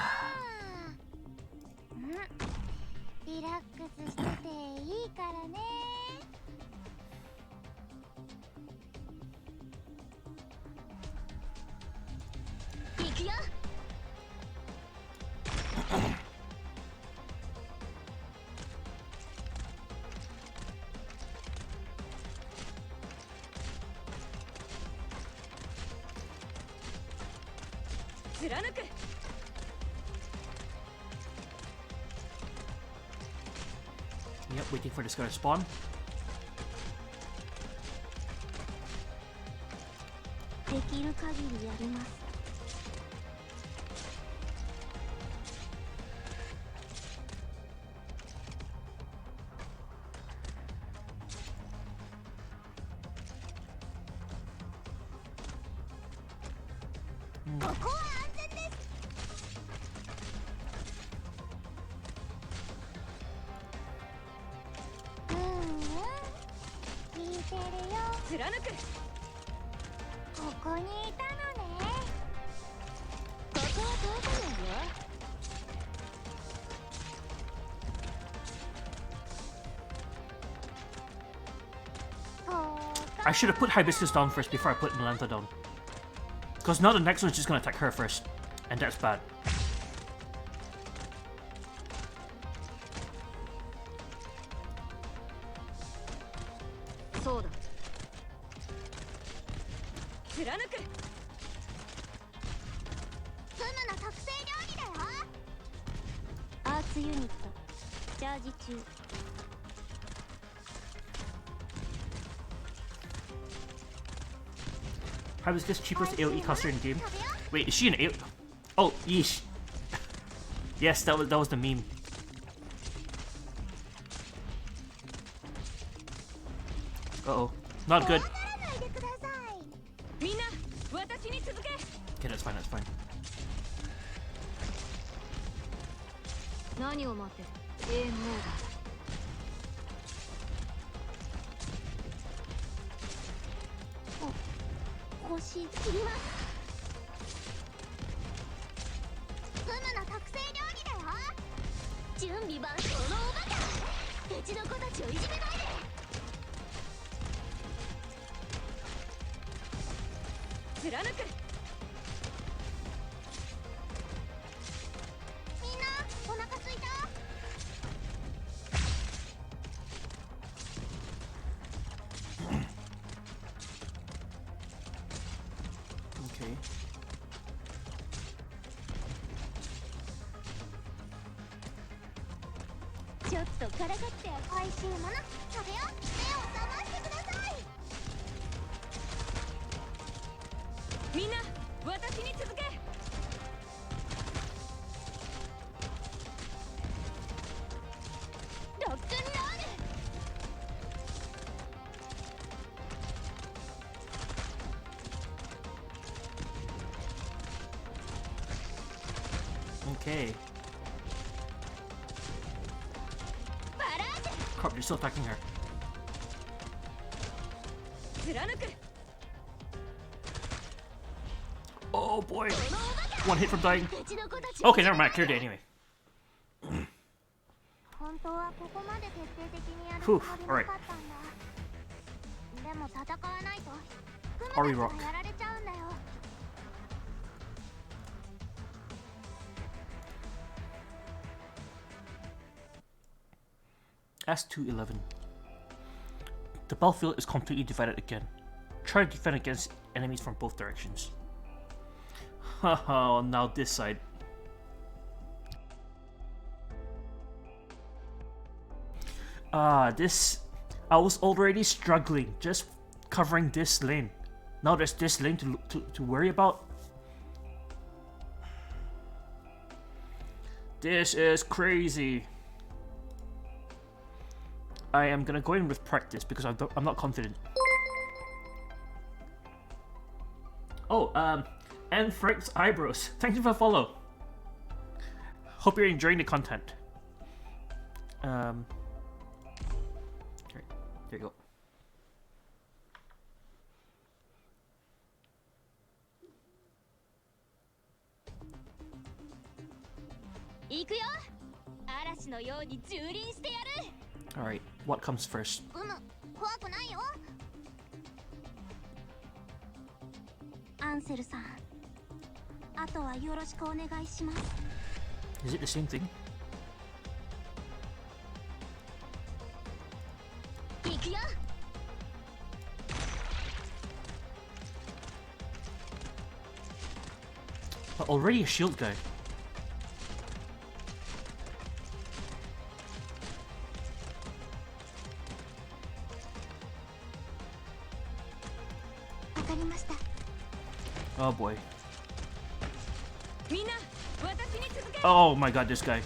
リラックスしてていいからね。 行くよ。貫く。 Yep, waiting for this guy to spawn. できる限りやります。 ここは安全です。聞いてるよ。貫く。ここにいたのね。ここは遠くないよ。こ I should have put Hibiscus down first before I put Melantha down. Because now the next one's just gonna attack her first. And that's bad. Soだ。貫く。フムの特製料理だよ。アーツユニットチャージ中。Hibiscus, cheapest AoE caster in the game. Wait, is she an AoE? Oh, yeesh. Yes, that was the meme. Uh-oh. Not good. ならないでください。みんな私に続け。 Okay, that's fine, that's fine. 何を待ってる。ゲームオーバー。腰切ります。フムの特製料理だよ。準備万端。このおバカ。うちの子たちをいじめないで。貫く。みんなお腹すいた。Okay. ちょっとからかって美味しいもの食べよう。目を覚ましてください。みんな私に続け。ロックンロール。 Okay. バラージュ。 Crap, you're still attacking her. 貫く。 Oh boy. One hit from dying. うちの子たち。 Okay, never mind. I cleared it anyway. 本当はここまで徹底的にやるつ Whew, もりなかったんだ。でも戦わないとフム Ori た Rock. ちがやられちゃうんだよ。 S211. The battlefield is completely divided again. Try to defend against enemies from both directions. Haha, now this side. This... I was already struggling just covering this lane. Now there's this lane to worry about. This is crazy. I am gonna go in with practice because I'm not confident. Oh, and Frank's eyebrows. Thank you for the follow. Hope you're enjoying the content. There you go. Alright, what comes first? うむ、怖くないよ。アンセルさん、あとはよろしくお願いします。 Is it the same thing? 行くよ。 But already a shield guy. Oh boy. Oh my god, this guy.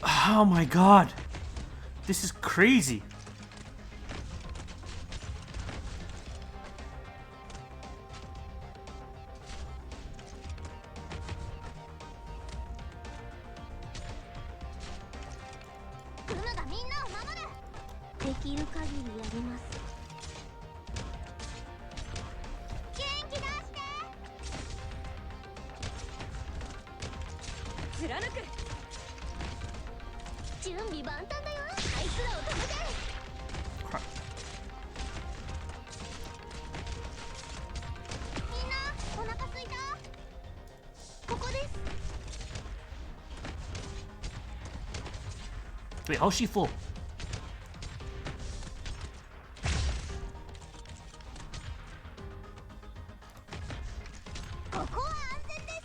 Oh my god. This is crazy. 貫く。準備万端だよ、あいつらを止めて。 Crap. みんなお腹すいた。ここです。 Wait, how's she full? ここは安全です。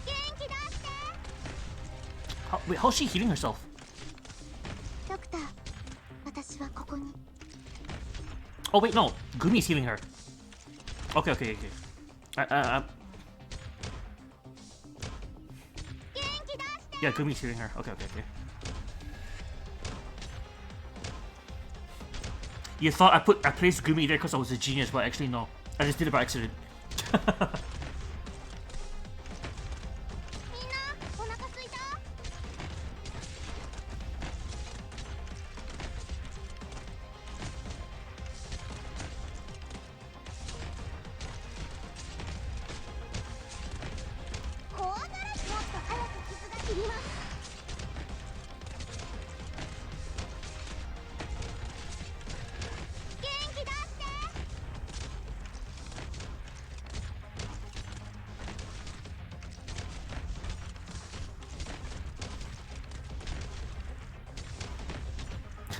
元気出して。 Wait, how's she healing herself? ドクター、私はここに。 Oh wait, no. Gumi's healing her. Okay, okay, okay. 元気出して。 Yeah, Gumi's healing her. Okay, okay, okay. You thought I placed Gumi there because I was a genius, but actually no. I just did it by accident. みんなお腹すいた。 怖がらずもっと早く傷が切ります。 元気出して。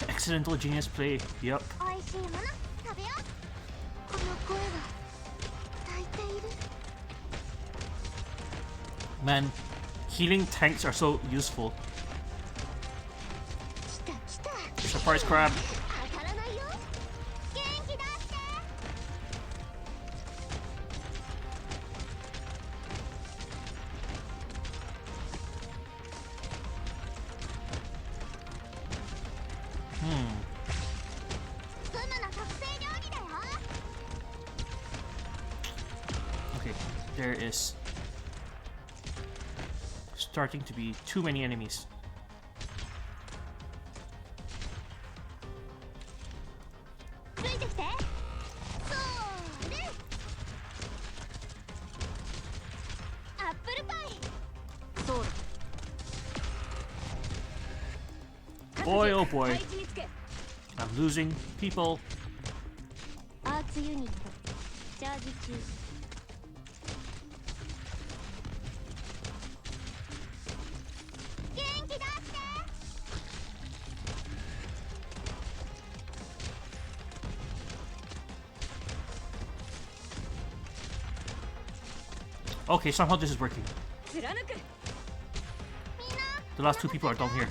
Accidental genius play. Yep. おいしいもの食べよう。この声は泣いている。 Man, healing tanks are so useful. 来た来た。 Surprise crab. 当たらないよ。元気出して。 ふむの特製料理だよ。 Okay, there is starting to be too many enemies. ついてきて。そーれ。アップルパイ。そうだ。 Boy, oh boy. 配置につけ。 I'm losing people. アーツユニットチャージ中。 元気出して。 Okay, somehow this is working. 貫く。 The last two people are down here.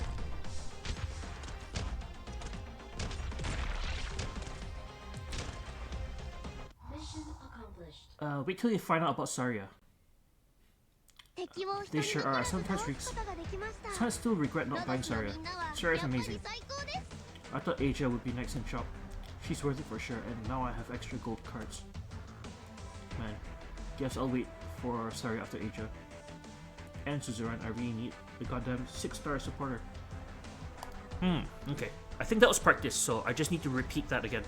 Mission accomplished. Wait till you find out about Saria. 敵を一 They 人 sure で are. 倒す Sometimes ことができました。 I still regret not buying ロドキの Saria. みんなは Saria's やっぱり amazing. 最高です。 I thought Asia would be next in shop. She's worth it for sure, and now I have extra gold cards. Man, guess I'll wait for Saria after Asia. And Suzerain, I really need the goddamn 6-star supporter. Okay. I think that was practice, so I just need to repeat that again.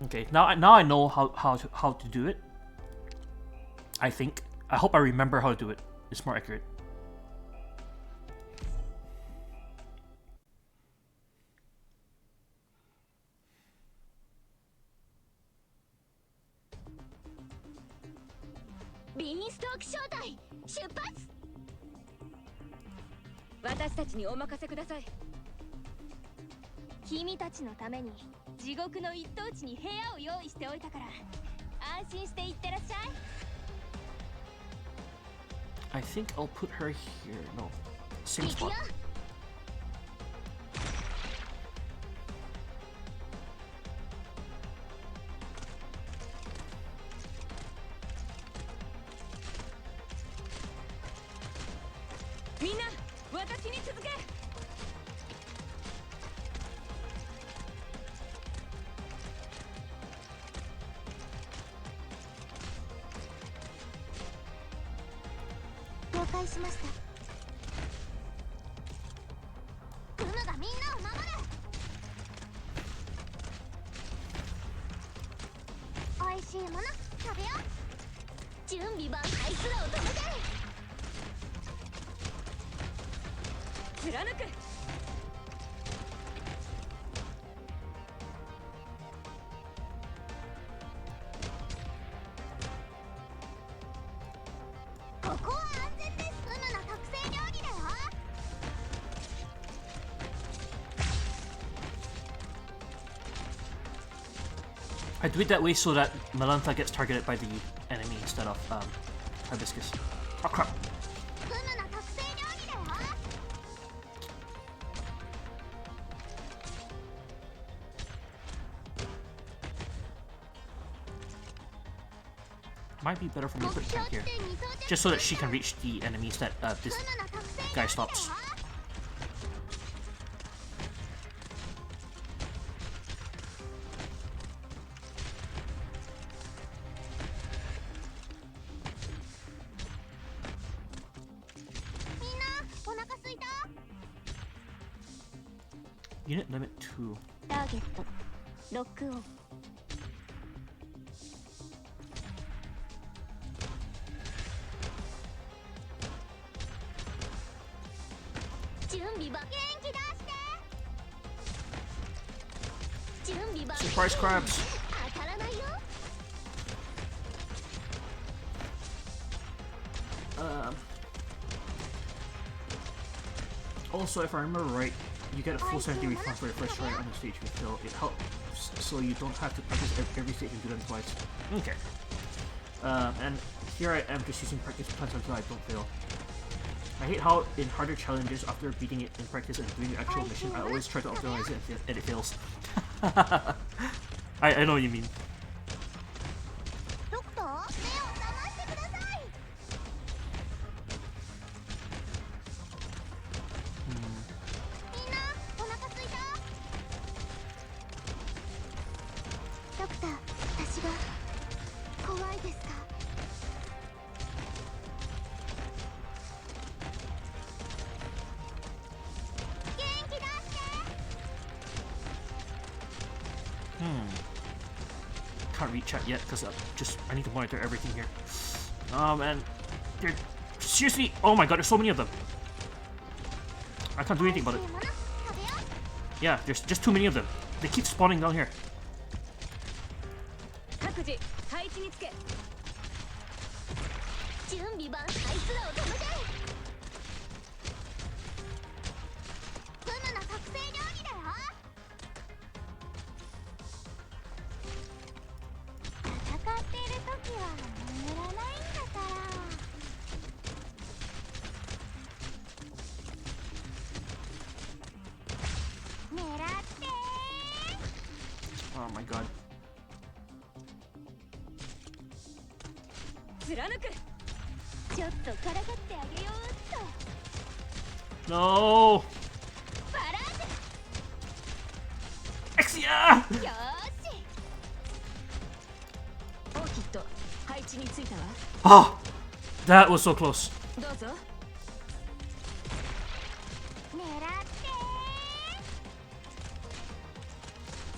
Okay, now I know how to do it. I think. I hope I remember how to do it. It's more accurate. Shutbats! 私たちにお任せください。君たちのために地獄の一等地に部屋を用意しておいたから安心して行ってらっしゃい。 I think I'll put her here. No. Same 行く spot. よ。みんな私に続け。了解しました。クムがみんなを守る。おいしいもの食べよう。準備万あいつらを止めて貫くここは安全です。うむの特製料理だよ。 I do it that way so that Melantha gets targeted by the enemy instead of Hibiscus. Oh crap. うむの特製料理だよ。 Might be better for me to 目 put a 標 tank 地 here. 点に到着 Just so that she can reach the enemies that this うむの特製料理 guy だよ。 stops. Unit limit 2. ターゲットロックオン。準備ば元気出して準備ば Surprise crabs! 当たらないよ。 Also, if I remember right, you get a full sanity refund for your first try on the stage you fail. It helps so you don't have to practice every stage and do them twice. Okay. And here I am just using practice plans until I don't fail. I hate how in harder challenges, after beating it in practice and doing the actual mission, I always try to optimize it and it fails. I know what you mean. ドクター、目を覚ましてください。みんな、お腹すいた？ドクター、私が怖いですか？元気出して。 Can't reach chat yet because I need to monitor everything here. And they're seriously, oh my god, there's so many of them. I can't do anything about it. 食べよう。 Yeah, there's just too many of them. They keep spawning down here. 各自配置につけ準備万あいつらを止めてふむの特製料理だよ。戦っている時は眠らないんだから狙ってー。 Oh my god. 貫くちょっとからかってあげようっと No! バラー Exia! ジよーしオーキッド配置についたわ Ah! That was so close. どうぞ狙って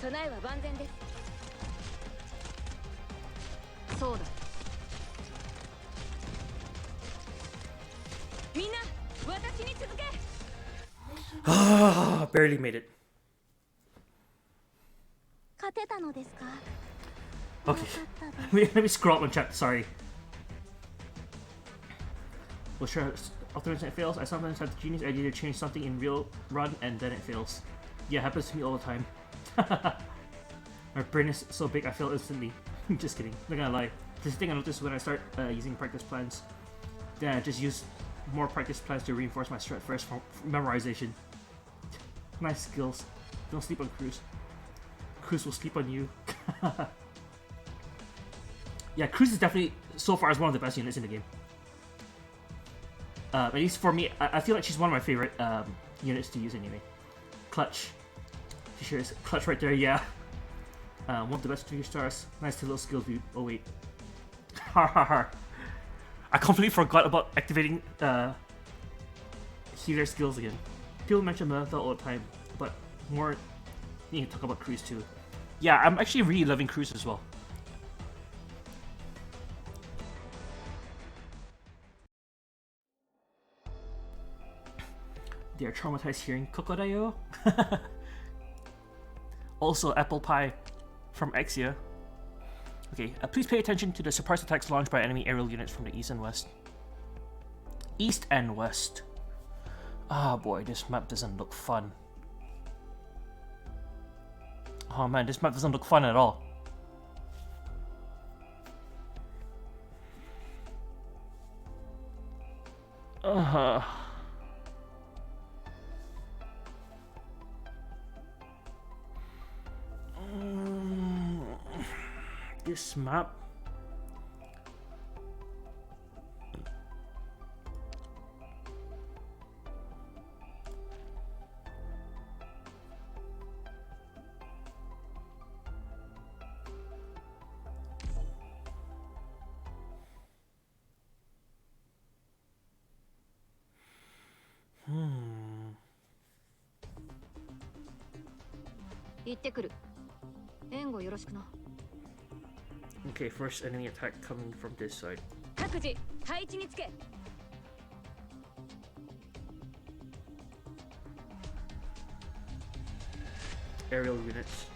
ー。備えは万全ですそうだみんな私に続け Ah, barely made it. 勝てたのですか？ Okay. よかったです。 Let me scroll up on chat, sorry. Well, sure, alternate it fails. I sometimes have the genius idea to change something in real run and then it fails. Yeah, it happens to me all the time. My brain is so big I fail instantly. Just kidding, not gonna lie. This is the thing I noticed when I start using practice plans. Then I just use more practice plans to reinforce my strat first for memorization. Nice skills. Don't sleep on Cruz. Cruz will sleep on you. Yeah, Cruz is definitely, so far, is one of the best units in the game. At least for me, I feel like she's one of my favorite units to use anyway. Clutch. She sure is. Clutch right there, yeah. One of the best 3 stars. Nice little skill dude. Oh wait. I completely forgot about activating healer skills again. People mention Melantha all the time, but more need to talk about Cruz too. Yeah, I'm actually really loving Cruz as well. They are traumatized hearing Kokodayo. Also, apple pie from Exia. Okay, please pay attention to the surprise attacks launched by enemy aerial units from the east and west. East and west. Ah, boy, this map doesn't look fun. Oh man, this map doesn't look fun at all. This map. Okay, first enemy attack coming from this side. Aerial units.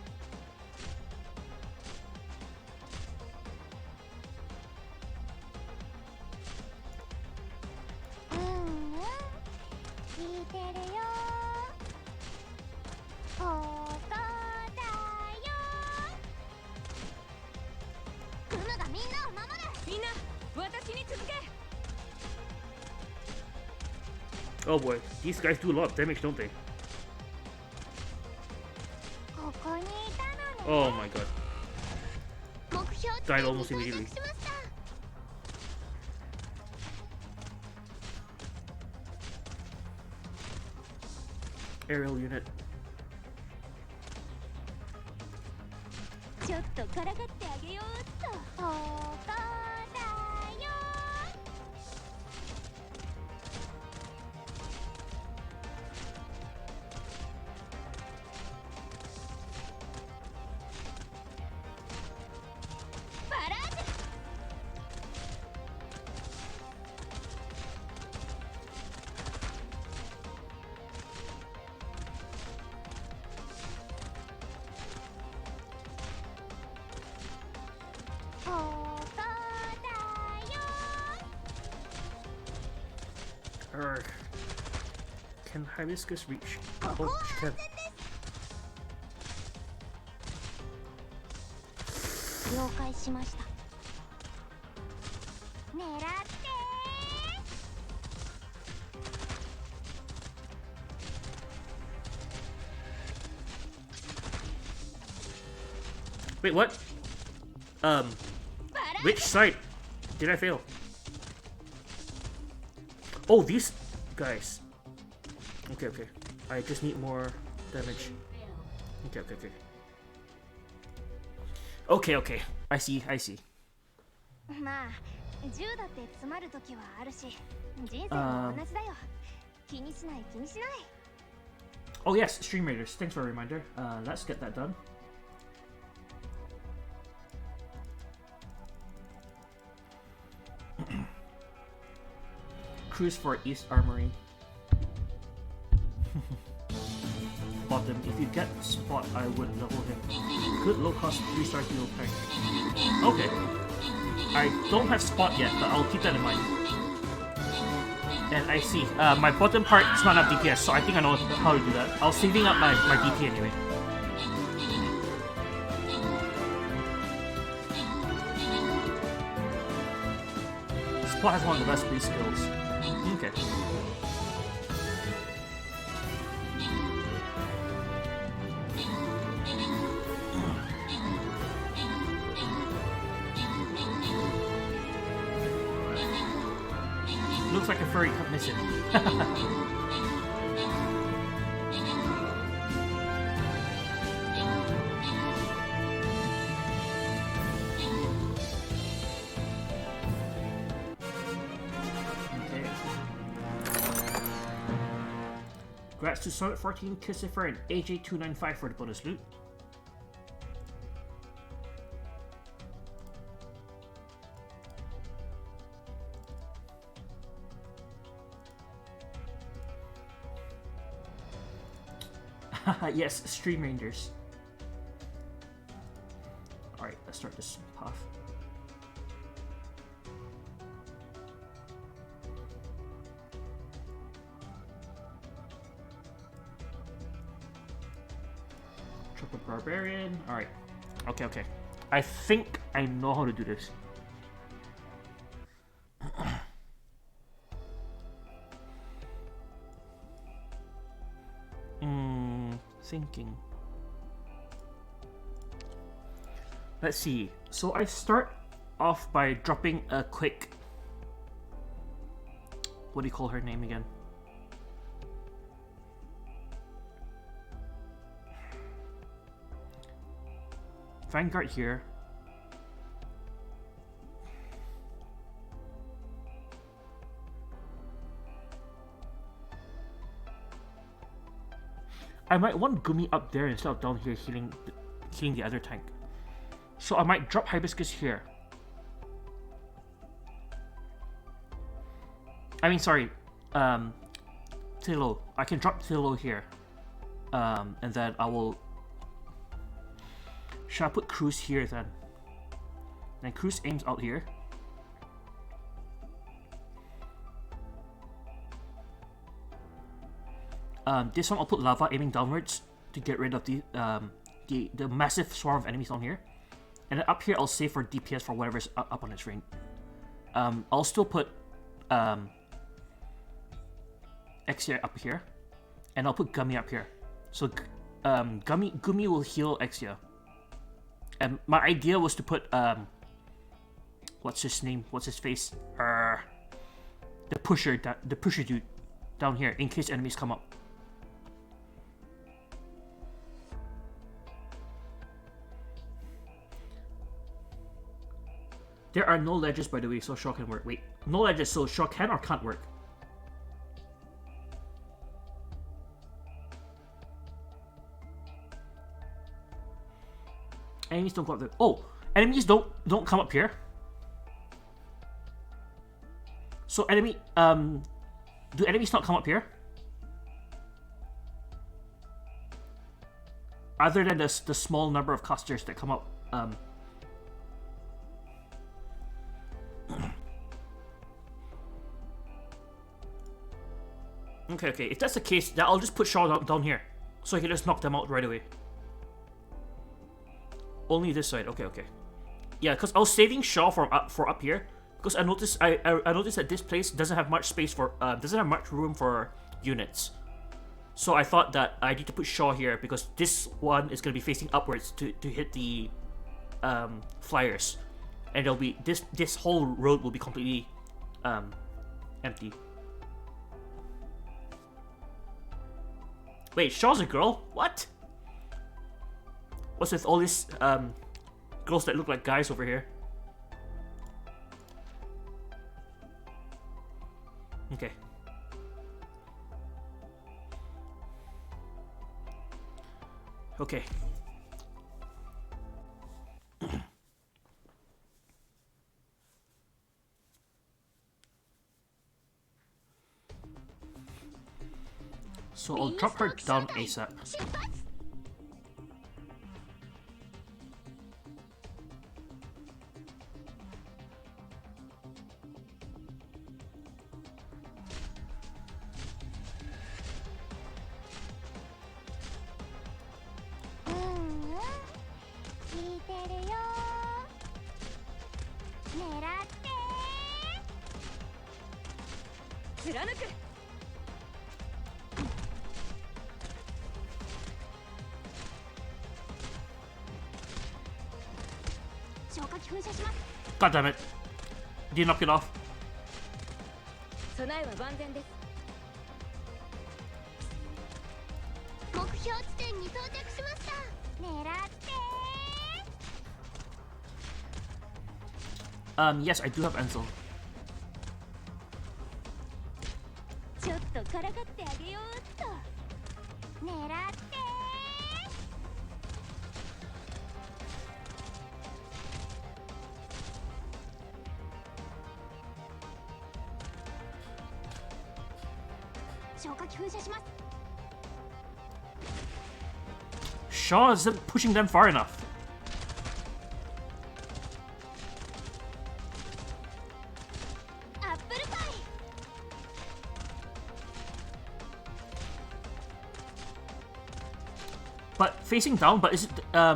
Oh boy, these guys do a lot of damage, don't they? Oh my god. Died almost immediately. Aerial unit. Arrgh. Can Hibiscus reach? Oh, she can. Wait, what? Which side did I fail? Oh, these guys. Okay, okay. I just need more damage. Okay, okay, okay. Okay, okay. I see, I see. Oh yes, Stream Raiders. Thanks for a reminder. Let's get that done. Cruise for East Armory. Bottom. If you get spot, I would level him. Good low cost 3-star hero tank. Okay. I don't have spot yet, but I'll keep that in mind. And I see. My bottom part is not enough DPS, so I think I know how to do that. I was saving up my DP anyway. Spot has one of the best base skills. Okay. Looks like a furry cut missing. Congrats to Summit 14, Kissifer, and AJ295 for the bonus loot. Yes, Stream Rangers. Alright, let's start this path. Triple Barbarian. Alright. Okay, okay. I think I know how to do this. Thinking. Let's see. So I start off by dropping a quick... What do you call her name again? Vanguard here. I might want Gumi up there instead of down here healing the other tank. So I might drop Hibiscus here. I mean, sorry, Tilo. I can drop Tilo here. And then I will... Should I put Cruz here then? Then Cruz aims out here. This one I'll put Lava aiming downwards to get rid of the massive swarm of enemies down here. And then up here I'll save for DPS for whatever's up on its range. I'll still put Exia up here. And I'll put Gummy up here. So Gumi will heal Exia. And my idea was to put what's his name? What's his face? The pusher dude down here in case enemies come up. There are no ledges, by the way, so Shaw can work. Wait, no ledges, so Shaw can or can't work? Enemies don't go up there. Oh, enemies don't come up here. So do enemies not come up here? Other than the small number of casters that come up. Okay. If that's the case, then I'll just put Shaw down here, so he can just knock them out right away. Only this side. Okay. Yeah, because I was saving Shaw for up here because I noticed that this place doesn't have much space for doesn't have much room for units. So I thought that I need to put Shaw here because this one is gonna be facing upwards to hit the flyers, and it'll be this whole road will be completely empty. Wait, Shaw's a girl? What? What's with all these girls that look like guys over here? Okay. Okay. So I'll drop her down ASAP. God damn it. Did you knock it off? 備えは万全です。目標地点に到着しました。狙って。 Yes, I do have Enzo. ちょっとからかってあげようっと。狙って消火器噴射します。Shaw isn't pushing them far enough. Apple pie. But facing down, but is it?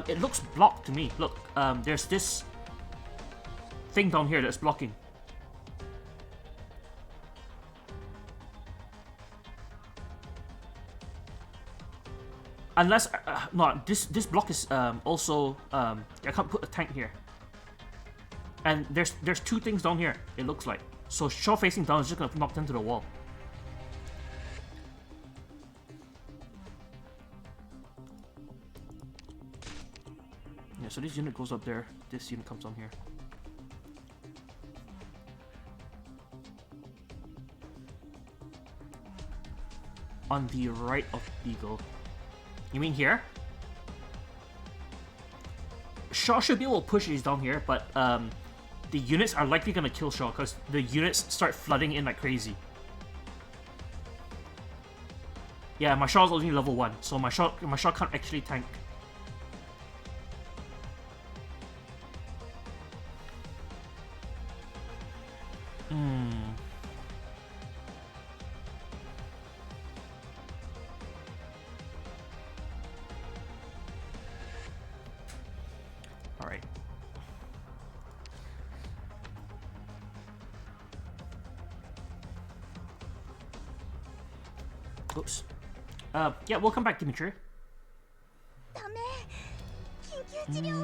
It looks blocked to me. Look, there's this thing down here that's blocking. Unless, no, this block is also I can't put a tank here. And there's two things down here. It looks like so. Shaw facing down is just gonna knock them to the wall. Yeah, so this unit goes up there. This unit comes on here. On the right of Beagle. You mean here? Shaw should be able to push these down here, but the units are likely gonna kill Shaw because the units start flooding in like crazy. Yeah, my Shaw's only level 1, so my Shaw can't actually tank. Alright. Oops. Yeah, we'll come back, Dimitri. ダメ。緊急治療を。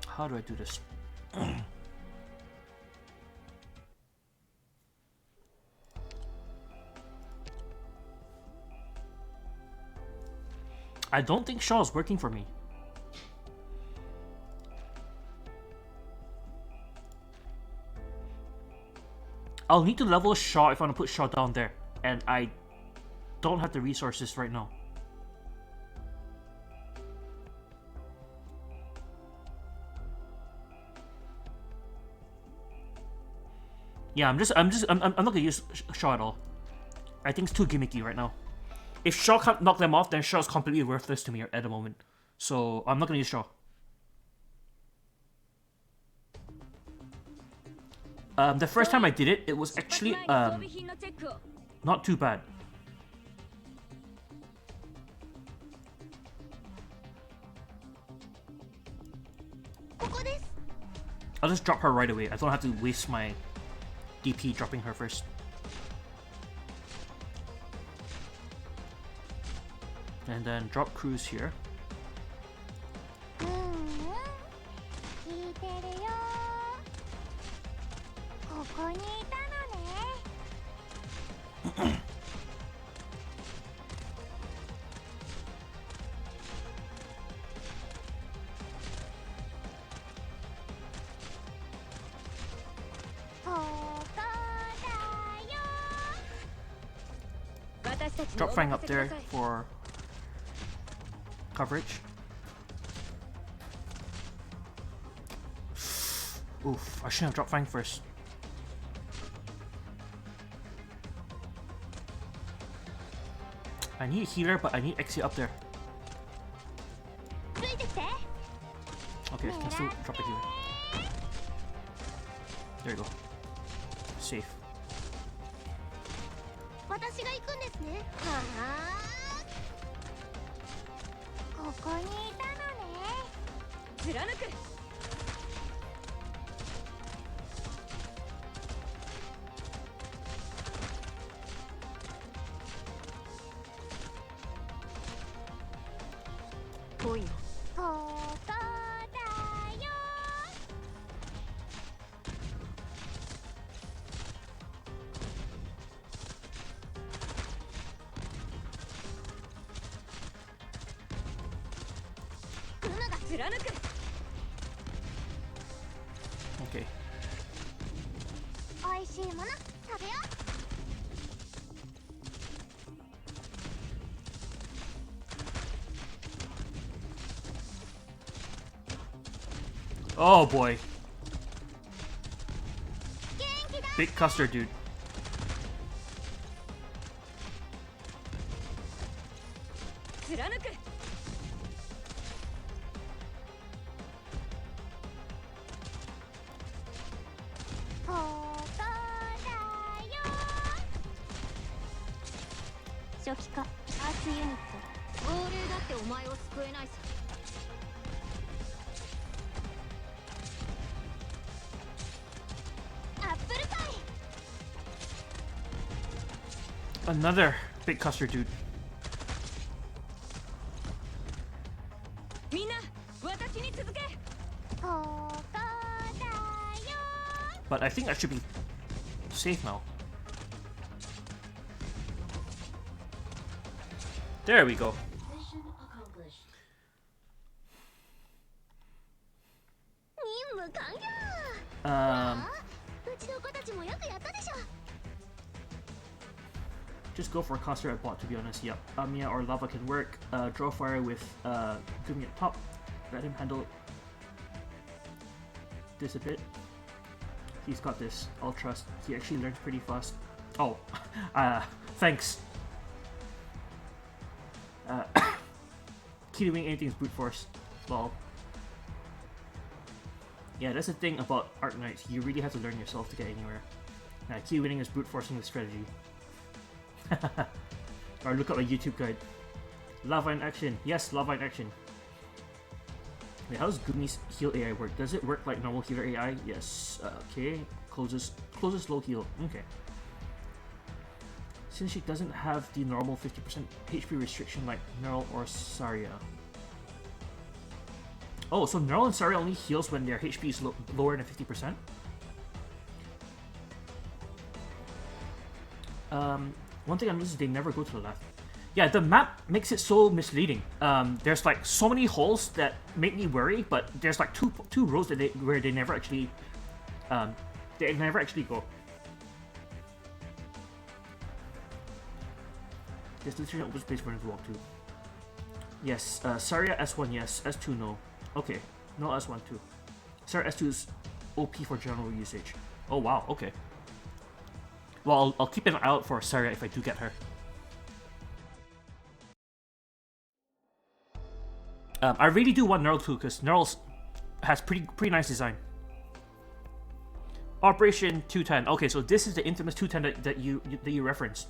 How do I do this? I don't think Shaw is working for me. I'll need to level Shaw if I want to put Shaw down there, and I don't have the resources right now. Yeah, I'm not gonna use Shaw at all. I think it's too gimmicky right now. If Shaw can't knock them off, then Shaw's completely worthless to me at the moment. So I'm not gonna use Shaw. The first time I did it, it was actually not too bad. I'll just drop her right away. I don't have to waste my DP dropping her first. And then drop cruise here. 聞いてるよ。ここにいたのね。ここだよ。 Drop Fang up there for coverage. Oof, I shouldn't have dropped Fang first. I need a healer, but I need Exia up there. Okay, I can still drop a healer. There you go. Safe. 私が行くんですね。はあ。ここにいたのね。貫く。来いよ。ここだよ。 貫く。 Okay. おいしいもの食べよう。 Oh boy. 元気だ。 Big custard dude. 貫く。初期化アーツユニット亡霊だってお前を救えないさ。アップルパイ Another big custard dude. みんな私に続け。ここだよ But I think I should be safe now. There we go. Mission accomplished. 任務完了 うちの子たちもよくやったでしょ Just go for a caster at bot, to be honest. Yep. Mia or Lava can work. Draw fire with Gumi at top. Let him handle this a bit. He's got this. I'll trust. He actually learns pretty fast. Oh, thanks. Key doing anything is brute force. Well, yeah, that's the thing about Arknights. You really have to learn yourself to get anywhere. Key winning is brute forcing the strategy. Or look up a YouTube guide. Lava in action. Yes, lava in action. Wait, how does Gumi's heal AI work? Does it work like normal healer AI? Yes. Okay. Closes low heal. Okay. Since she doesn't have the normal 50% HP restriction like Neural or Saria. Oh, so Neural and Saria only heals when their HP is lower than 50%? One thing I noticed is they never go to the left. Yeah, the map makes it so misleading. There's like so many holes that make me worry, but there's like two rows that where they never actually go. There's literally open space for them to walk to. Yes, Saria S1 yes, S2 no. Okay, no S1 too. Saria S2 is OP for general usage. Oh wow, okay. Well, I'll keep an eye out for Saria if I do get her. I really do want Neural too, because Neural has pretty nice design. Operation 210. Okay, so this is the infamous 210 that you referenced.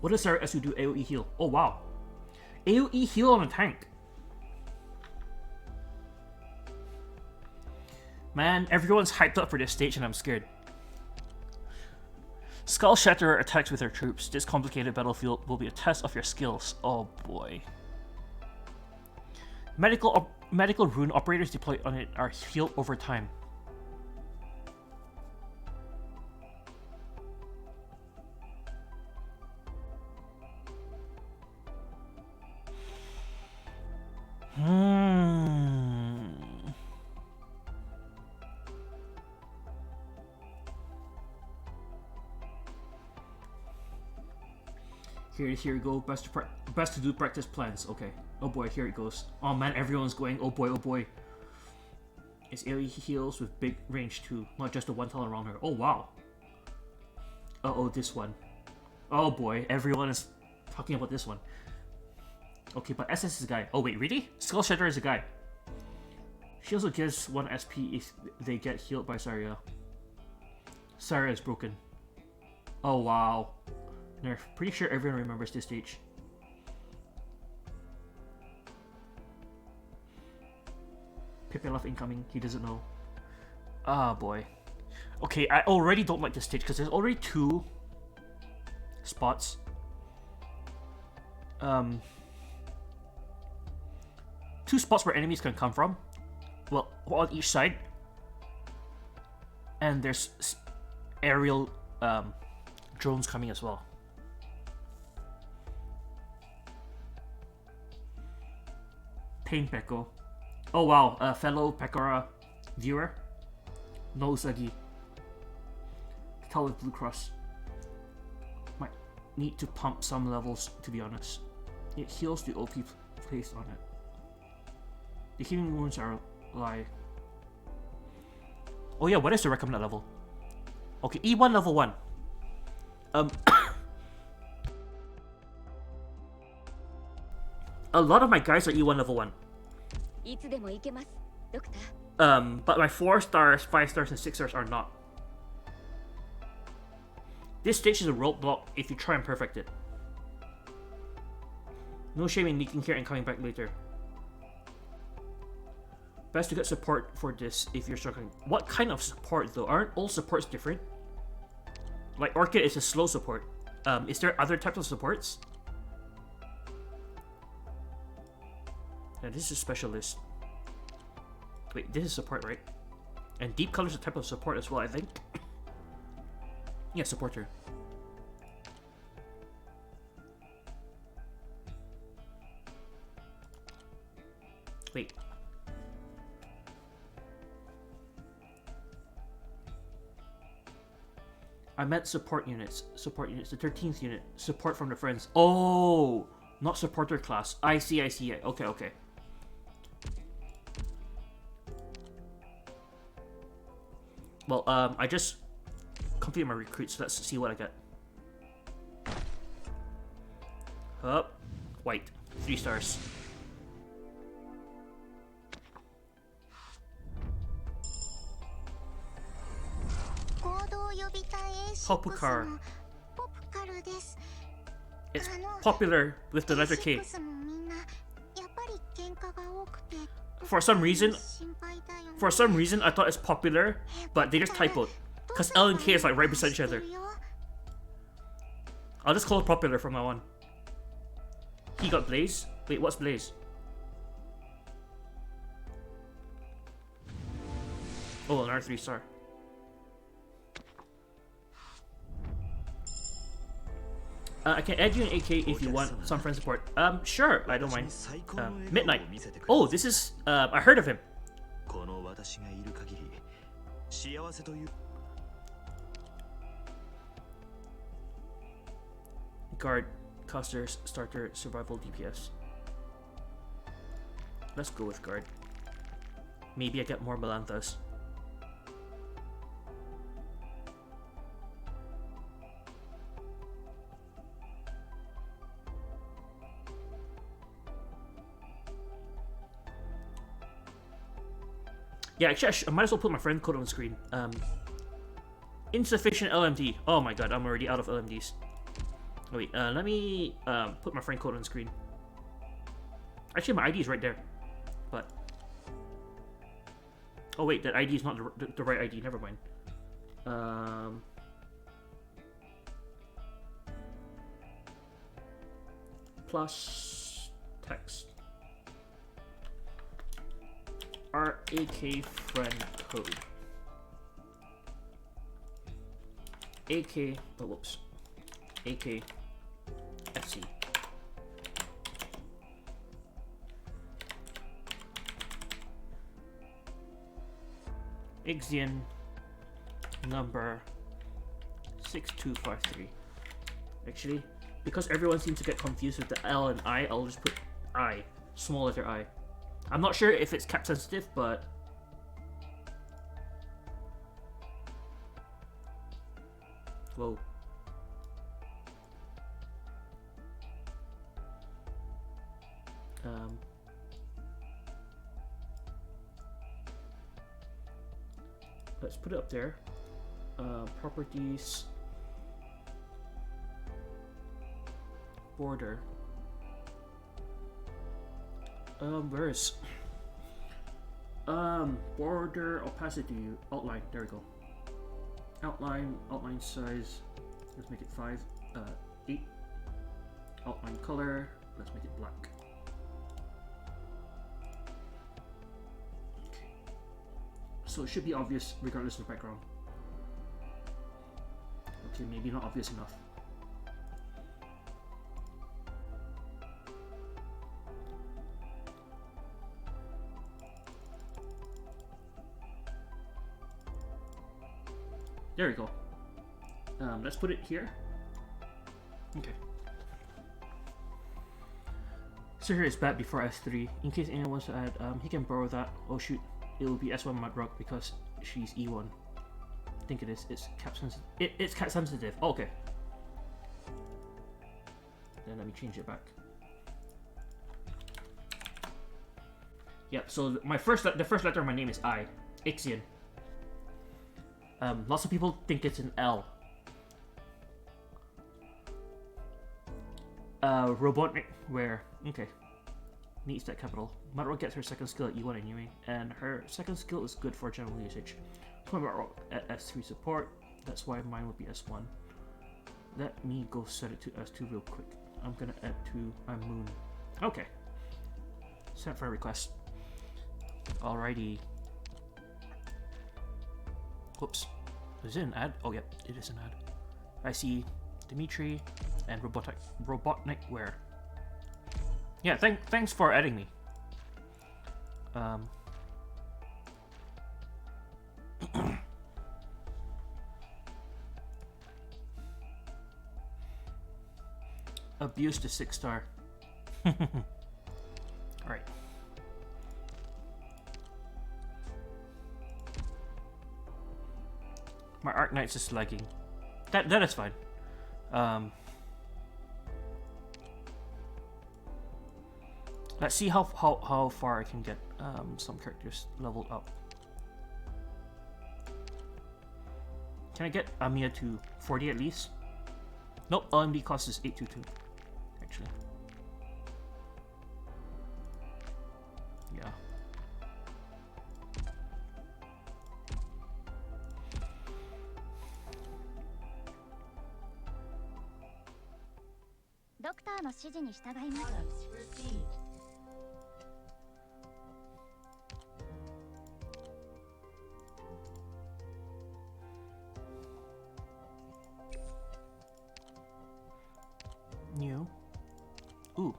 What does Saria S2 do? AoE heal. Oh wow. AoE heal on a tank. Man, everyone's hyped up for this stage and I'm scared. Skull Shatterer attacks with her troops. This complicated battlefield will be a test of your skills. Oh boy. Medical rune operators deployed on it are healed over time. Here we go. Best to do practice plans. Okay. Oh boy, here it goes. Oh man, everyone's going. Oh boy, oh boy. It's AoE heals with big range too, not just the one tile around her. Oh wow. Uh-oh, this one. Oh boy, everyone is talking about this one. Okay, but SS is a guy. Oh wait, really? Skull Shatterer is a guy. She also gives 1 SP if they get healed by Saria. Saria is broken. Oh wow. Nerf. Pretty sure everyone remembers this stage. Pipelov incoming. He doesn't know. Ah boy. Okay, I already don't like this stage because there's already 2 spots. 2 spots where enemies can come from. Well, on each side. And there's aerial drones coming as well. Pain Pekko. Oh wow, fellow Pekora viewer. No Usagi. Tell with Blue Cross. Might need to pump some levels, to be honest. It heals the OP placed on it. The healing wounds are a lie. Oh yeah, what is the recommended level? Okay, E1 level 1. A lot of my guys are E1 level 1. いつでも行けます、ドクター。But my 4 stars, 5 stars, and 6 stars are not. This stage is a roadblock if you try and perfect it. No shame in leaking here and coming back later. Best to get support for this if you're struggling. What kind of support though? Aren't all supports different? Like Orchid is a slow support. Is there other types of supports? Yeah, this is specialist. Wait, this is support, right? And deep color is a type of support as well, I think. Yeah, supporter. Wait. I meant support units. Support units. The 13th unit. Support from the friends. Oh! Not supporter class. I see, I see. Okay, okay. Well, I just completed my recruit, so let's see what I get. Up. White. 3 stars. Popukar. It's popular with the letter K. For some reason, I thought it's popular, but they just typoed. Because L and K is like right beside each other. I'll just call it popular from now on. He got Blaze? Wait, what's Blaze? Oh, another 3 star. I can add you an AK if you want some friend support. Sure, I don't mind. Midnight. Oh, this is, I heard of him. Guard, caster, starter, survival, DPS. Let's go with guard. Maybe I get more Melanthas. Yeah, actually, I might as well put my friend code on the screen. Insufficient LMD. Oh my god, I'm already out of LMDs. Oh, wait, let me put my friend code on the screen. Actually, my ID is right there. But... oh wait, that ID is not the right ID. Never mind. Plus... text. RAK friend code. AK, oh whoops. AK FC. Ixion number 6253. Actually, because everyone seems to get confused with the L and I, I'll just put I. Small letter I. I'm not sure if it's cap sensitive, but... whoa. Let's put it up there. Properties. Border. Where is border opacity outline? There we go. Outline size. Let's make it 5. 8. Outline color. Let's make it black. Okay. So it should be obvious regardless of the background. Okay, maybe not obvious enough. There we go. Let's put it here. Okay. So here is back before S3. In case anyone wants to add, he can borrow that. Oh shoot, it will be S1 Mudrock because she's E1. I think it is. It's cap sensitive. It's cap sensitive. Oh, okay. Then let me change it back. Yep. So the first letter of my name is I. Ixion. Lots of people think it's an L. Robotnik, where, okay. Needs that capital. Madro gets her second skill at E1 anyway, and her second skill is good for general usage. Put Madro at S3 support, that's why mine would be S1. Let me go set it to S2 real quick. I'm gonna add to my moon. Okay. Set for a request. Alrighty. Whoops. Is it an ad? Oh, yep, it is an ad. I see Dimitri and Robotnik where. Yeah, thanks for adding me. Abuse the 6-star. Alright. My Arknights is lagging. That is fine. Let's see how far I can get some characters leveled up. Can I get Amiya to 40 at least? Nope, LMD cost is 822. Actually. Yeah. Doctor の指示に従います。 Products received. New. Ooh.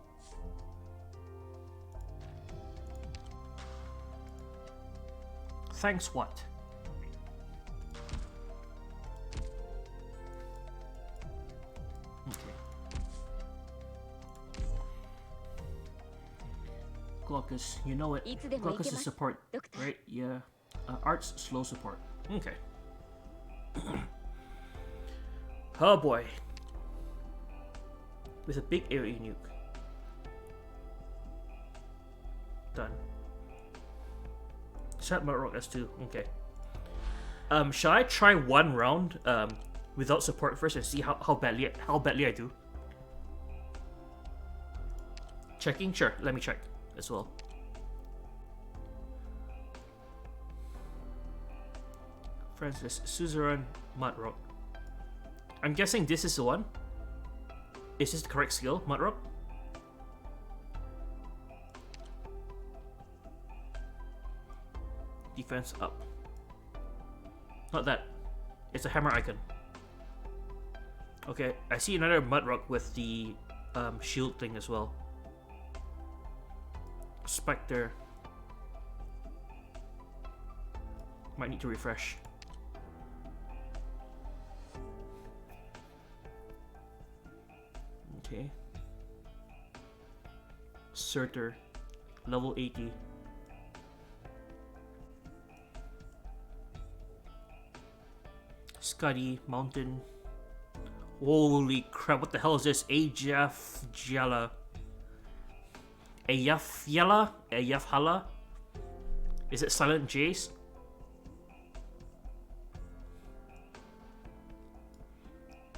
Thanks what? Okay. Glaucus, you know it. Glaucus is support, right? Yeah. Art's slow support. Okay. Oh boy. With a big area nuke. Done. Set Murrock S2. Okay. Shall I try one round without support first and see how badly I do? Checking? Sure, let me check as well. Francis, Suzerain, Mudrock. I'm guessing this is the one. Is this the correct skill, Mudrock? Defense up. Not that. It's a hammer icon. Okay, I see another Mudrock with the shield thing as well. Spectre. Might need to refresh. Okay. Surtur, level 80. Scuddy, Mountain. Holy crap, what the hell is this? Ayafyala. Ayafyala? Ayafhala? Is it Silent Jace?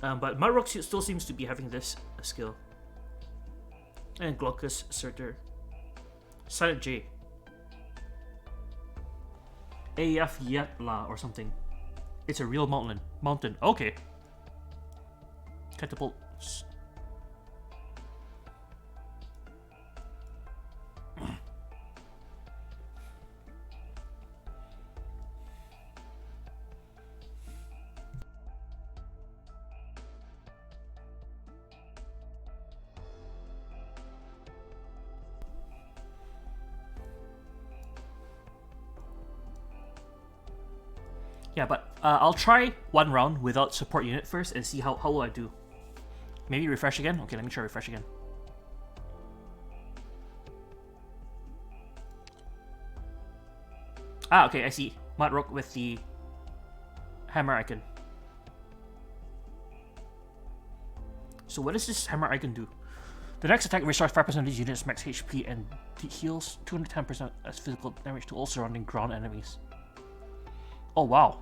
But Mudrock still seems to be having this skill. And Glaucus, Surtur. Silent J. Ayafyala or something. It's a real mountain. Okay. Catapult. Yeah, but I'll try one round without support unit first and see how will I do. Maybe refresh again? Okay, let me try refresh again. Ah, okay, I see. Mudrock with the hammer icon. So what does this hammer icon do? The next attack restores 5% of these units' max HP and heals 210% as physical damage to all surrounding ground enemies. Oh wow.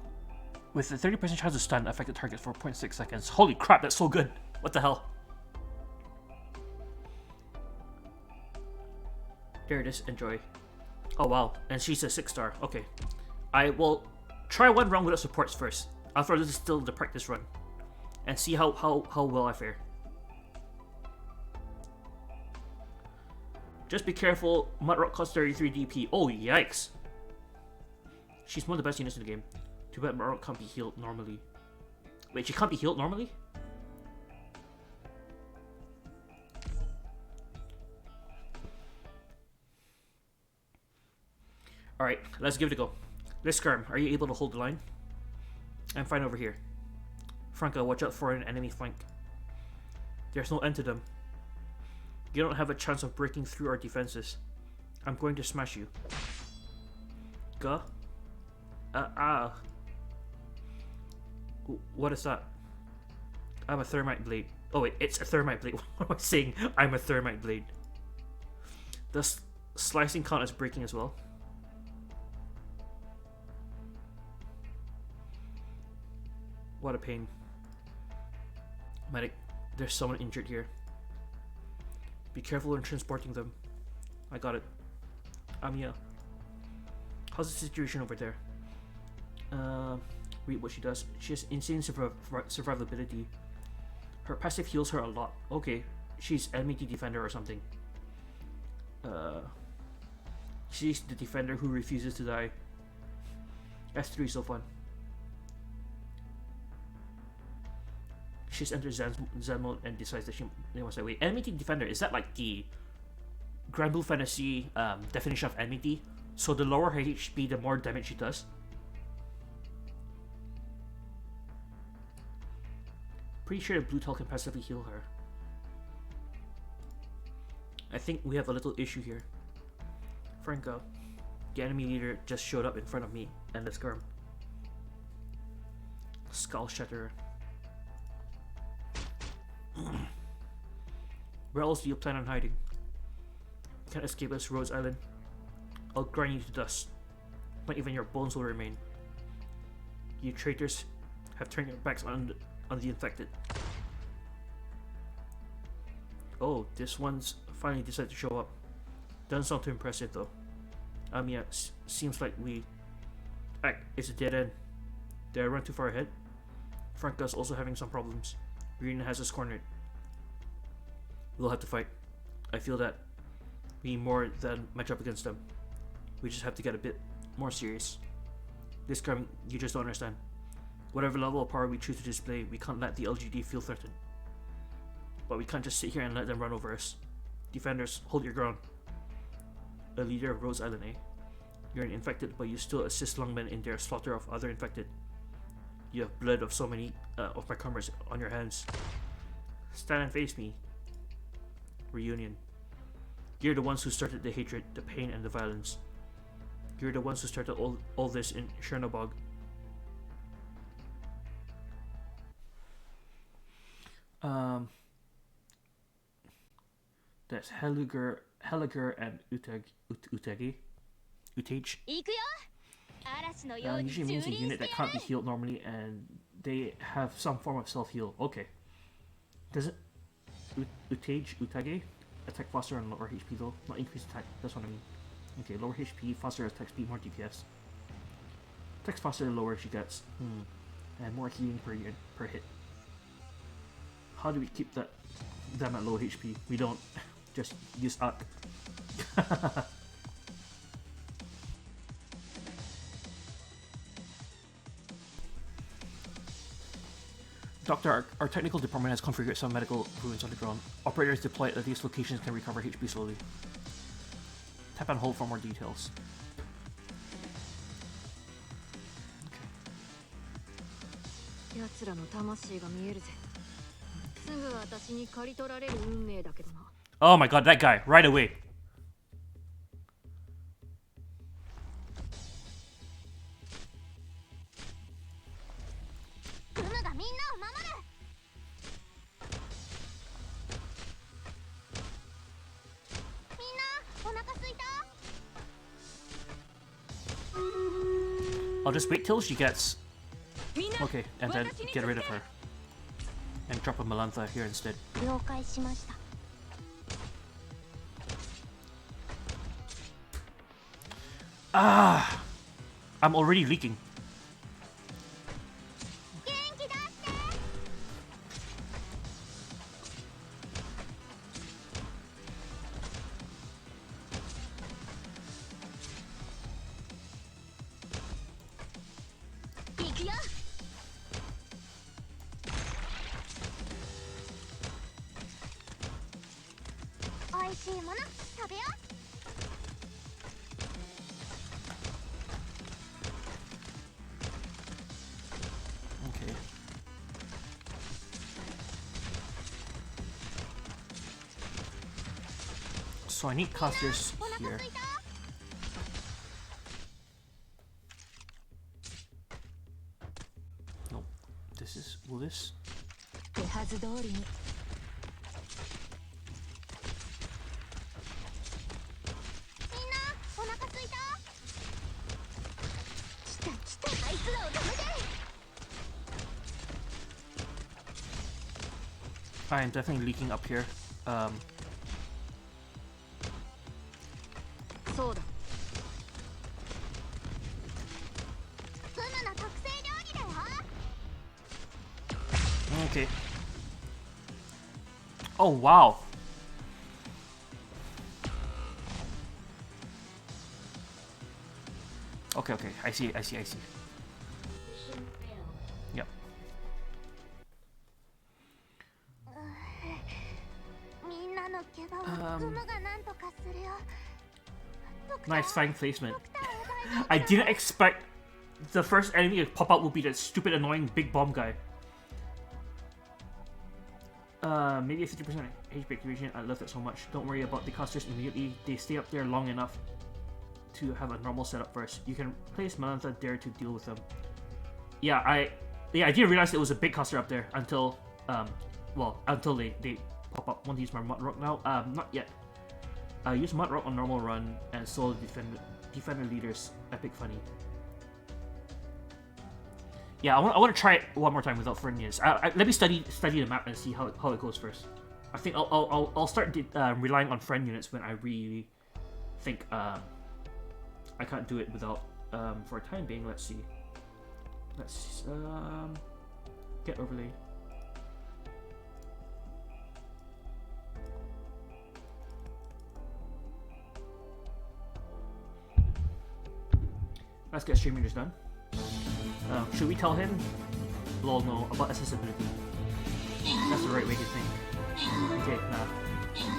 With a 30% chance to stun affected targets for 0.6 seconds. Holy crap, that's so good. What the hell? There it is. Enjoy. Oh wow, and she's a 6-star. Okay, I will try one round without supports first. After this is still the practice run, and see how well I fare. Just be careful. Mudrock costs 33 DP. Oh yikes! She's one of the best units in the game. Too bad Mudrock can't be healed normally. Wait, she can't be healed normally? Alright, let's give it a go. Let's Skirm, are you able to hold the line? I'm fine over here. Franca, watch out for an enemy flank. There's no end to them. You don't have a chance of breaking through our defenses. I'm going to smash you. Gah? What is that? I'm a thermite blade. Oh wait, it's a thermite blade. What am I saying? I'm a thermite blade. Does slicing count as breaking as well? What a pain. Medic, there's someone injured here. Be careful when transporting them. I got it. Amiya. How's the situation over there? Read what she does. She has insane survivability. Her passive heals her a lot. Okay, she's enemy defender or something. She's the defender who refuses to die. S3 is so fun. She's entered Zen mode and decides that she wants to wait. Enmity defender, is that like the Grand Blue Fantasy definition of enmity? So the lower her HP, the more damage she does? Pretty sure the blue tail can passively heal her. I think we have a little issue here. Franco, the enemy leader just showed up in front of me and the Skirm. Skull Shatterer. Where else do you plan on hiding? You can't escape us, Rose Island. I'll grind you to dust. Not even your bones will remain. You traitors have turned your backs on the infected. Oh, this one's finally decided to show up. Doesn't sound too impressive though. Yeah, seems like it's a dead end. Did I run too far ahead? Franca's also having some problems. Green has us cornered. We'll have to fight. I feel that we more than match up against them. We just have to get a bit more serious. This time, you just don't understand. Whatever level of power we choose to display, we can't let the LGD feel threatened. But we can't just sit here and let them run over us. Defenders, hold your ground. A leader of Rose Island, eh? You're an infected, but you still assist lungmen in their slaughter of other infected. You have blood of so many of my comrades on your hands. Stand and face me. Reunion. You're the ones who started the hatred, the pain, and the violence. You're the ones who started all this in Chernobog. That's Heliger and Utage. Usually means a unit that can't be healed normally and they have some form of self-heal. Okay. Does it Utage attack faster and lower HP though? Not increase attack, that's what I mean. Okay, lower HP, faster attack speed, more DPS. Attacks faster the lower she gets. And more healing per hit. How do we keep them at low HP? We don't. Just use Arc. Doctor, our technical department has configured some medical ruins on the ground. Operators deployed at these locations can recover HP slowly. Tap and hold for more details. Oh my god, that guy, right away. I'll just wait till she gets... Okay, and then get rid of her. And drop a Melantha here instead. Ah, I'm already leaking. 元気出して 行くよ。おいしいもの食べよ Okay. So I need casters うお腹 here. すいた No, this is. Will this? 手はず通りに。みんなお腹すいた 来た来た。あいつらを止めて。 I am definitely leaking up here. そうだ。フムの特製料理だよ Okay. Oh wow. Okay, okay. I see. I see. Mission failed. Yep. みんなの怪我はフムがなんとかするよ Nice fine placement. I didn't expect the first enemy to pop out would be that stupid, annoying big bomb guy. Maybe a 50% HP activation. I love that so much. Don't worry about the casters immediately. They stay up there long enough to have a normal setup first. You can place Melantha there to deal with them. Yeah, I didn't realize it was a big caster up there until until they pop up. Want to use my Mud Rock now? Not yet. Use Mud Rock on normal run and solo defender leaders. Epic funny. Yeah, I want to try it one more time without Fernius. Let me study the map and see how it goes first. I think I'll start relying on friend units when I really think I can't do it without for a time being. Let's see. Let's get overlay. Let's get stream readers done. Should we tell him? Lol, no, about accessibility. That's the right way to think. Okay, nah.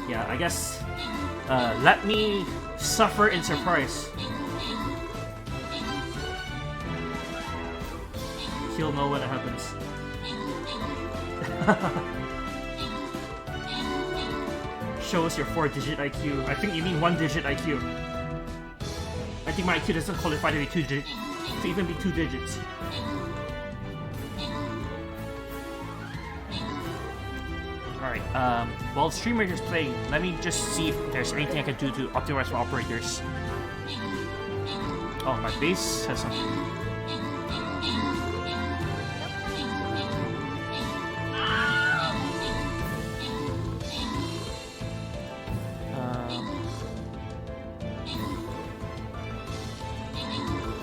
Yeah, I guess. Let me suffer in surprise. He'll know when it happens. Show us your 4-digit IQ. I think you mean 1-digit IQ. I think my IQ doesn't qualify to be to even be 2 digits. Alright, while Stream Rager's playing, let me just see if there's anything I can do to optimize my operators. Oh, my base has something.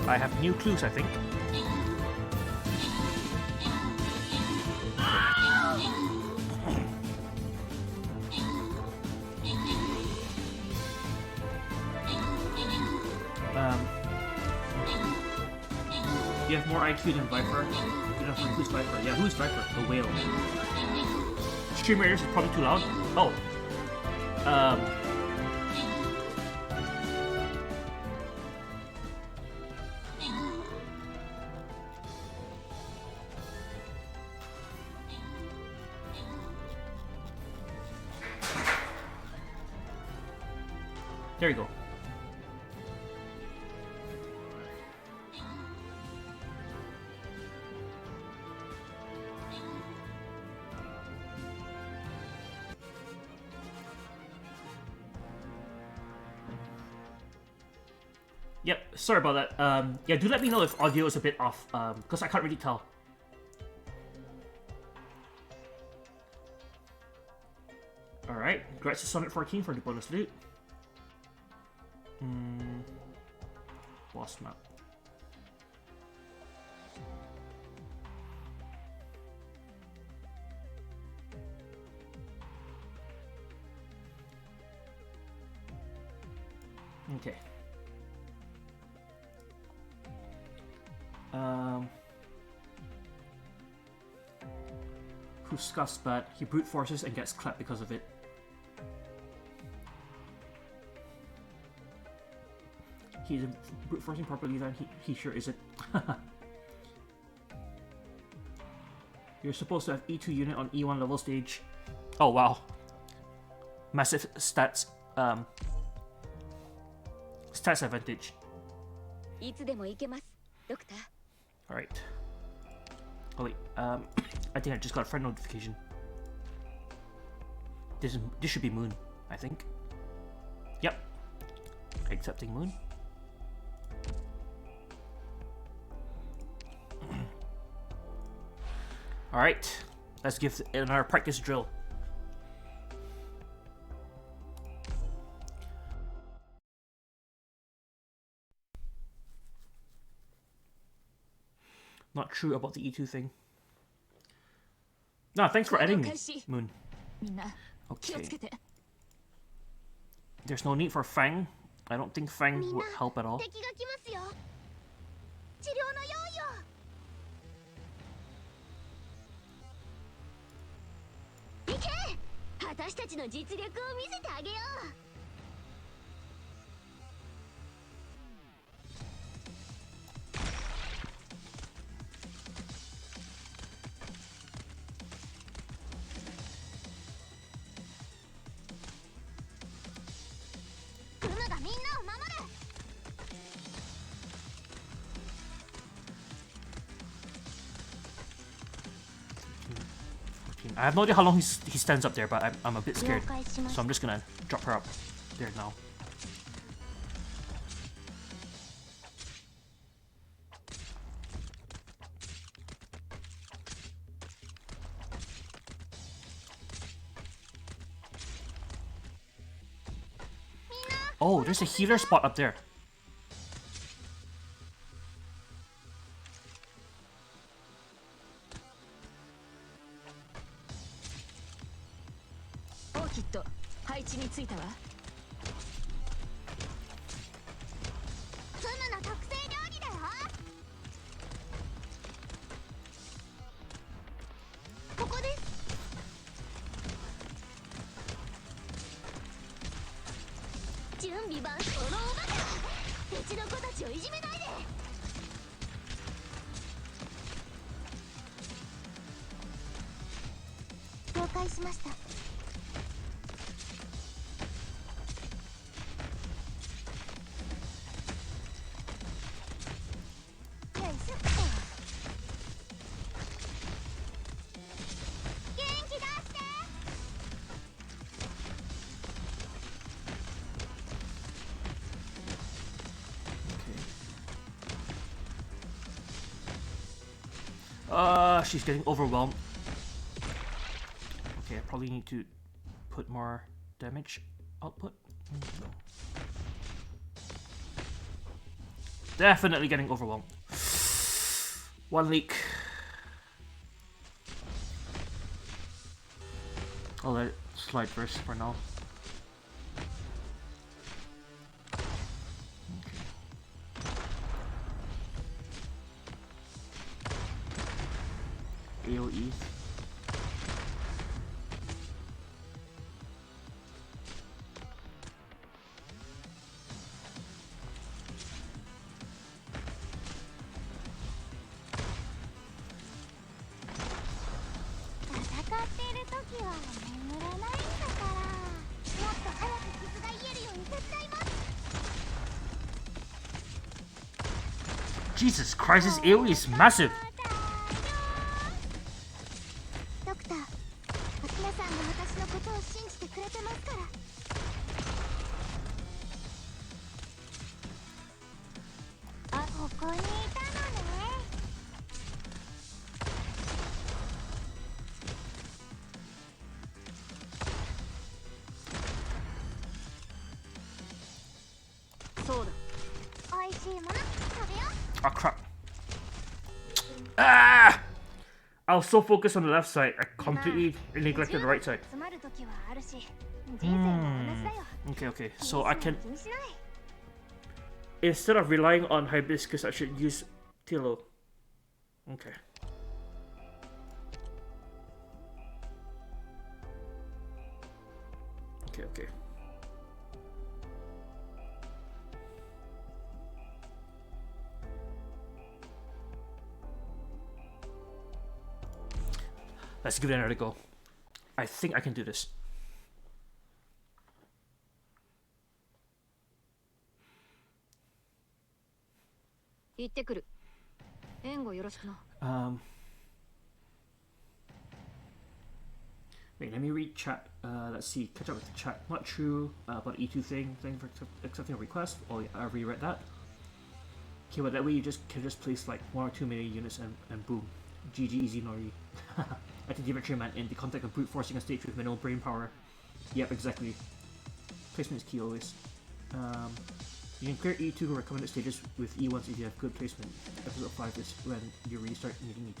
I have new clues, I think. You have more IQ than Viper. You know, who's Viper? Yeah, who's Viper? The whale. Stream Raiders is probably too loud. Oh. There you go. Yep, sorry about that. Yeah, do let me know if audio is a bit off, because I can't really tell. Alright, congrats to Sonnet 14 for the bonus loot. boss map. Okay. Who scuffs bad? He brute forces and gets clapped because of it. He's brute forcing properly, then he sure isn't. You're supposed to have E2 unit on E1 level stage. Oh wow. Massive stats stats advantage. いつでも行けます、ドクター。 Alright. Oh wait, I think I just got a friend notification. This should be Moon, I think. Yep. Accepting Moon. Alright, let's give it another practice drill. Not true about the E2 thing. No, thanks for adding me, Moon. みんな気をつ Okay. けて。 There's no need for Fang. I don't think Fang would help at all. 敵が来ますよ。治療の用意を。行け！私たちの実力を見せてあげよう。 クムがみんなを守る。 I have no idea how long he stands up there, but I'm a bit scared. 了解しまし So た。 I'm just gonna drop her up there now. Oh, there's a healer spot up there. Arknight 配置についたわ。ツムの特製料理だよ。ここです。準備万端。このおバカ。うちの子たちをいじめないで。了解しました。 よいしょっと。元気出して。 She's getting overwhelmed. Okay, I probably need to put more damage output. No. Definitely getting overwhelmed. One leak. I'll let it slide first for now. AoE. Jesus Christ, this AoE is massive! ドクター、皆さんが私のことを信じてくれてますから。あ、ここにいたのね。そうだ。おいしいもの Oh crap. Ah! I was so focused on the left side, I completely neglected the right side. 詰まる時はあるし、人生も同じだよ。 Okay, okay. So I can, 気にしない。 instead of relying on hibiscus, I should use Tilo. Okay. Okay, okay. Let's give it another go. I think I can do this. 行ってくる。援護よろしくな。Wait, let me read chat. Let's see. Catch up with the chat. Not true about E2 thing. Thank you for accepting a request. Oh, yeah, I already read that. Okay, well, that way you can just place like 1 or 2 melee units and boom. GG easy Nori. I think Dimitri man in the context of brute forcing a stage with minimal brain power. Yep, exactly. Placement is key always. You can clear E2 recommended stages with E1s if you have good placement. Episode 5 is when you really start needing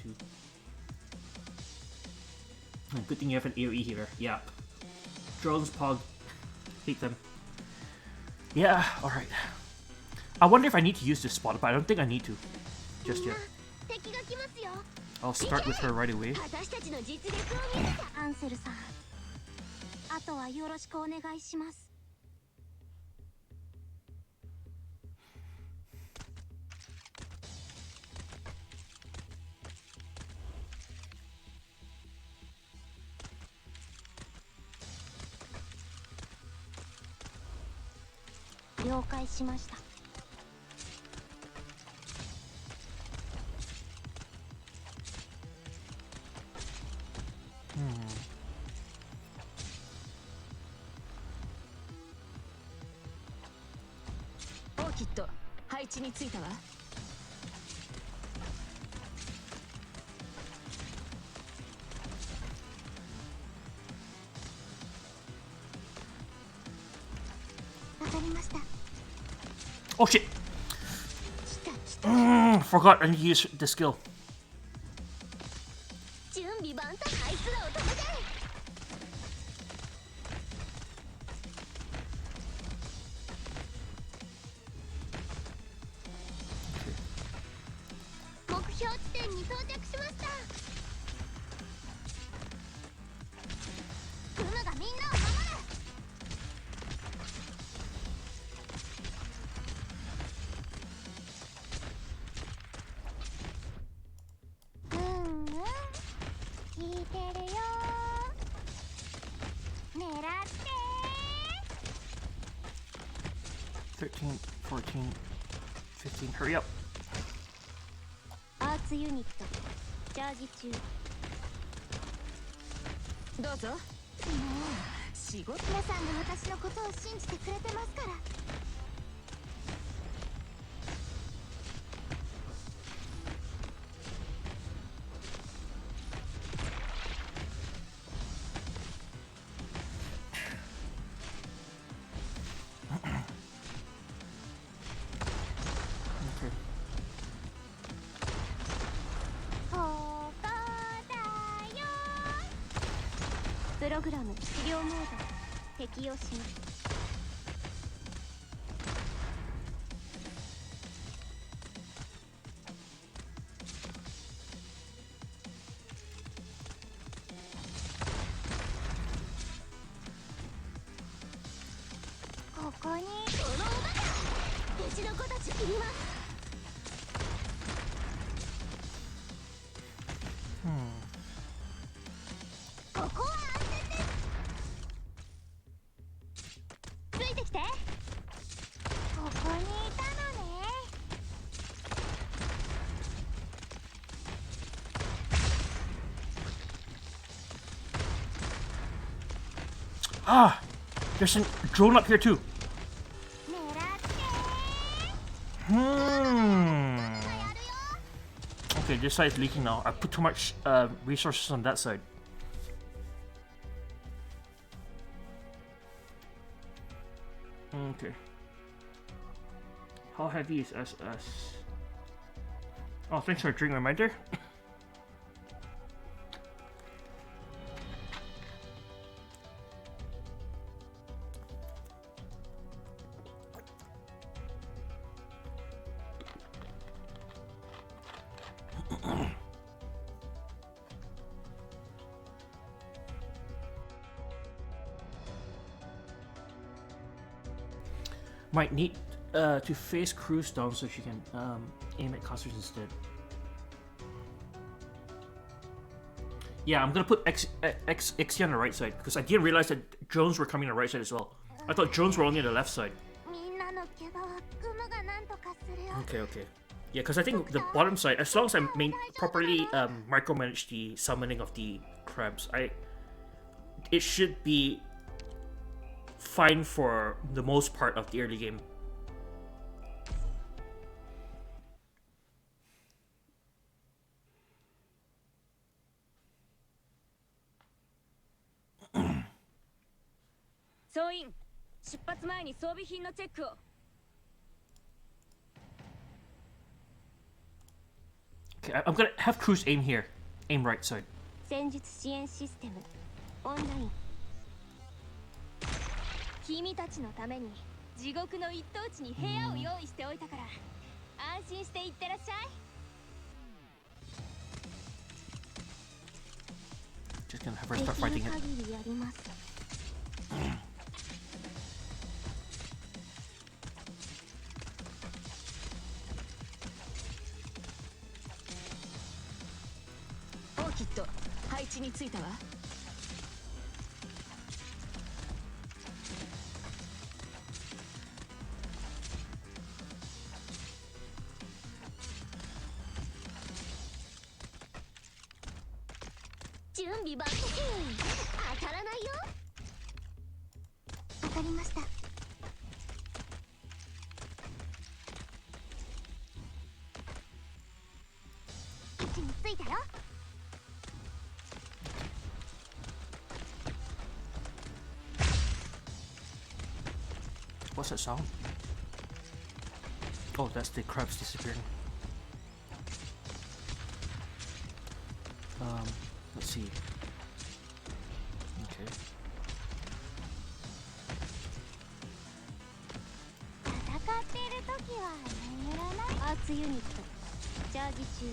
E2. Good thing you have an AoE healer. Yeah. Drones, Pog. Hate them. Yeah, alright. I wonder if I need to use this spot, but I don't think I need to. Just yet. 敵が来ますよ。 I'll start with her right away. 私たちの実力を見せて。アンセルさん。あとはよろしくお願いします。 了解しました。オーキッド、配置についたわ。わかりました。 Oh shit! Forgot I need to use the skill. 準備万端、あいつらを止めて。目標地点に到着しました。クムがみんなを守る。 13, 14, 15. Hurry up. アーツユニットチャージ中。どうぞ。もう仕事。皆さんが私のことを信じてくれてますから。 プログラム治療モード適用します。ここにこの馬だ。うちの子たちいます。 ここは安全です。ついてきて。ここにいたのね。 Ah! There's a drone up here too. 狙って。 Okay, this side is leaking now. I put too much resources on that side. Okay. How heavy is SS? Oh, thanks for a drink reminder. Might need to face cruise down so she can aim at casters instead. Yeah, I'm gonna put XT on the right side because I didn't realize that drones were coming on the right side as well. I thought drones were only on the left side. みんなの怪我はグムがなんとかするよ。 Okay, okay. Yeah, because I think the bottom side, as long as I properly micromanage the summoning of the crabs, it should be fine for the most part of the early game. Okay, I'm gonna have Cruz aim here. Aim right side. 戦術支援システムオンライン。君たちのために地獄の一等地に部屋を用意しておいたから安心していってらっしゃい。 Just gonna have her start fighting できる it. 限りやります。オーキッド配置についたわ。準備万全。当たらないよ。わかりました。位置についたよ。 What's that sound? Oh, that's the crabs disappearing. Let's see. Okay. 戦っている時は眠らない。アーツユニットチャージ中。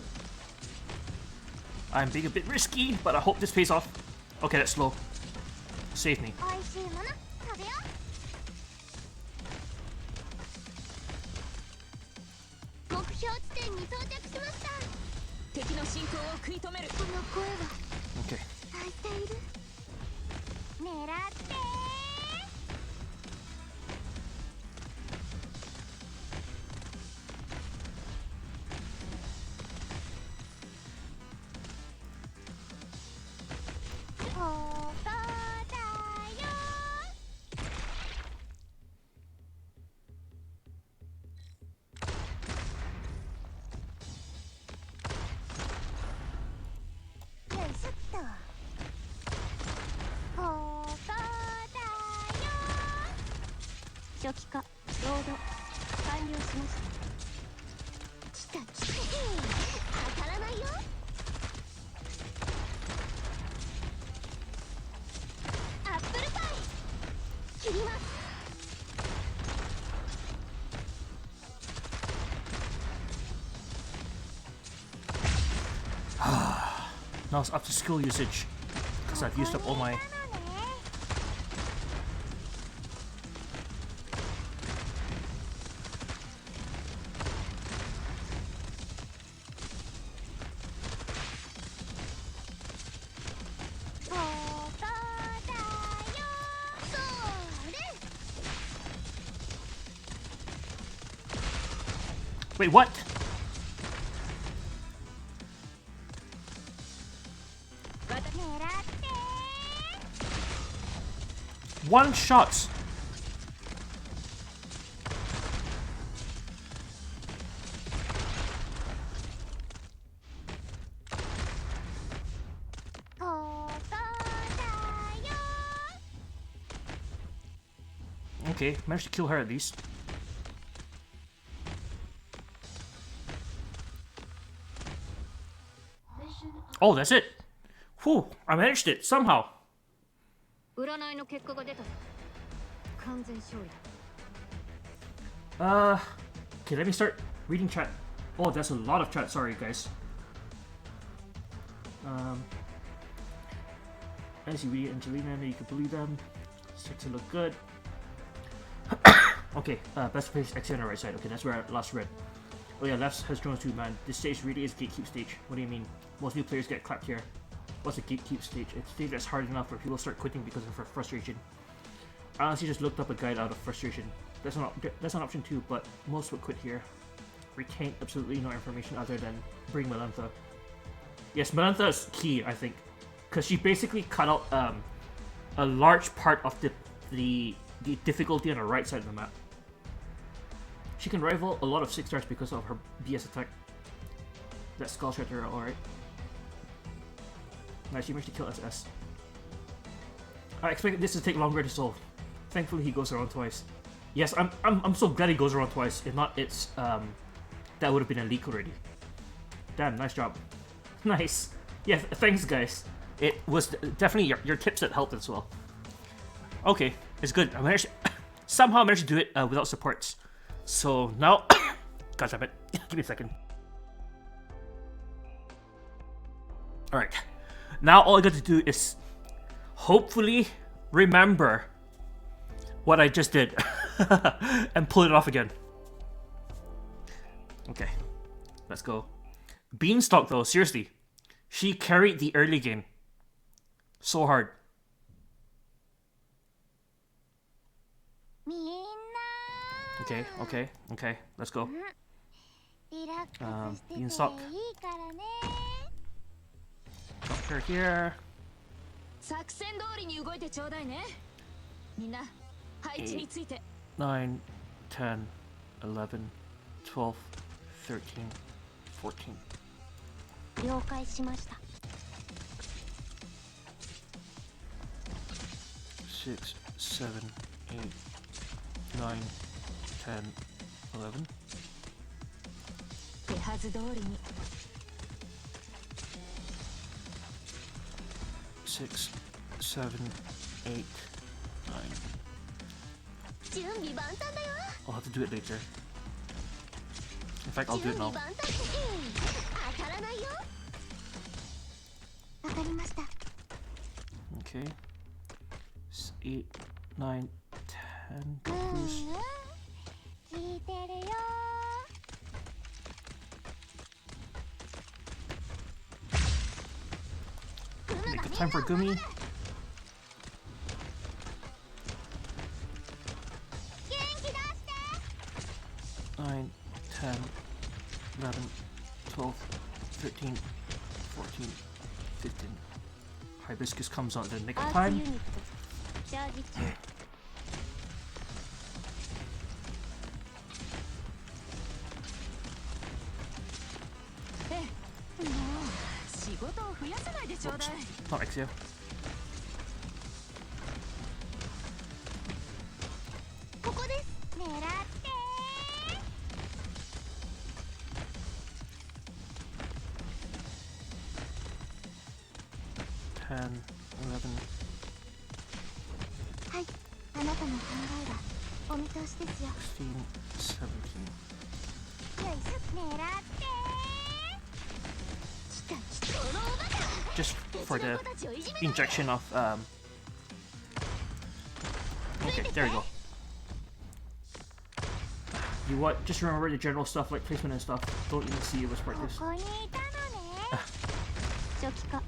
I'm being a bit risky, but I hope this pays off. Okay, that's slow. Save me. おいしいもの食べよう。目標地点に到着しました。敵の進行を食い止める。この声は Okay. 咲いている。狙ってー。 ここだよ。 よいしょっと。ここだよ。初期化ロード完了しました。来た来た。当たらないよ。アップルパイ切ります。 Now it's up to skill usage because I've used up all my. Wait, what? One shot. Okay, managed to kill her at least. Oh, that's it. Whew, I managed it somehow. 占いの結果が出たぞ。完全勝利だ。 Okay, let me start reading chat. Oh, that's a lot of chat. Sorry, guys. As you read Angelina, you can believe them. Start to look good. Okay, best place exit on the right side. Okay, that's where I last read. Oh yeah, left has drones too, man. This stage really is gatekeep stage. What do you mean? Most new players get clapped here. What's a gatekeep stage? It's a stage that's hard enough where people start quitting because of frustration. I honestly just looked up a guide out of frustration. That's an option too, but most would quit here. Retain absolutely no information other than bring Melantha. Yes, Melantha is key, I think, because she basically cut out a large part of the difficulty on the right side of the map. She can rival a lot of 6 stars because of her BS attack. That skull shatter, alright. Nice, she managed to kill SS. I expected this to take longer to solve. Thankfully, he goes around twice. Yes, I'm so glad he goes around twice. If not, it's that would have been a leak already. Damn, nice job. Nice. Yeah, thanks guys. It was definitely your tips that helped as well. Okay, it's good. I managed somehow managed to do it without supports. So now, god damn it. Give me a second. All right. Now all I got to do is hopefully remember what I just did and pull it off again. Okay, let's go. Beanstalk though, seriously. She carried the early game so hard. Okay, okay, okay, let's go. Beanstalk. Doctor here. 作戦通りに動いてちょうだいね。みんな配置について。9, 10, 11, 12, 13, 14. 了解しました。 6, 7, 8, 9, 10, 11. 手はず通りに。 6, 7, 8, 9. 準備万端だよ。 I'll have to do it later. In fact, I'll do it now. 当たらないよ。わかりました。 Okay. 8, 9, 10. Please. 聞いてるよ。 Make it time for Gumi. 9, 10, 11, 12, 13, 14, 15. Hibiscus comes on the nick of アース time. ユニットチャージ中。 仕事を増やさないでちょうだい。 Not Exia. ここです。狙って。 10, 11, はい、あなたの考えがお見通しですよ。 16, 17. よいしょ。狙って。 Just for the injection of okay, there we go. You what? Just remember the general stuff like placement and stuff. Don't even see it was こ practice. こにいたのね。初期化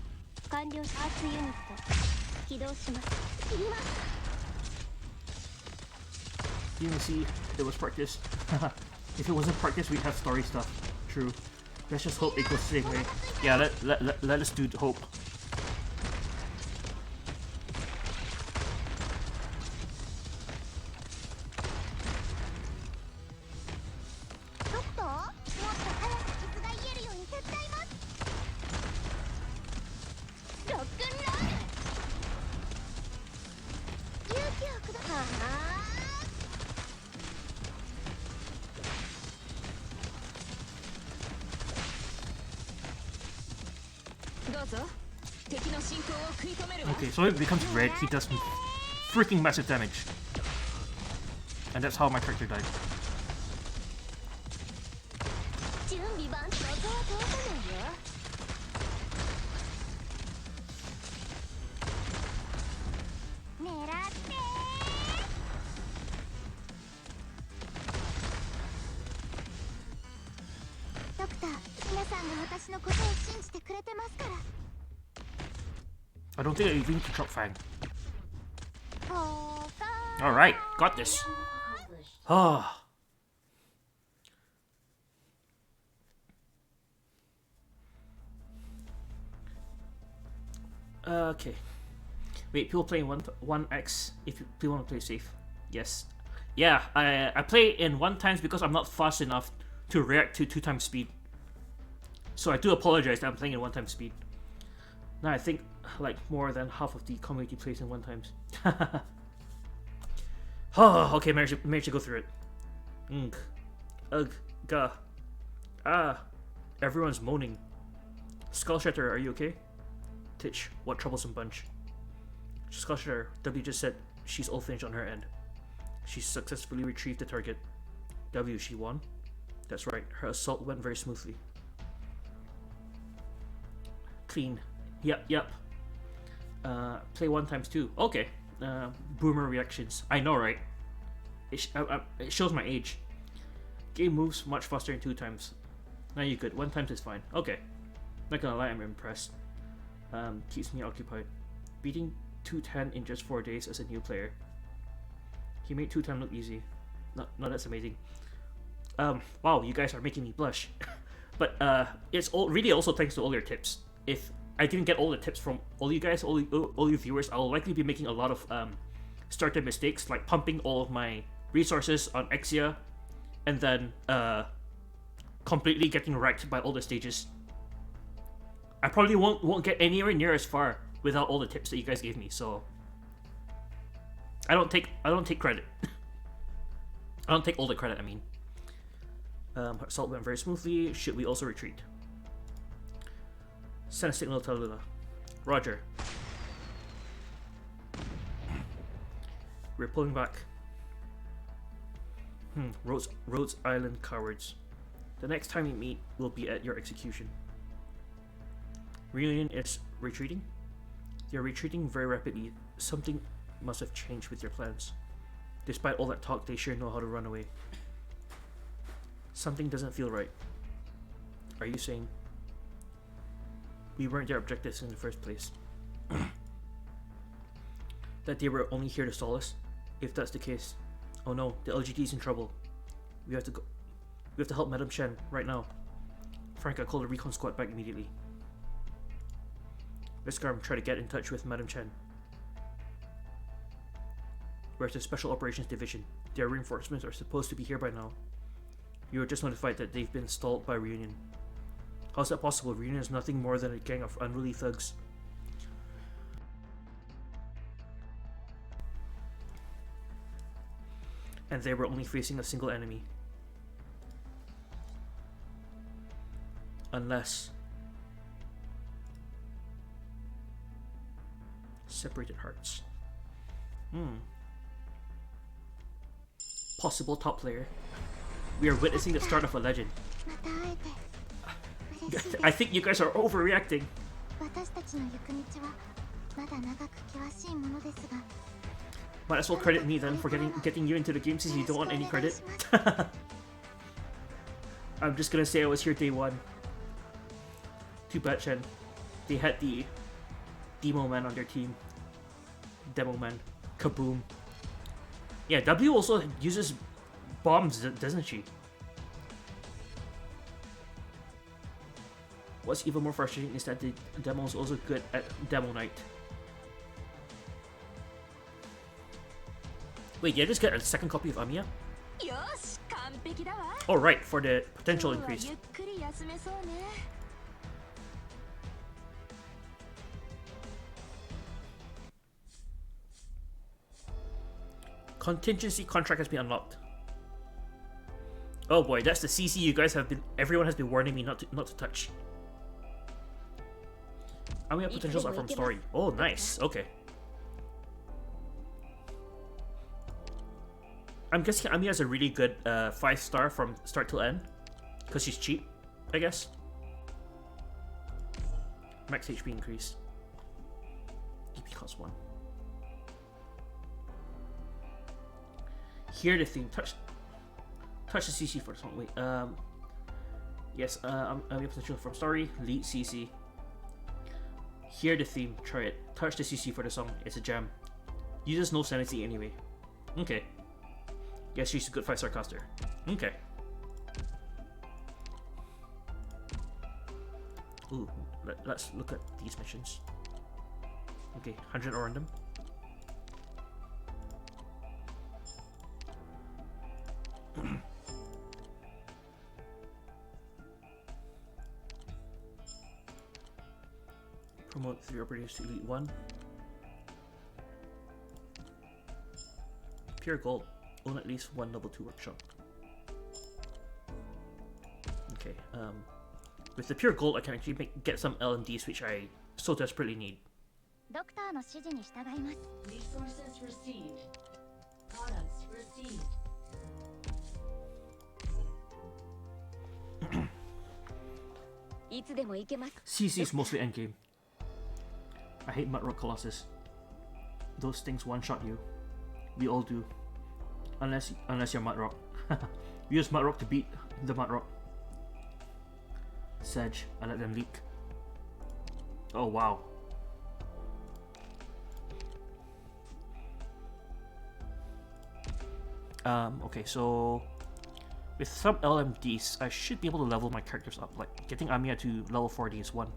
完了し、アースユニット起動します。切ります。 You even see it was practice. If it wasn't practice, we'd have story stuff. True. Let's just hope it goes the same way. Yeah, let us do hope. ちょっともっと早く傷が癒えるように手伝います。ロックンロール。勇気をください。 どう Okay, so it becomes red, he does some freaking massive damage. And that's how my character died. 準備万端は通さないよ。狙ってドクター、皆さんが私のことを信じてくれてますから。 I don't think I even need to drop Fang. ほーか Alright, got this. Accomplished. Ah. Okay. Wait, people playing 1x if you want to play safe. Yes. Yeah, I play in 1 times because I'm not fast enough to react to 2 times speed. So I do apologize that I'm playing in 1 time speed. Now I think like more than half of the community plays in 1 times. Oh, okay, managed to go through it. Ugh. Gah. Ah. Everyone's moaning. Skull Shatter, are you okay? Titch, what troublesome bunch. Skull Shatter, W just said she's all finished on her end. She successfully retrieved the target. W, she won? That's right, her assault went very smoothly. Clean. Yep. Play 1 times 2. Okay. Boomer reactions. I know, right? It shows my age. Game moves much faster in 2 times. Now you good. 1 times is fine. Okay. Not gonna lie, I'm impressed. Keeps me occupied. Beating 210 in just 4 days as a new player. He made 210 look easy. No, that's amazing. Wow, you guys are making me blush. But it's really also thanks to all your tips. If I didn't get all the tips from all you guys, all you viewers, I'll likely be making a lot of starter mistakes, like pumping all of my resources on Exia, and then completely getting wrecked by all the stages. I probably won't get anywhere near as far without all the tips that you guys gave me. So I don't take credit. I don't take all the credit. I mean, assault went very smoothly. Should we also retreat? Send a signal to Luna. Roger. We're pulling back. Rhodes Island cowards. The next time we meet will be at your execution. Reunion is retreating? They're retreating very rapidly. Something must have changed with your plans. Despite all that talk, they sure know how to run away. Something doesn't feel right. Are you saying we weren't their objectives in the first place? That they were only here to stall us? If that's the case, oh no, the LGD's in trouble. We have to go. We have to help Madame Chen right now. Frank, I called the recon squad back immediately. Let's go and try to get in touch with Madame Chen. Where's the Special Operations Division? Their reinforcements are supposed to be here by now. You were just notified that they've been stalled by Reunion. How's that possible? Reunion is nothing more than a gang of unruly thugs. And they were only facing a single enemy. Unless separated hearts. Possible top player. We are witnessing the start of a legend. また会えて嬉しいです I think you guys are overreacting. 私たちの行く道はまだ長く険しいものですが Might as well credit me then for getting you into the game since you don't want any credit. I'm just gonna say I was here day 1. Too bad, Chen. They had the Demo Man on their team. Demo Man. Kaboom. Yeah, W also uses bombs, doesn't she? What's even more frustrating is that the demo is also good at Demo Night. Wait, did I just get a second copy of Amiya? よし完璧だわ Oh, right, for the potential 今日は increase. ゆっくり休めそうね Contingency contract has been unlocked. Oh boy, that's the CC you guys have been. Everyone has been warning me not to touch. Amiya potentials are from story. Oh, nice. Okay. I'm guessing Amiya is a really good 5-star from start till end, because she's cheap, I guess. Max HP increase. DP cost 1. Hear the theme. Touch the CC for the song. Wait. Yes. Amiya potential from story. Lead CC. Hear the theme. Try it. Touch the CC for the song. It's a jam. Uses no sanity anyway. Okay. Yes, she's a good 5-star caster. Okay. Ooh, let's look at these missions. Okay, 100 ore on them. Promote 3 operators to Elite 1. Pure gold. Own at least 1 level 2 workshop. Okay, with the pure gold I can actually get some L&Ds which I so desperately need. ドクターの指示に従います。 Resources received. Products received. CC is mostly endgame. I hate Mudrock Colossus. Those things one-shot you. We all do. Unless you're Mudrock. We use Mudrock to beat the Mudrock. Sedge, I let them leak. Oh wow. Okay, so with some LMDs, I should be able to level my characters up. Like getting Amiya to level 40 is 1.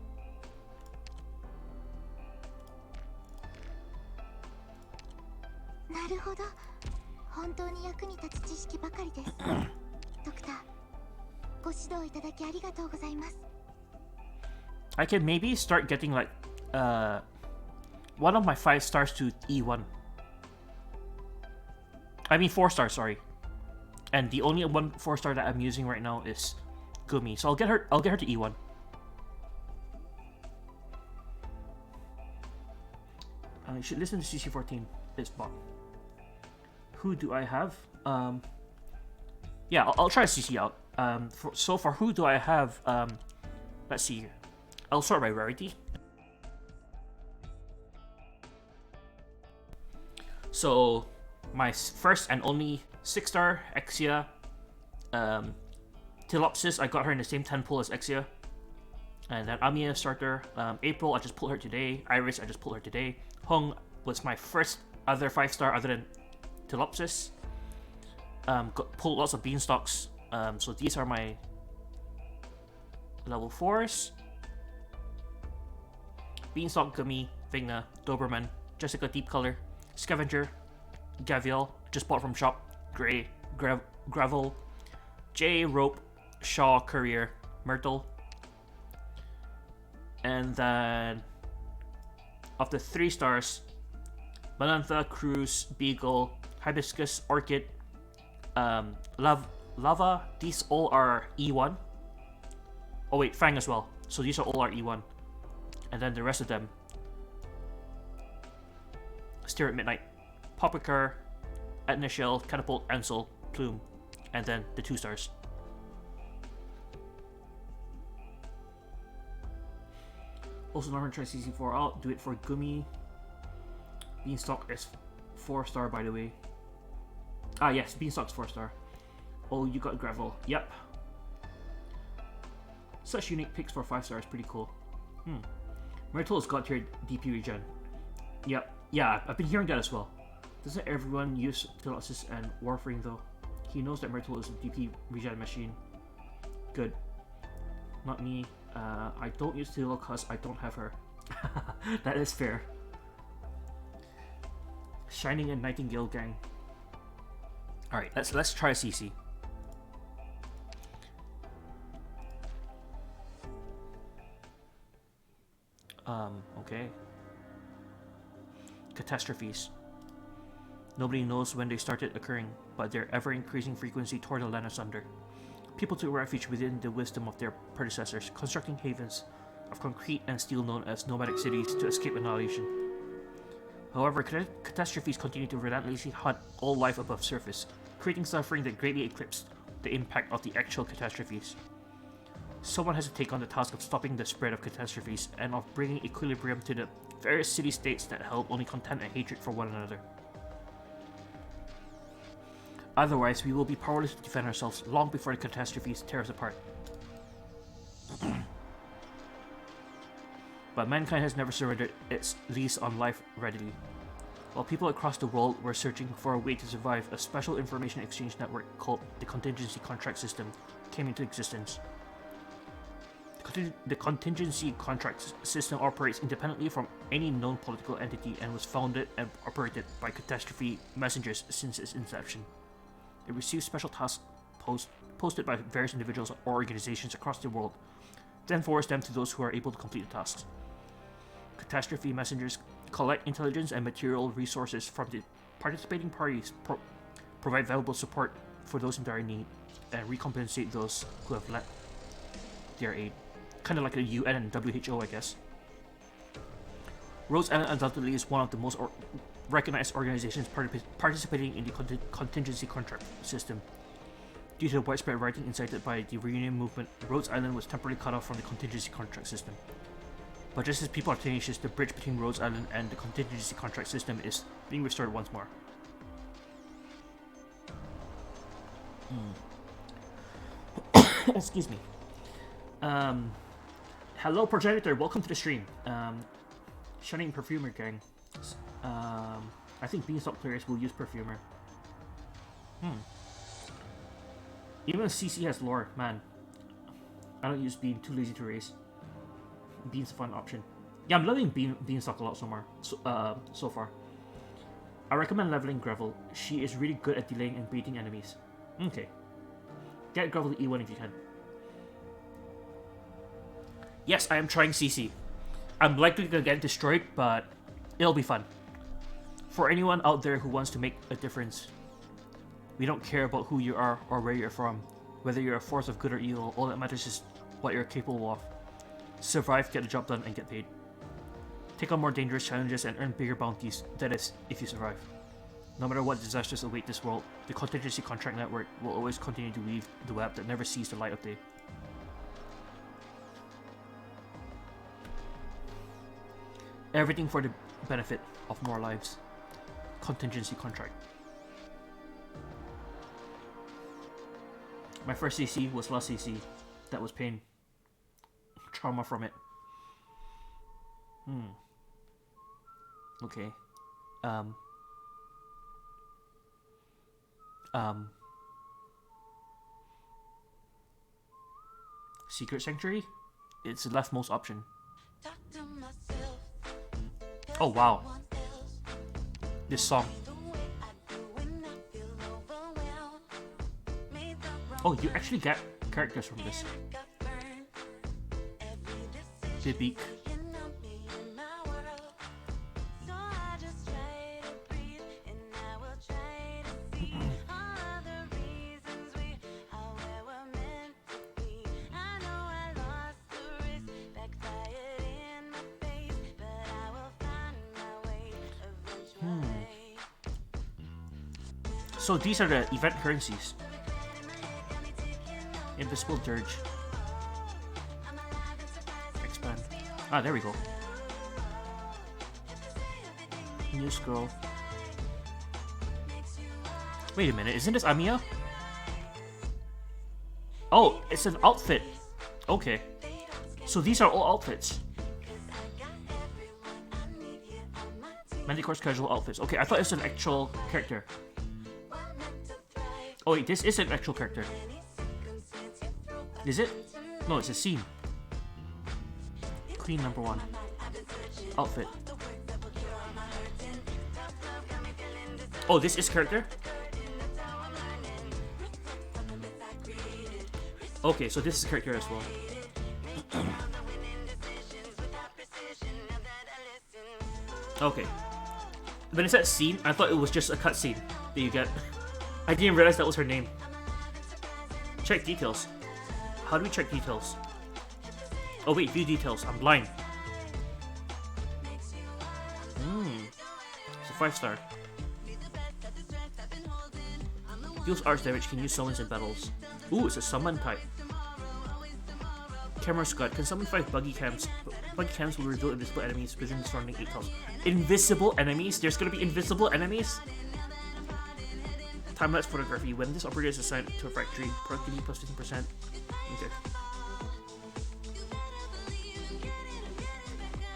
なるほど。本当に役に立つ知識ばかりです。ドクター、ご指導いただきありがとうございます。 I can maybe start getting like one of my 5 stars to E1. I mean 4 stars, sorry. And the only 1 4-star that I'm using right now is Gumi. So I'll get her to E1. You should listen to CC14. It's bot. Who do I have? Yeah, I'll try CC out. So for who do I have? Let's see here. I'll sort by rarity. So my first and only 6-star Exia, Tilopsis, I got her in the same 10 pull as Exia. And then Amiya starter, April, I just pulled her today. Iris, I just pulled her today. Hong was my first other 5-star other than Tilopsis. Pulled lots of beanstalks. So these are my level 4s. Beanstalk, Gummy, Vigna, Doberman, Jessica Deep Color, Scavenger, Gaviel, just bought from shop, Grey, Gravel, Jay, Rope, Shaw, Courier, Myrtle. And then of the 3 stars, Malantha, Cruz, Beagle, Hibiscus, Orchid, Lava, these all are E1. Oh wait, Fang as well. So these are all are E1. And then the rest of them, Steer at Midnight, Poppycar, Etna Shell, Catapult, Ansel, Plume, and then the 2 stars. Also not gonna try CC4 out, do it for Gumi. Beanstalk is 4-star by the way. Ah yes, Beanstalk's 4-star. Oh, you got Gravel. Yep. Such unique picks for 5 stars, pretty cool. Myrtle has got tiered DP regen. Yep. Yeah, I've been hearing that as well. Doesn't everyone use Colossus and Warframe though? He knows that Myrtle is a DP regen machine. Good. Not me. I don't use Tilo cause I don't have her. That is fair. Shining and Nightingale gang. Alright, let's try CC. Okay. Catastrophes. Nobody knows when they started occurring, but their ever-increasing frequency tore the land asunder. People took refuge within the wisdom of their predecessors, constructing havens of concrete and steel known as nomadic cities to escape annihilation. However, catastrophes continue to relentlessly hunt all life above surface, creating suffering that greatly eclipsed the impact of the actual catastrophes. Someone has to take on the task of stopping the spread of catastrophes and of bringing equilibrium to the various city-states that held only contempt and hatred for one another. Otherwise, we will be powerless to defend ourselves long before the catastrophes tear us apart. But mankind has never surrendered its lease on life readily. While people across the world were searching for a way to survive, a special information exchange network called the Contingency Contract System came into existence. The Contingency Contract System operates independently from any known political entity and was founded and operated by catastrophe messengers since its inception. It receives special tasks posted by various individuals or organizations across the world, then forwards them to those who are able to complete the tasks. Catastrophe messengers collect intelligence and material resources from the participating parties, provide valuable support for those in dire need, and recompensate those who have lent their aid. Kind of like the UN and WHO, I guess. Rhodes Island undoubtedly is one of the most recognized organizations participating in the contingency contract system. Due to the widespread rioting incited by the reunion movement, Rhodes Island was temporarily cut off from the contingency contract system. But just as people are tenacious, the bridge between Rhodes Island and the contingency contract system is being restored once more. Excuse me. Hello, Progenitor. Welcome to the stream. Shunning Perfumer Gang. I think Beanstalk players will use Perfumer. Even CC has lore, man. I don't use Bean, too lazy to raise. Bean's a fun option. Yeah, I'm loving Beanstalk a lot so far. I recommend leveling Gravel. She is really good at delaying and baiting enemies. Okay. Get Gravel to E1 if you can. Yes, I am trying CC. I'm likely gonna get destroyed, but it'll be fun. For anyone out there who wants to make a difference, we don't care about who you are or where you're from. Whether you're a force of good or evil, all that matters is what you're capable of. Survive, get the job done, and get paid. Take on more dangerous challenges and earn bigger bounties, that is, if you survive. No matter what disasters await this world, the Contingency Contract Network will always continue to weave the web that never sees the light of day. Everything for the benefit of more lives. Contingency Contract. My first CC was last CC. That was pain. Trauma from it. Okay. Secret Sanctuary? It's the leftmost option. Oh wow. This song. Oh, you actually get characters from this. Bibik. So these are the event currencies. Invisible Dirge. Expand. Ah, there we go. New scroll. Wait a minute, isn't this Amiya? Oh, it's an outfit. Okay. So these are all outfits. Manticore's casual outfits. Okay, I thought it's an actual character. Oh wait, this is an actual character. Is it? No, it's a scene. Queen number 1. Outfit. Oh, this is character? Okay, so this is character as well. Okay. When it said scene, I thought it was just a cutscene that you get. I didn't realize that was her name. Check details. How do we check details? Oh wait, view details. I'm blind. It's a 5-star. Deals arch damage, can use summons in battles. Ooh, it's a summon type. Camera Scud can summon 5 buggy cams. Buggy cams will reveal invisible enemies within the surrounding 8 tiles. Invisible enemies? There's gonna be invisible enemies? Time-lapse photography. When this operator is assigned to a factory, productivity plus 15%. Okay.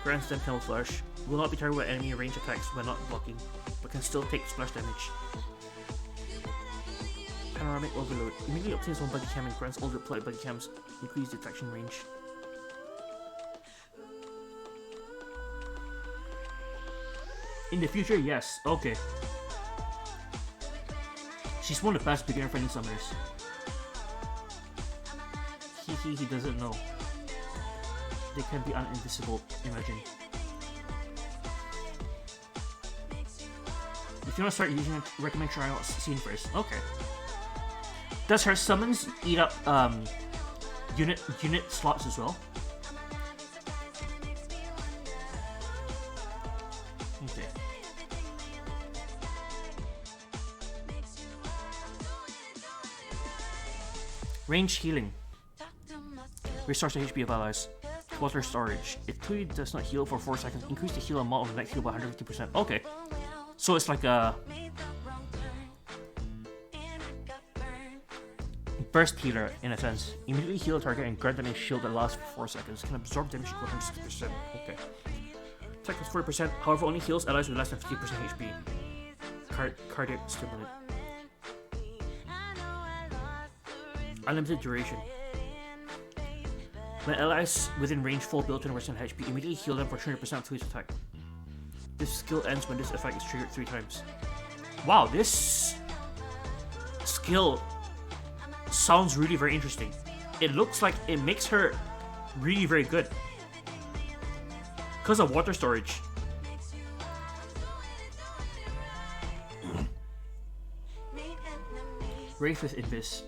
Grandstand camouflage. Will not be targeted by enemy range attacks when not blocking, but can still take splash damage. Panoramic overload. Immediately obtains one buggy cam and grants all deployed buggy cams increased detection range. In the future, yes. Okay. She's one of the best beginner-friendly summoners. He doesn't know. They can be uninvisible, imagine. If you want to start using it, recommend trying out scene first. Okay. Does her summons eat up unit slots as well? Okay. Range healing. Restores the HP of allies. Water storage. If Tui does not heal for 4 seconds, increase the heal amount of the next heal by 150%. Okay. So it's like a burst healer in a sense. Immediately heal a target and grant them a shield that lasts for 4 seconds. Can absorb damage equal to 6%. Okay. Attack is 40%, however only heals allies with less than 50% HP. Cardiac stimulant. Unlimited duration. When allies within range fall below 20% HP, immediately heal them for 200% to each attack. This skill ends when this effect is triggered 3 times. Wow, this skill sounds really very interesting. It looks like it makes her really very good. Because of water storage. Wraith with Invis.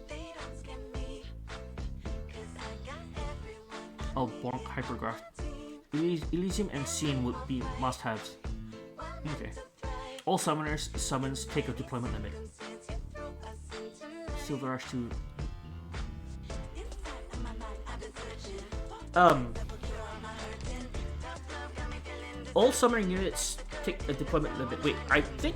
Oh, Bonk Hypergraph. Elysium and Scene would be must-haves. Okay. All summoners summons take a deployment limit. Silver Rush to... all summoning units take a deployment limit. Wait, I think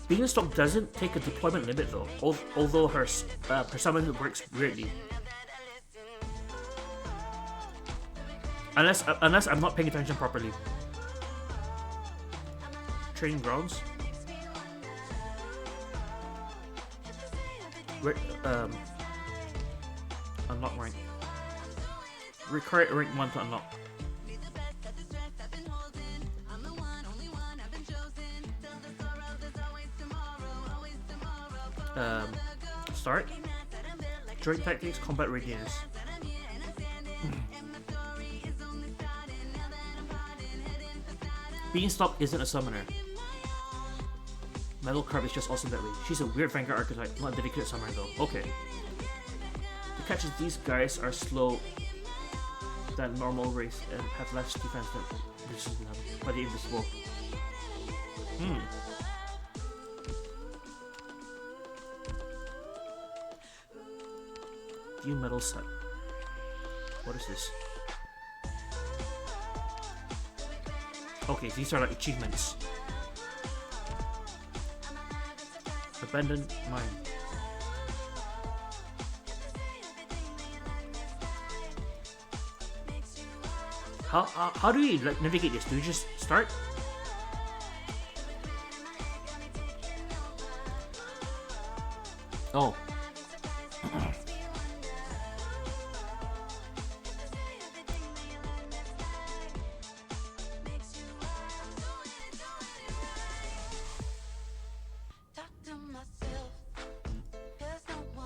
Beanstalk doesn't take a deployment limit though, although her summon works weirdly. Unless I'm not paying attention properly. Training grounds. Unlock rank. Require rank 1 to unlock. Start. Joint tactics, combat readiness. Beanstalk isn't a summoner. Metal Crab is just awesome that way. She's a weird Vanguard archetype, not a dedicated summoner though. Okay. The catch is these guys are slow than normal race and have less defense than resistance them, but they're invisible. View metal set. What is this? Okay, these are like achievements. Abandoned mine. How do you like navigate this? Do you just start? Oh.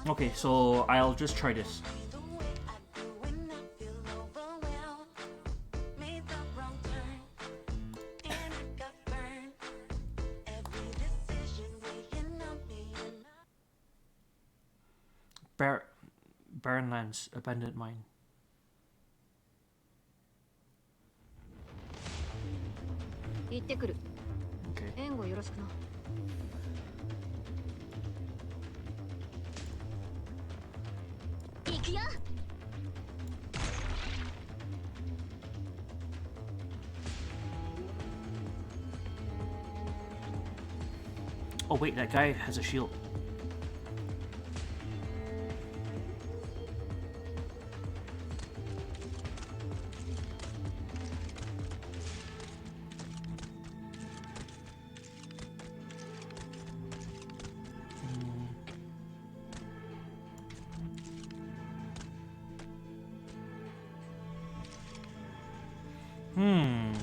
Okay, so I'll just try this. Barren lands, abandoned mine. 行ってくる。 Okay. 援護よろしくな。行くよ。 Oh wait, that guy has a shield. Hmm.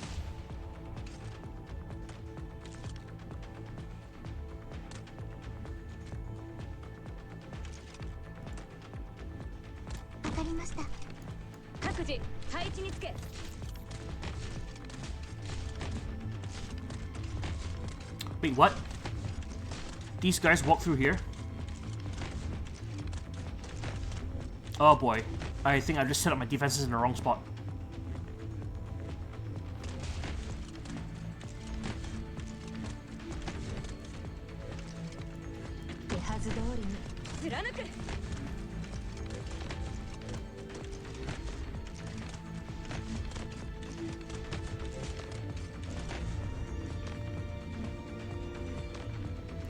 Wait, what? These guys walk through here? Oh boy. I think I just set up my defenses in the wrong spot.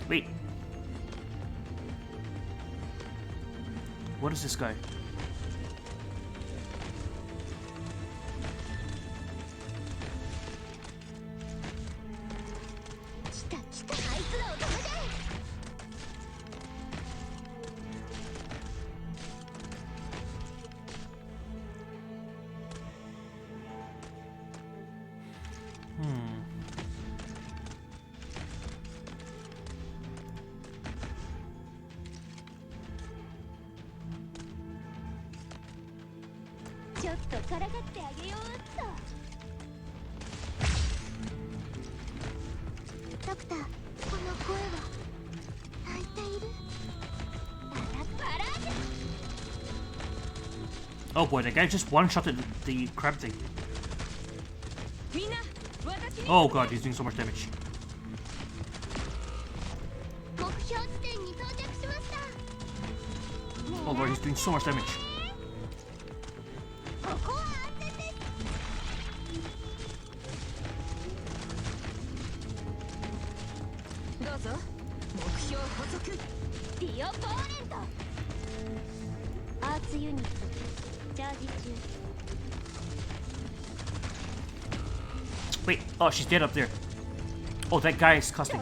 Wait. What is this guy? Oh boy, the guy just one-shotted the crab thing. Oh god, he's doing so much damage. Oh lord, he's doing so much damage. Wait, oh, she's dead up there. Oh, that guy is costing.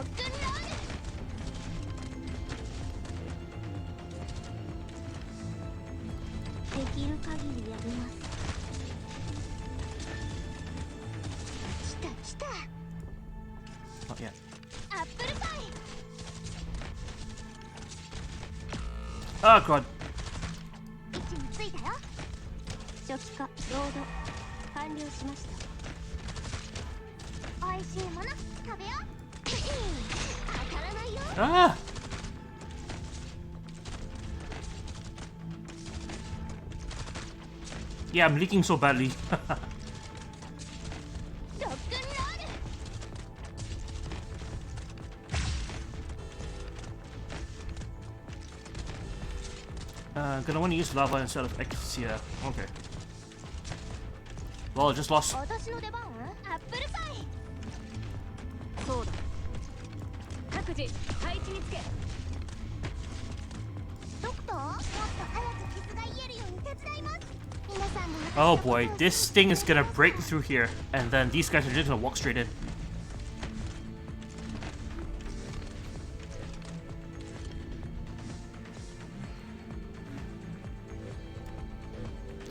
Not yet. Oh god. Ah! Yeah, I'm leaking so badly. Gonna want to use lava instead of X. Yeah, okay. Well, I just lost. Oh boy, this thing is gonna break through here, and then these guys are just gonna walk straight in.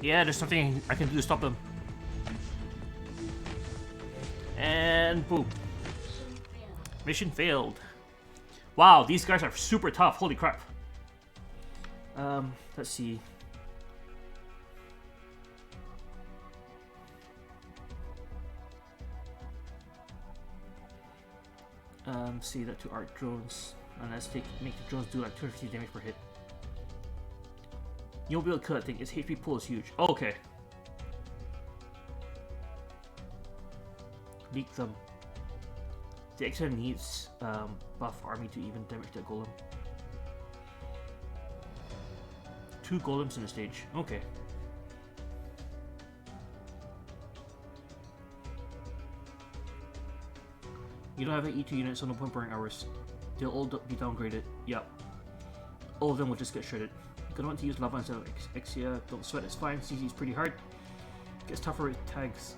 Yeah, there's something I can do to stop them. And boom. Mission failed. Wow, these guys are super tough. Holy crap. Let's see. See that to arc drones, and let's make the drones do like 250 damage per hit. You won't be able to kill that thing. Its HP pool is huge. Oh, okay. Leak them. The extra needs buff army to even damage that golem. 2 golems in the stage. Okay. You don't have an E2 unit, so no point burning hours. They'll all be downgraded. Yep. All of them will just get shredded. Gonna want to use lava instead of Exia. Don't sweat, it's fine. CC is pretty hard. Gets tougher with tags.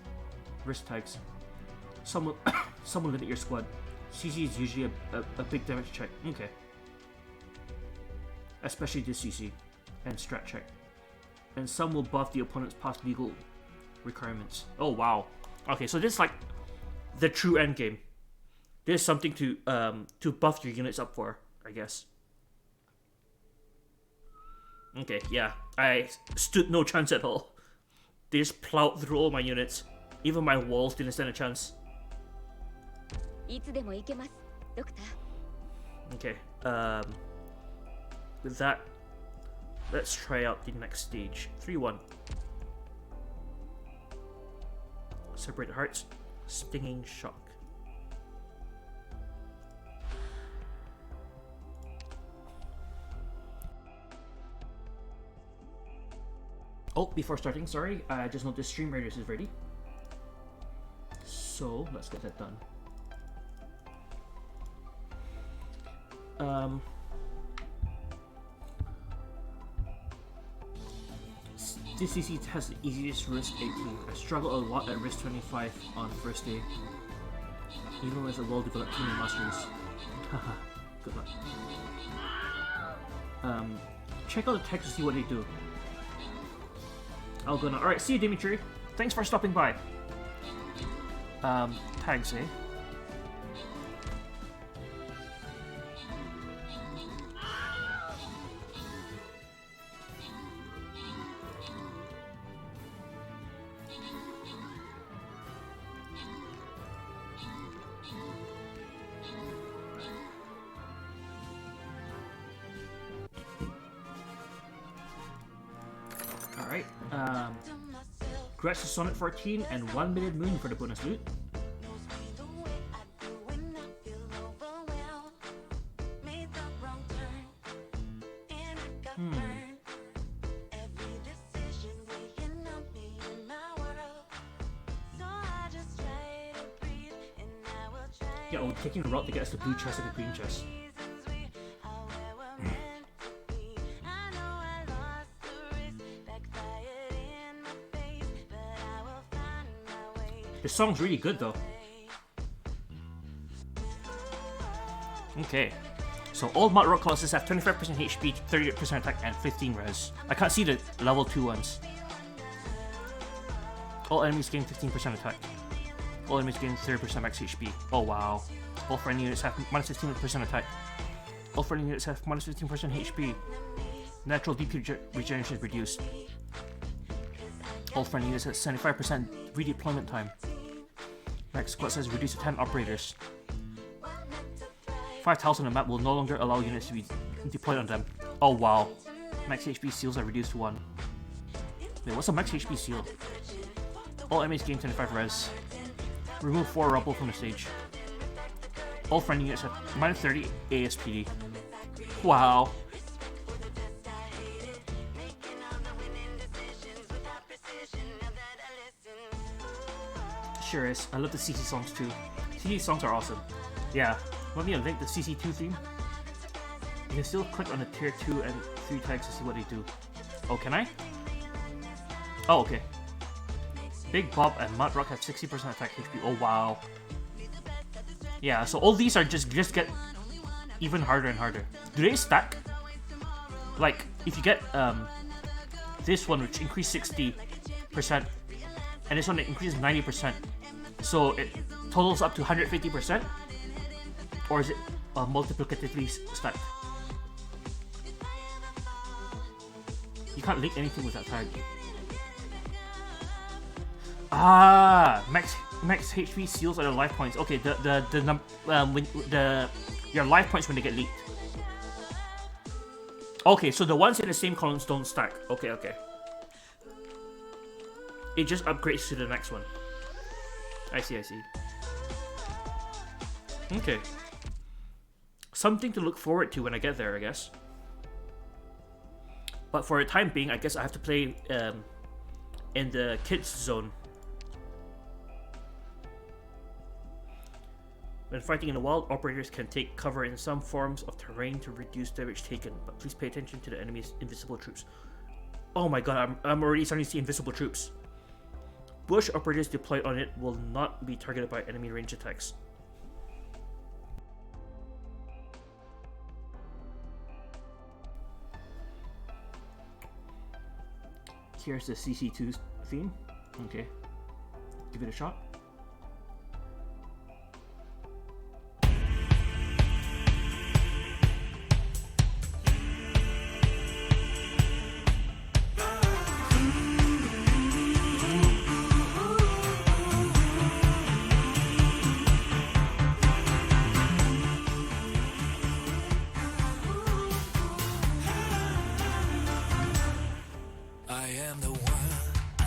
Wrist tags. Some will, some will limit your squad. CC is usually a big damage check. Okay. Especially this CC. And strat check. And some will buff the opponent's past legal requirements. Oh wow. Okay, so this is like the true end game. There's something to buff your units up for, I guess. Okay, yeah. I stood no chance at all. They just plowed through all my units. Even my walls didn't stand a chance. Okay, with that, let's try out the next stage. 3-1. Separate hearts. Stinging shock. Oh, before starting, sorry, I just noticed Stream Raiders is ready. So, let's get that done. This CC has the easiest risk 18. I struggle a lot at risk 25 on first day. Even with a well-developed team of masters. Haha, good luck. Check out the text to see what they do. I'll go now. Alright, see you, Dimitri. Thanks for stopping by. Tags, eh? Alright, congrats to Sonnet 14 and 1 minute moon for the bonus loot. Yeah, we're taking the route to get us the blue chest and the green chest. This song's really good though. Okay. So all Mud Rock Colossus have 25% HP, 38% attack, and 15 res. I can't see the level 2 ones. All enemies gain 15% attack. All enemies gain 30% max HP. Oh wow. All friendly units have minus 15% attack. All friendly units have minus 15% HP. Natural DP regeneration is reduced. All friendly units have 75% redeployment time. Max squad size reduced to 10 operators. 5 tiles on the map will no longer allow units to be deployed on them. Oh wow. Max HP seals are reduced to 1. Wait, what's a max HP seal? All enemies gain 25 res. Remove 4 rubble from the stage. All friendly units have minus 30 ASPD. Wow. Sure is. I love the CC songs too. CC songs are awesome. Yeah. Want me to link the CC2 theme? You can still click on the tier 2 and 3 tags to see what they do. Oh, can I? Oh, okay. Big Bob and Mudrock have 60% attack HP. Oh wow. Yeah, so all these are just get even harder and harder. Do they stack? Like, if you get this one which increased 60%, and this one that increases 90%, so it totals up to 150%? Or is it multiplicatively stacked? You can't link anything with that tag. Ah, max HP seals are the life points. Okay, your life points when they get leaked. Okay, so the ones in the same columns don't stack. Okay, okay. It just upgrades to the next one. I see, I see. Okay. Something to look forward to when I get there, I guess. But for the time being, I guess I have to play in the kids zone. When fighting in the wild, operators can take cover in some forms of terrain to reduce damage taken, but please pay attention to the enemy's invisible troops. Oh my god, I'm already starting to see invisible troops. Bush operators deployed on it will not be targeted by enemy range attacks. Here's the CC2 theme. Okay. Give it a shot.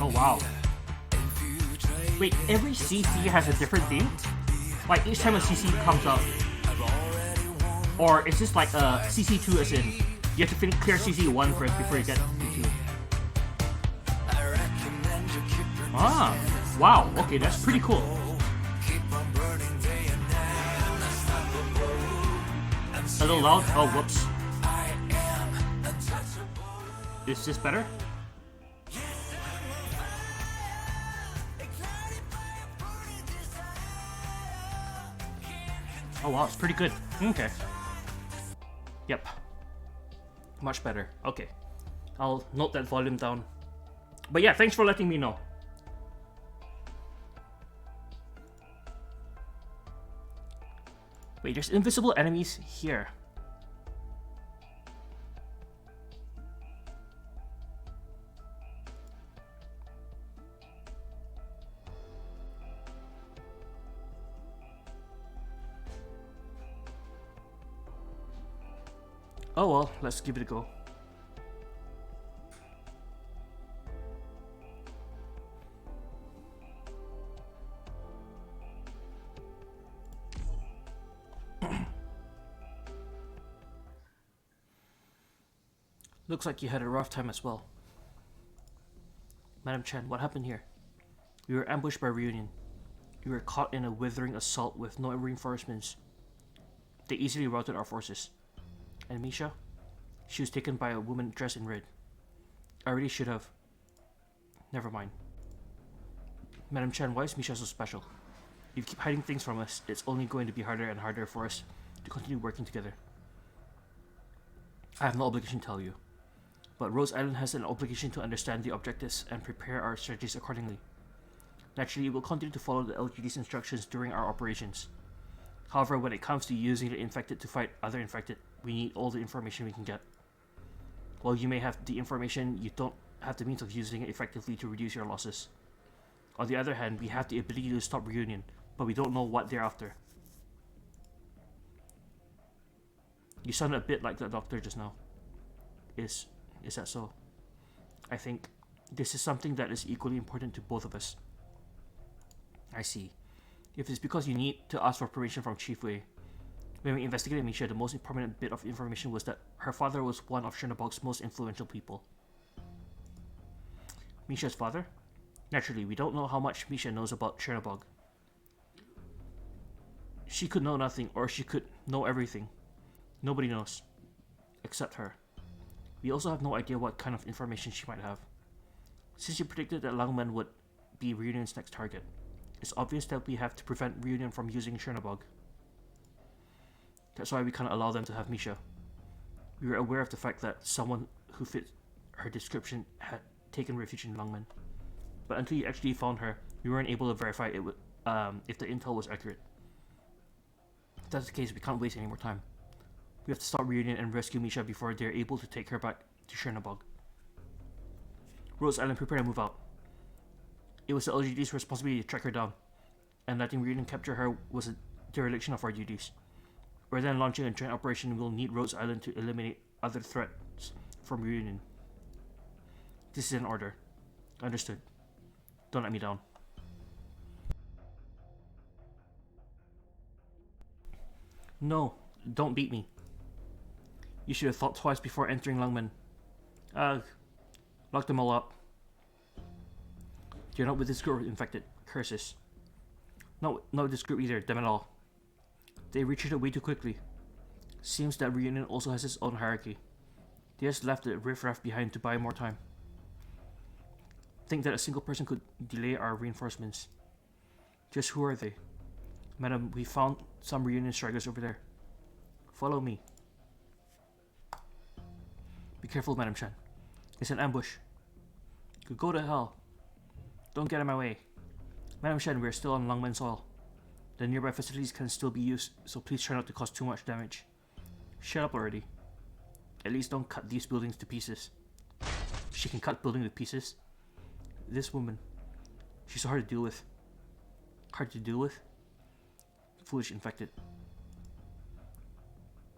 Oh wow. Wait, every CC has a different theme? Like each time a CC comes up? Or is this like a CC2 as in you have to clear CC1 first before you get to 2? Ah, wow, okay, that's pretty cool. A little loud? Oh, whoops. Is this better? Oh wow, it's pretty good. Okay. Yep. Much better. Okay. I'll note that volume down. But yeah, thanks for letting me know. Wait, there's invisible enemies here. Oh well, let's give it a go. Looks like you had a rough time as well. Madam Chen, what happened here? We were ambushed by Reunion. We were caught in a withering assault with no reinforcements. They easily routed our forces. And Misha? She was taken by a woman dressed in red. I really should have. Never mind. Madam Chen, why is Misha so special? If you keep hiding things from us, it's only going to be harder and harder for us to continue working together. I have no obligation to tell you. But Rose Island has an obligation to understand the objectives and prepare our strategies accordingly. Naturally, we will continue to follow the LGD's instructions during our operations. However, when it comes to using the infected to fight other infected, we need all the information we can get. While you may have the information, you don't have the means of using it effectively to reduce your losses. On the other hand, we have the ability to stop Reunion, but we don't know what they're after. You sound a bit like the doctor just now. Is that so? I think this is something that is equally important to both of us. I see. If it's because you need to ask for permission from Chief Wei. When we investigated Misha, the most prominent bit of information was that her father was one of Chernobog's most influential people. Misha's father? Naturally, we don't know how much Misha knows about Chernobog. She could know nothing, or she could know everything. Nobody knows. Except her. We also have no idea what kind of information she might have. Since you predicted that Langman would be Reunion's next target, it's obvious that we have to prevent Reunion from using Chernobog. That's why we can't allow them to have Misha. We were aware of the fact that someone who fit her description had taken refuge in Langman. But until you actually found her, we weren't able to verify it if the intel was accurate. If that's the case, we can't waste any more time. We have to stop Reunion and rescue Misha before they're able to take her back to Chernobog. Rose Island, prepare to move out. It was the LGD's responsibility to track her down, and letting Reunion capture her was a dereliction of our duties. Rather than launching a joint operation, we'll need Rose Island to eliminate other threats from Reunion. This is an order. Understood. Don't let me down. No, don't beat me. You should have thought twice before entering Lungmen. Ugh. Lock them all up. You're not with this group of infected. Curses. No, not with this group either, damn it all. They retreated way too quickly. Seems that Reunion also has its own hierarchy. They just left the riffraff behind to buy more time. Think that a single person could delay our reinforcements. Just who are they? Madam, we found some Reunion stragglers over there. Follow me. Be careful, Madam Chan. It's an ambush. Could go to hell. Don't get in my way. Madam Shen, we are still on Lungmen soil. The nearby facilities can still be used, so please try not to cause too much damage. Shut up already. At least don't cut these buildings to pieces. She can cut buildings to pieces? This woman. She's so hard to deal with. Hard to deal with? Foolish infected.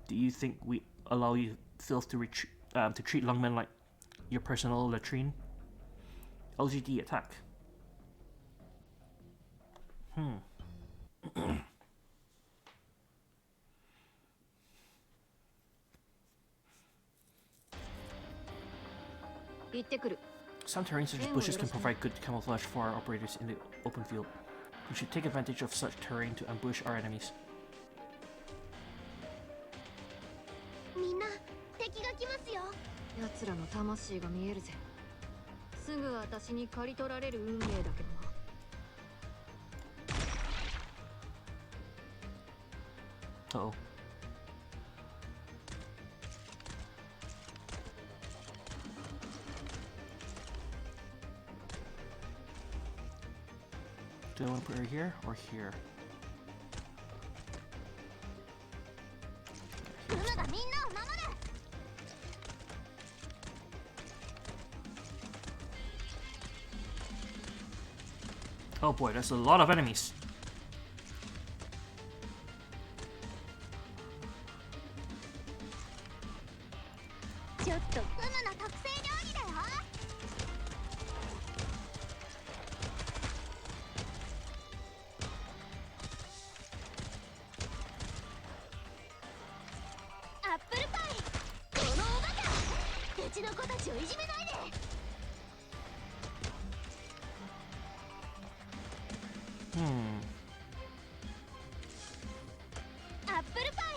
Do you think we allow you filth to treat Lungmen like your personal latrine? LGD attack. Some terrains such as bushes can provide good camouflage for our operators in the open field. We should take advantage of such terrain to ambush our enemies. みんな敵が来ますよ。奴らの魂が見えるぜ。すぐ私に刈り取られる運命だけどな。Uh-oh. Do I want to put her here or here? ルムがみんなを守る。Oh boy, that's a lot of enemies. ちょっとウムの特製料理だよ。アップルパイ。このおバカ。うちの子たちをいじめないで。アップルパイ。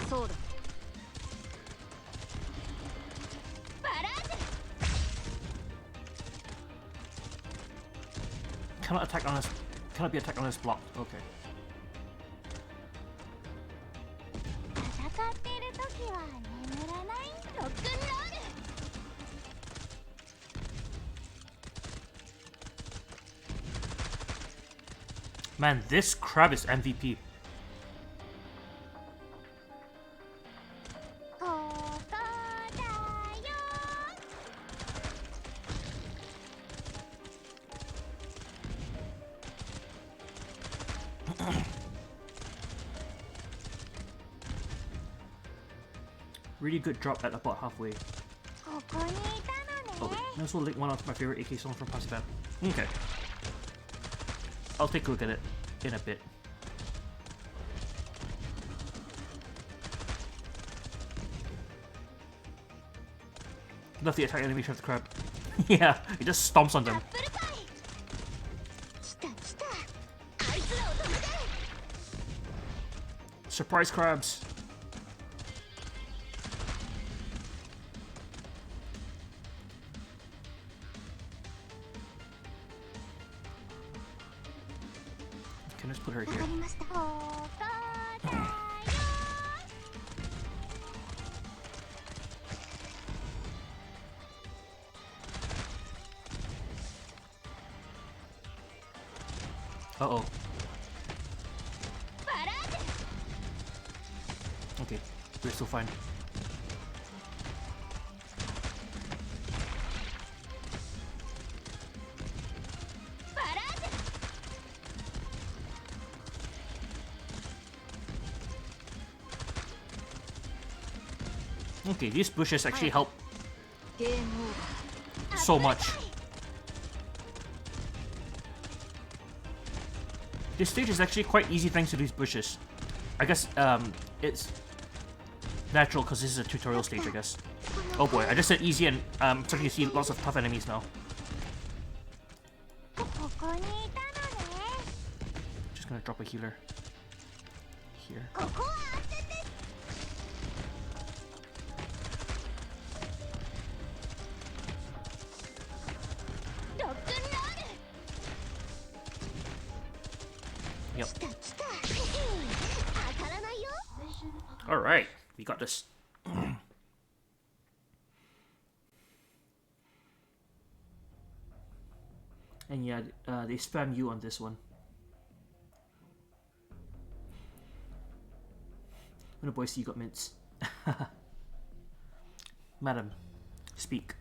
そうだ。バラーズ。 Cannot attack on this. Cannot be attacked on this block. Okay. 戦っている時は眠らない。ロックンロール。 Man, this crab is MVP. ここだよ。 Really good drop at about halfway. ここにいたの Oh, ね。 wait. This will link one of my favorite AK songs from Passive. Okay. I'll take a look at it in a bit. Love the attack animation of the crab. Yeah, it just stomps on ア them. ップルパイ。来た来た。あいつらを止めて。 Surprise crabs. Can I just put her わか here? りました。ここだよ。 Uh-oh. バラーズ。 Okay, we're still fine. Okay, these bushes actually help ゲームオーバー。 so much. This stage is actually quite easy thanks to these bushes. I guess it's natural because this is a tutorial stage, I guess. Oh boy, I just said easy and I'm starting to see lots of tough enemies now. ここにいたのね。 Just gonna drop a healer here. ここは当てて。ロックンロール。 Yep. 来た来た。当たらないよ。 All right, we got this. And yeah, they spam you on this one. When a boy see you got mints. Madam, speak.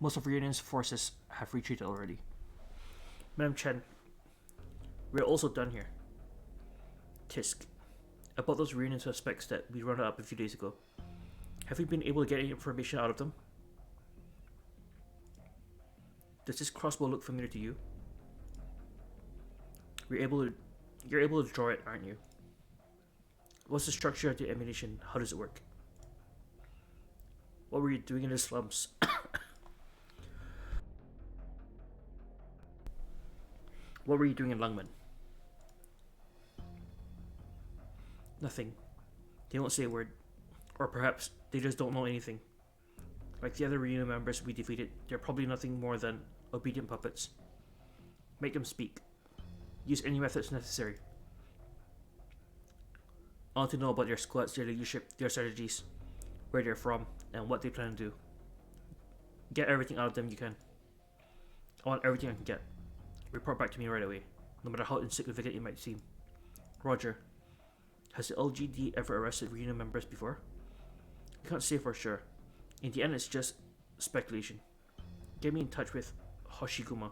Most of Reunion's forces have retreated already. Madam Chen, we're also done here. Tisk, about those Reunion suspects that we rounded up a few days ago. Have you been able to get any information out of them? Does this crossbow look familiar to you? You're able to draw it, aren't you? What's the structure of the ammunition? How does it work? What were you doing in the slums? What were you doing in Lungman? Nothing. They won't say a word. Or perhaps they just don't know anything. Like the other Reunion members we defeated, they're probably nothing more than obedient puppets. Make them speak. Use any methods necessary. I want to know about their squads, their leadership, their strategies, where they're from, and what they plan to do. Get everything out of them you can. I want everything I can get. Report back to me right away, no matter how insignificant it might seem. Roger. Has the LGD ever arrested Reunion members before? I can't say for sure. In the end, it's just speculation. Get me in touch with Hoshiguma.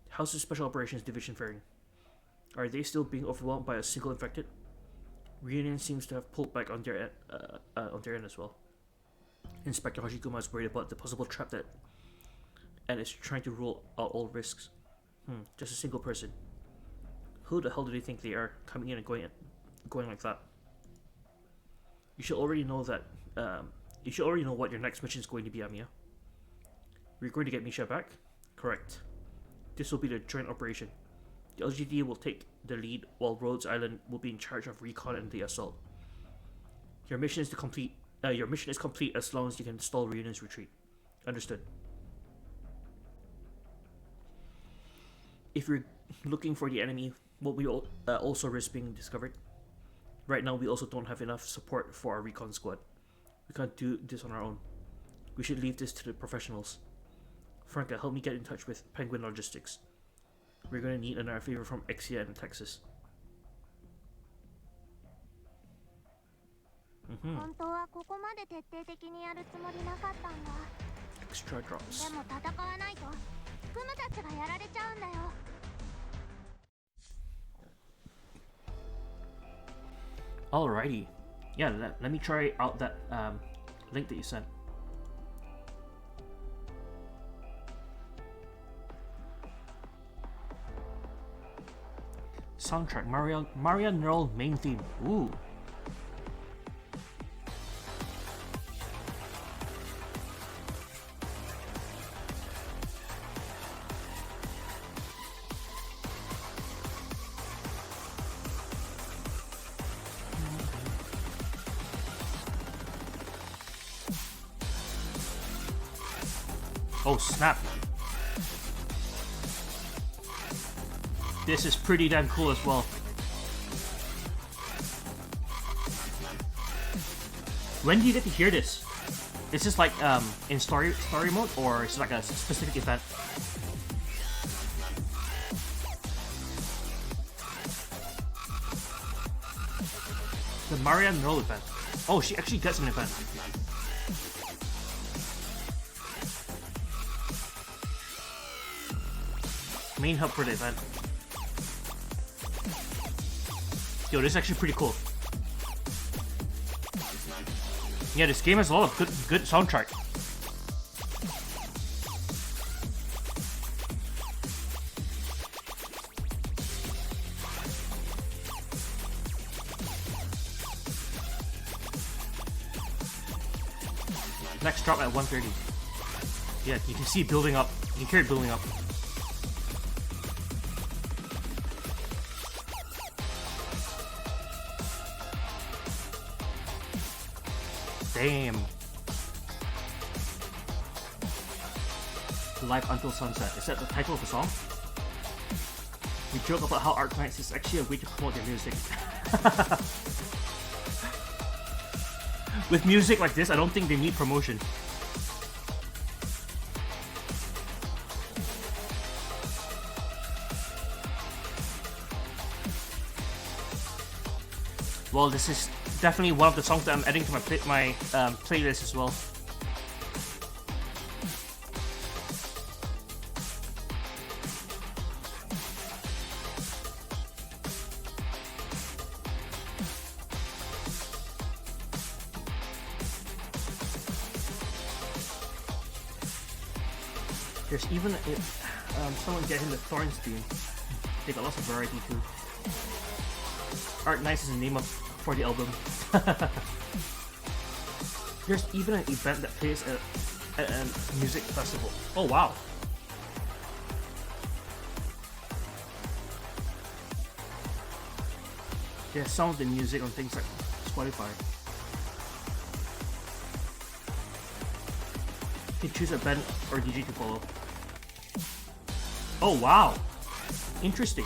How's the Special Operations Division faring? Are they still being overwhelmed by a single infected? Reunion seems to have pulled back on their end as well. Inspector Hoshiguma is worried about the possible trap that and is trying to rule out all risks. Just a single person. Who the hell do they think they are, coming in and going like that? You should already know that. You should already know what your next mission is going to be, Amiya. We're going to get Misha back? Correct. This will be the joint operation. The LGD will take the lead, while Rhodes Island will be in charge of recon and the assault. Your mission is complete as long as you can stall Reunion's retreat. Understood. If you're looking for the enemy, will we also risk being discovered? Right now, we also don't have enough support for our recon squad. We can't do this on our own. We should leave this to the professionals. Franca, help me get in touch with Penguin Logistics. We're going to need another favor from Exia and Texas. 本当はここまで徹底的にやるつもりなかったんだ。 Extra drops. でも戦わないとクムたちがやられちゃうんだよ。 Alrighty. Yeah, let me try out that link that you sent. Soundtrack, Maria Neural main theme. Ooh. Oh snap. This is pretty damn cool as well. When do you get to hear this? Is this like in story mode, or is it like a specific event? The Maria Neural event. Oh, she actually gets an event. Main hub for the event. Yo, this is actually pretty cool. Yeah, this game has a lot of good soundtrack. Next drop at 130. Yeah, you can see it building up. You can hear it building up. Damn. Live Until Sunset. Is that the title of the song? We joke about how Arknights is actually a way to promote their music. With music like this, I don't think they need promotion. Well, this is definitely one of the songs that I'm adding to my playlist as well. There's even someone getting the Thorns theme. They got lots of variety too. Arknights is the name for the album. There's even an event that plays at a music festival. Oh wow! There's some of the music on things like Spotify. You can choose a band or DJ to follow. Oh wow! Interesting.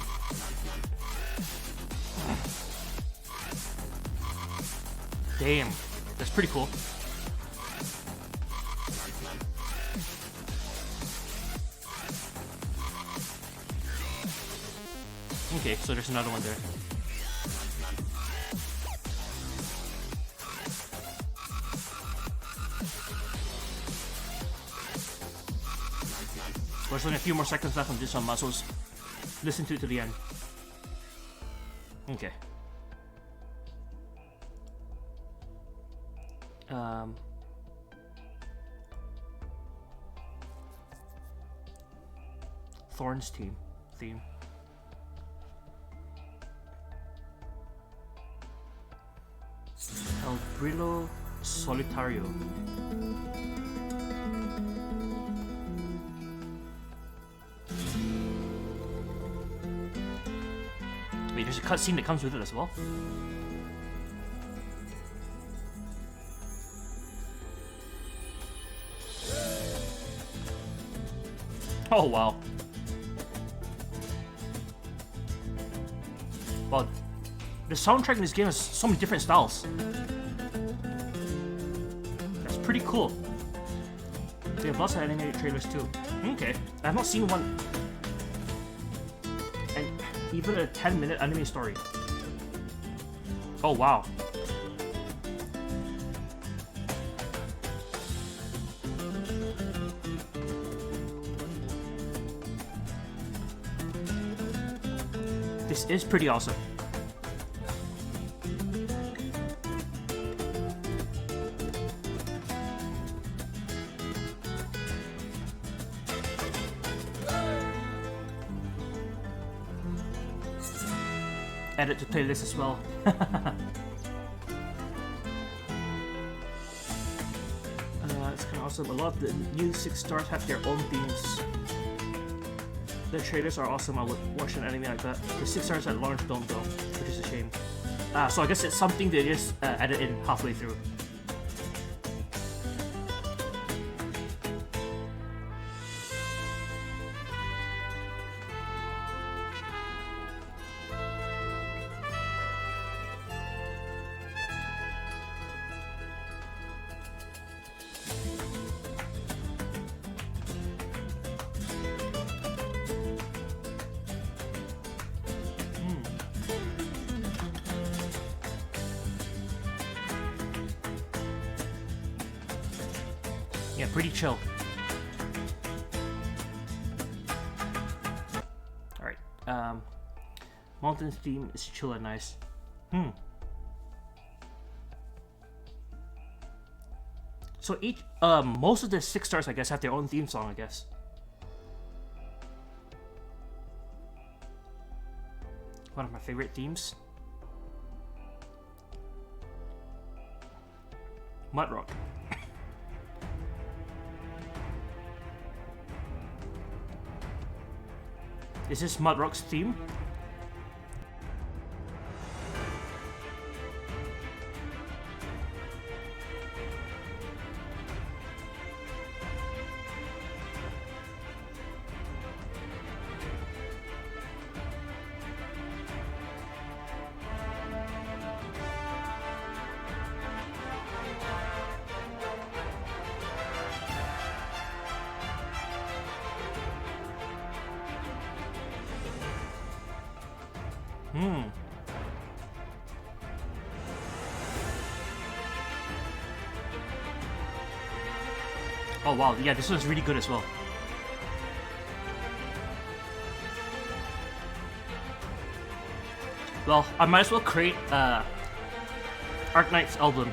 Damn, that's pretty cool. Okay, so there's another one there. There's only a few more seconds left on this one, Muscles. Listen to it to the end. Okay. Thorns theme. El Brillo Solitario. Wait, there's a cutscene that comes with it as well? Oh wow. Wow. The soundtrack in this game has so many different styles. That's pretty cool. They have lots of animated trailers too. Okay. I have not seen one. And even a 10-minute anime story. Oh wow. This is pretty awesome. Add it to playlist as well. It's kind of awesome. A lot of the new 6 stars have their own themes. The trailers are awesome. I would watch an anime like that. The 6 stars at launch don't though, which is a shame. So I guess it's something they just added in halfway through. Yeah, pretty chill. Alright. Mountain's theme is chill and nice. So each most of the 6 stars I guess have their own theme song, I guess. One of my favorite themes. Mud Rock. Is this Mudrock's theme? Hmm. Oh wow, yeah, this one's really good as well. Well, I might as well create Arknights album.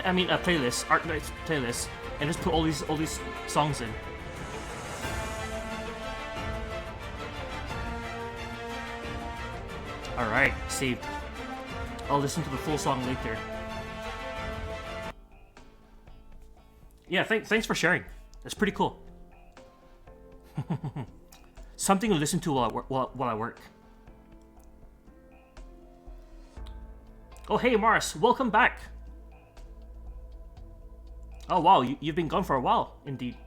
I mean a playlist, Arknights playlist, and just put all these songs in. Alright, saved. I'll listen to the full song later. Yeah, thanks for sharing. That's pretty cool. Something to listen to while I work. Oh, hey Mars, welcome back. Oh wow, you've been gone for a while, indeed.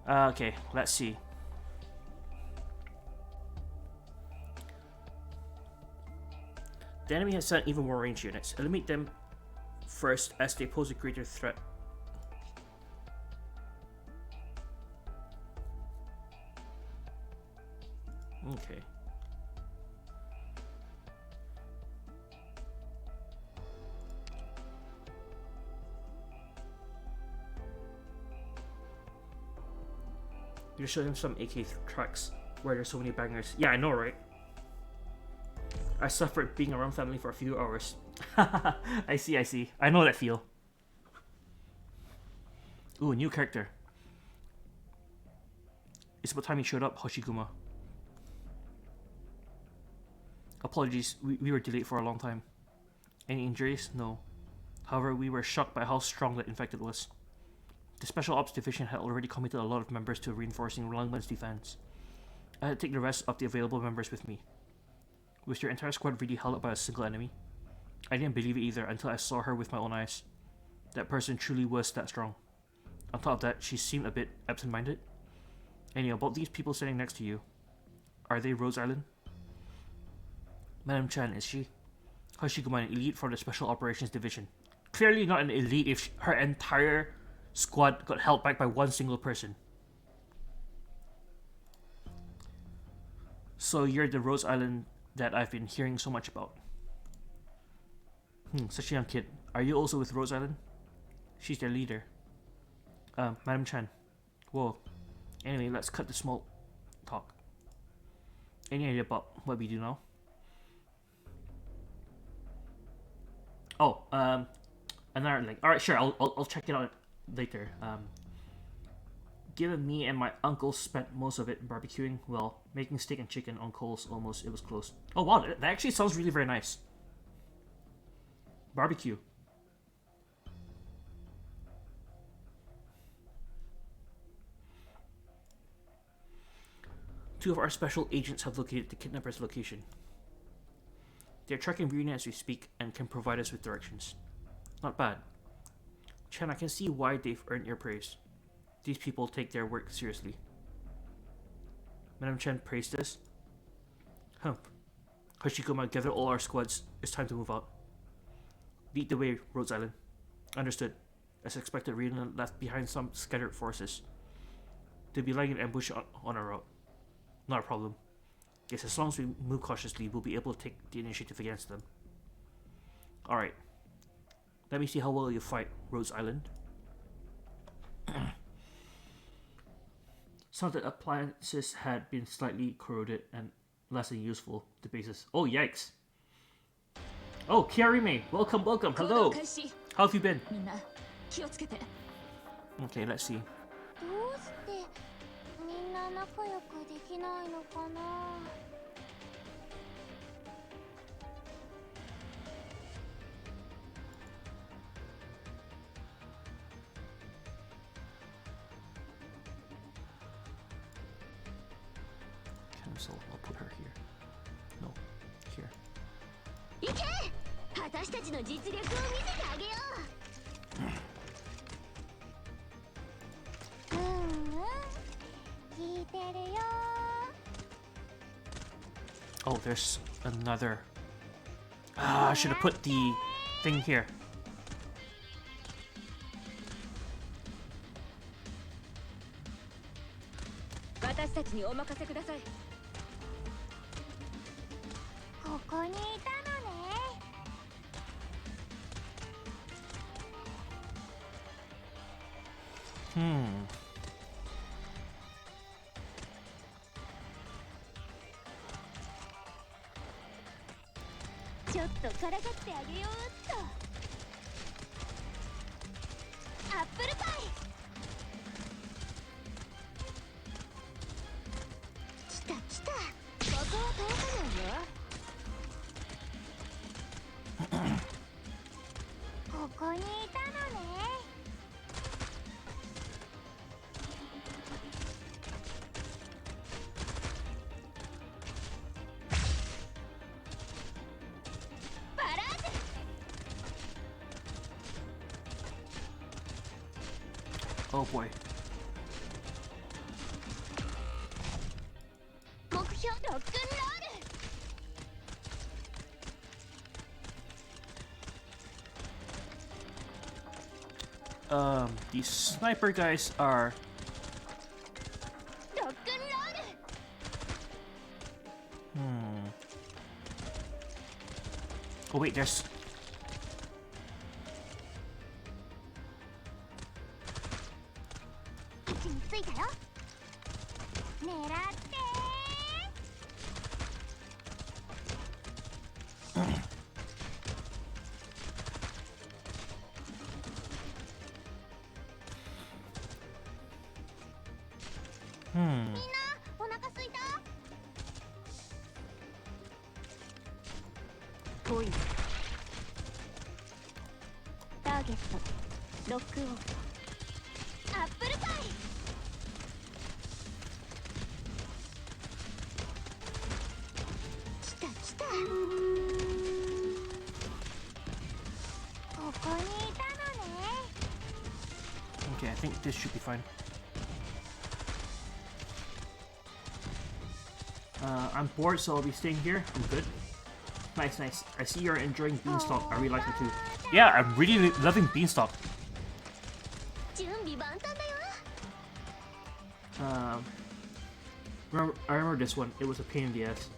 Okay, let's see. The enemy has sent even more ranged units. Eliminate them first as they pose a greater threat. Okay. You show him some AK tracks where there's so many bangers. Yeah, I know, right? I suffered being around family for a few hours. I see. I know that feel. Ooh, new character. It's about time he showed up, Hoshiguma. Apologies, we were delayed for a long time. Any injuries? No. However, we were shocked by how strong that infected was. The Special Ops Division had already committed a lot of members to reinforcing Langman's defense. I had to take the rest of the available members with me. Was your entire squad really held up by a single enemy? I didn't believe it either until I saw her with my own eyes. That person truly was that strong. On top of that, she seemed a bit absent-minded. Anyway, about these people sitting next to you. Are they Rose Island? Madam Chan, is she? Hoshiguma, an elite from the Special Operations Division. Clearly not an elite if her entire squad got held back by one single person. So you're the Rose Island that I've been hearing so much about. Such a young kid. Are you also with Rose Island? She's their leader. Madam Chan. Whoa. Anyway, let's cut the small talk. Any idea about what we do now? Oh, another link. Alright, sure, I'll check it out later. Given me and my uncle spent most of it barbecuing, well, making steak and chicken on coals almost, it was close. Oh wow, that actually sounds really very nice. Barbecue. Two of our special agents have located the kidnapper's location. They're tracking Rina as we speak and can provide us with directions. Not bad. Chen, I can see why they've earned your praise. These people take their work seriously. Madam Chen praised us. Hump. Hoshiguma, gather all our squads. It's time to move out. Lead the way, Rose Island. Understood. As expected, Rina left behind some scattered forces. They'll be lying in ambush on our route. Not a problem. Yes, as long as we move cautiously, we'll be able to take the initiative against them. Alright. Let me see how well you fight, Rose Island. Some of the appliances had been slightly corroded and less than useful, the bases. Oh, yikes. Oh, Kiarime, welcome. Hello. How have you been? Okay, let's see. どうしてみんな仲良くできないのかな。so I'll put her here. No, here. 行け私たちの実力を見せてあげよう聞いてるよ Oh, there's another. Ah, I should have put the thing here. 私たちにお任せくださいここにいたのね ちょっとからかってあげようっとアップルパイ来た来たここは通さないよここにいたのね Oh boy. 目標ロックンロール These sniper guys are. ロックンロール Oh wait, there's. 位置についたよ狙って みんなお腹すいた 遠いターゲットロックオンアップルパイ来た来たここにいたのね Okay, I think this should be fine. I'm bored, so I'll be staying here. I'm good. Nice, nice. I see you're enjoying Beanstalk. I really like it too. Yeah, I'm really loving Beanstalk. 準備万端だよ I remember this one. It was a pain in the ass.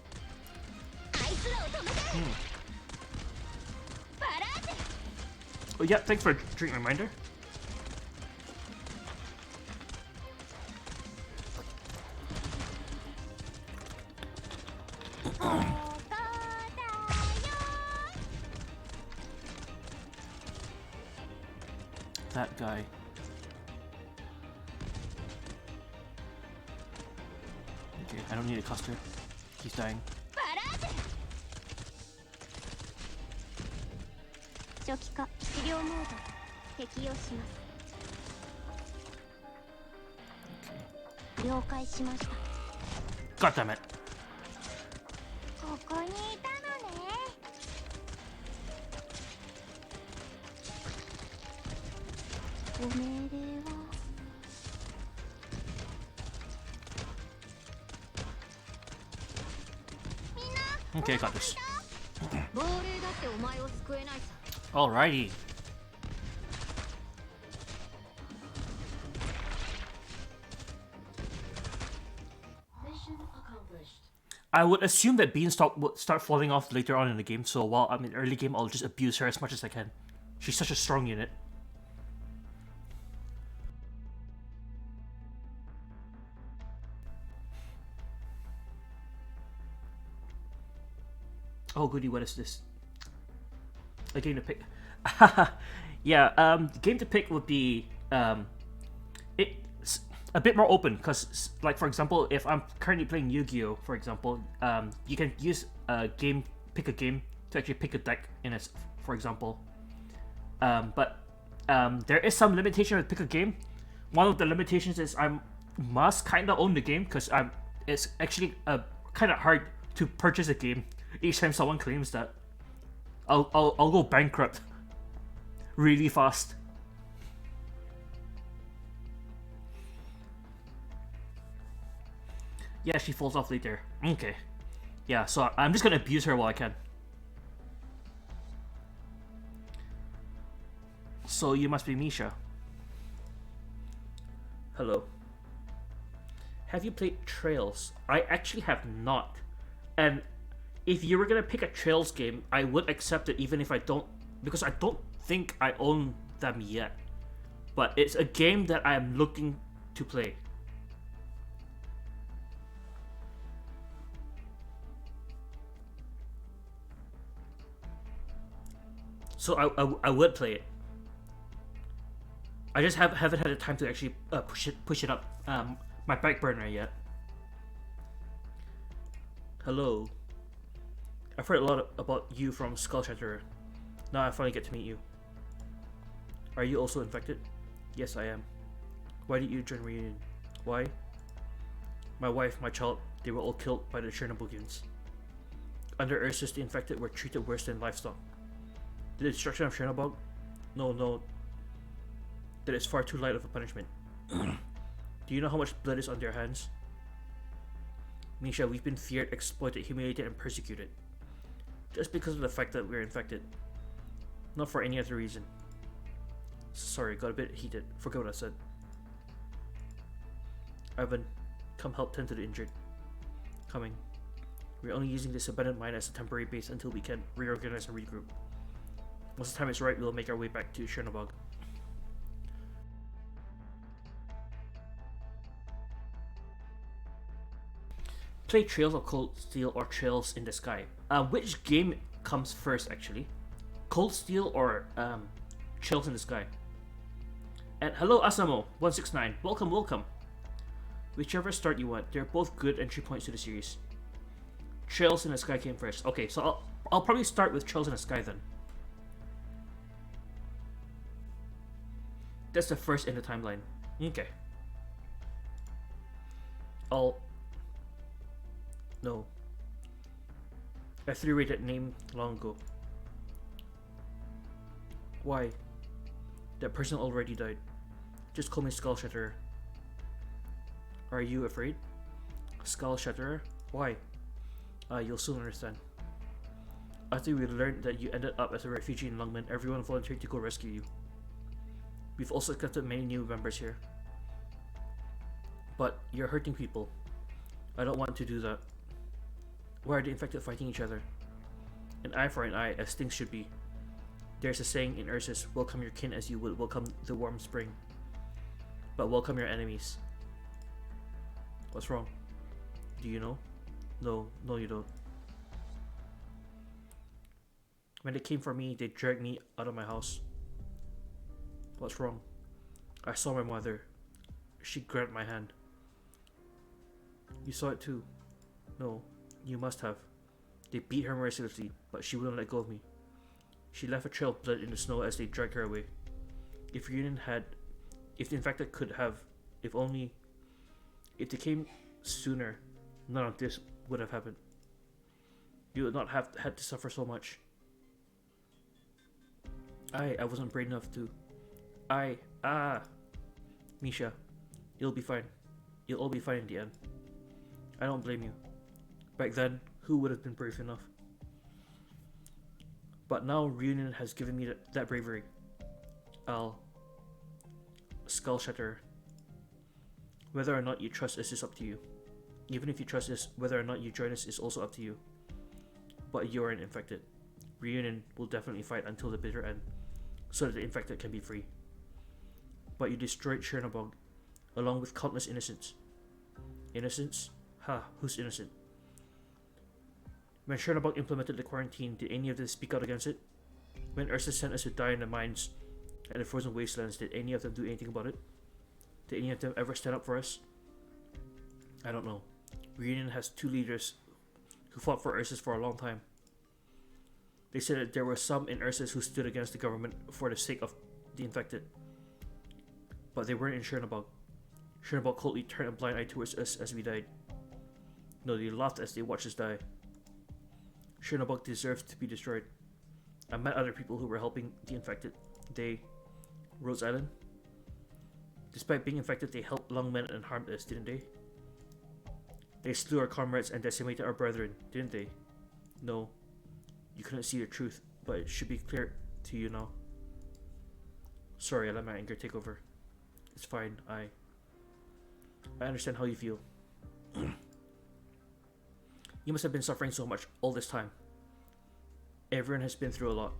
あいつらを止めてパラージ Oh yeah, thanks for a drink reminder. That guy. Okay, I don't need a cluster. He's dying. パラージ初期化治療モード適用します Okay. 了解しました God damn it. ここにいたのね ご命令は Okay, I got this. 亡霊だってお前を救えないさ Alrighty. Mission accomplished. I would assume that Beanstalk would start falling off later on in the game, so while I'm in early game, I'll just abuse her as much as I can. She's such a strong unit. Oh goody, what is this? A game to pick. Yeah, game to pick would be it's a bit more open because, like, for example, if I'm currently playing Yu-Gi-Oh, for example, you can use pick a game to actually pick a deck in it, for example. But there is some limitation with pick a game. One of the limitations is I must kind of own the game because it's actually a kind of hard to purchase a game each time someone claims that. I'll go bankrupt really fast. Yeah, she falls off later. Okay. Yeah, so I'm just gonna abuse her while I can. So you must be Misha. Hello. Have you played Trails? I actually have not. And if you were gonna pick a Trails game, I would accept it even if I don't, because I don't think I own them yet. But it's a game that I am looking to play. So I would play it. I just haven't had the time to actually push it up my back burner yet. Hello. I've heard a lot about you from Skull Shatterer. Now I finally get to meet you. Are you also infected? Yes, I am. Why did you join Reunion? Why? My wife, my child, they were all killed by the Chernobylians. Under Ursus, the infected were treated worse than livestock. The destruction of Chernobyl? No. That is far too light of a punishment. Do you know how much blood is on their hands? Misha, we've been feared, exploited, humiliated, and persecuted. Just because of the fact that we're infected. Not for any other reason. Sorry, got a bit heated. Forgot what I said. Ivan, come help tend to the injured. Coming. We're only using this abandoned mine as a temporary base until we can reorganize and regroup. Once the time is right, we'll make our way back to Chernobyl. Play Trails of Cold Steel or Trails in the Sky. Which game comes first, actually? Cold Steel or Trails in the Sky? And hello, Asamo169. Welcome. Whichever start you want, they're both good entry points to the series. Trails in the Sky came first. Okay, so I'll probably start with Trails in the Sky then. That's the first in the timeline. Okay. No. I threw away that name long ago. Why? That person already died. Just call me Skull Shatterer. Are you afraid? Skull Shatterer? Why? You'll soon understand. After we learned that you ended up as a refugee in Lungmen, everyone volunteered to go rescue you. We've also accepted many new members here. But you're hurting people. I don't want to do that. Why are the infected fighting each other? An eye for an eye, as things should be. There's a saying in Ursus, welcome your kin as you would welcome the warm spring. But welcome your enemies. What's wrong? Do you know? No you don't. When they came for me, they dragged me out of my house. What's wrong? I saw my mother. She grabbed my hand. You saw it too? No, you must have. They beat her mercilessly, but she wouldn't let go of me. She left a trail of blood in the snow as they dragged her away. If the infected could have, if they came sooner, none of this would have happened. You would not have had to suffer so much. I wasn't brave enough to. Misha, you'll be fine. You'll all be fine in the end. I don't blame you. Back then, who would have been brave enough? But now Reunion has given me that bravery. Skull Shatterer. Whether or not you trust us is up to you. Even if you trust us, whether or not you join us is also up to you. But you aren't infected. Reunion will definitely fight until the bitter end, so that the infected can be free. But you destroyed Chernobyl, along with countless innocents. Innocents? Ha, who's innocent? When Chernobyl implemented the quarantine, did any of them speak out against it? When Ursa sent us to die in the mines and the frozen wastelands, did any of them do anything about it? Did any of them ever stand up for us? I don't know. Reunion has two leaders who fought for Ursus for a long time. They said that there were some in Ursus who stood against the government for the sake of the infected. But they weren't in Chernobyl. Chernobyl coldly turned a blind eye towards us as we died. No, they laughed as they watched us die. Chernobog deserves to be destroyed. I met other people who were helping the infected. They... Rose Island? Despite being infected, they helped Lungmen and harmed us, didn't they? They slew our comrades and decimated our brethren, didn't they? No. You couldn't see the truth, but it should be clear to you now. Sorry, I let my anger take over. It's fine, I understand how you feel. You must have been suffering so much all this time. Everyone has been through a lot.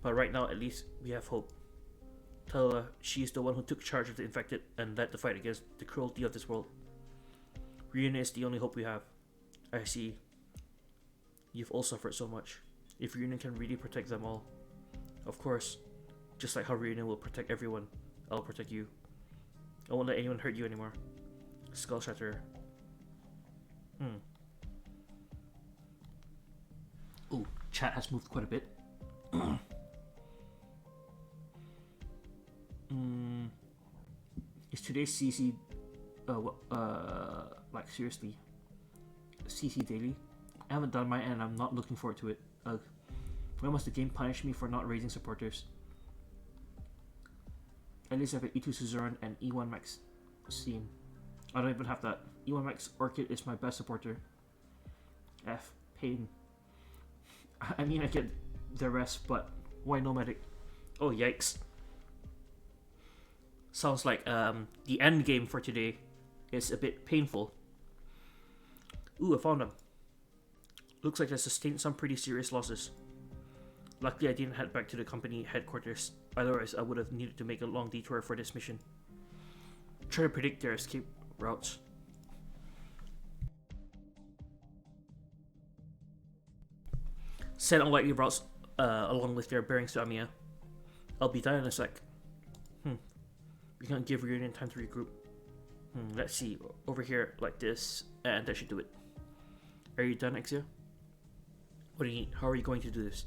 But right now, at least, we have hope. Tell her she is the one who took charge of the infected and led the fight against the cruelty of this world. Reunion is the only hope we have. I see. You've all suffered so much. If Reunion can really protect them all. Of course. Just like how Reunion will protect everyone, I'll protect you. I won't let anyone hurt you anymore. Skull Shatterer. Ooh, chat has moved quite a bit. Is today's CC like seriously CC daily? I haven't done mine and I'm not looking forward to it. Ugh. When must the game punish me for not raising supporters? At least I have an E2 Suzerain and E1 Max scene. I don't even have that. E1 Max Orchid is my best supporter. F. Pain. I mean, I get the rest, but why Nomadic? Oh, yikes. Sounds like the end game for today is a bit painful. Ooh, I found them. Looks like I sustained some pretty serious losses. Luckily, I didn't head back to the company headquarters. Otherwise, I would have needed to make a long detour for this mission. Try to predict their escape routes. Set unlikely routes along with their bearings to Amiya. I'll be done in a sec. We can't give Reunion time to regroup. Let's see. Over here, like this, and that should do it. Are you done, Exia? What do you need? How are you going to do this?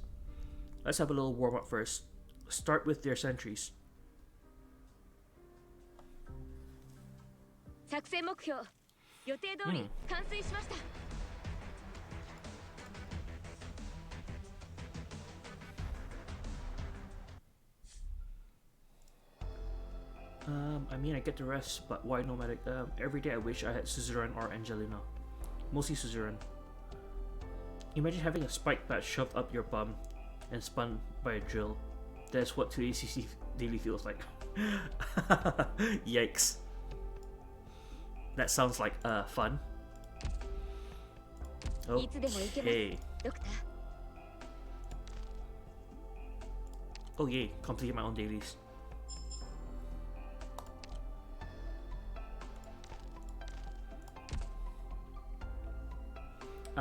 Let's have a little warm up first. Start with their sentries. 作戦目標予定通り完遂しました。I mean, I get the rest, but why Nomadic? Every day I wish I had Suzerain or Angelina. Mostly Suzerain. Imagine having a spike bat shoved up your bum and spun by a drill. That's what today's CC daily feels like. Yikes. That sounds like fun. Okay. Oh yay, complete my own dailies.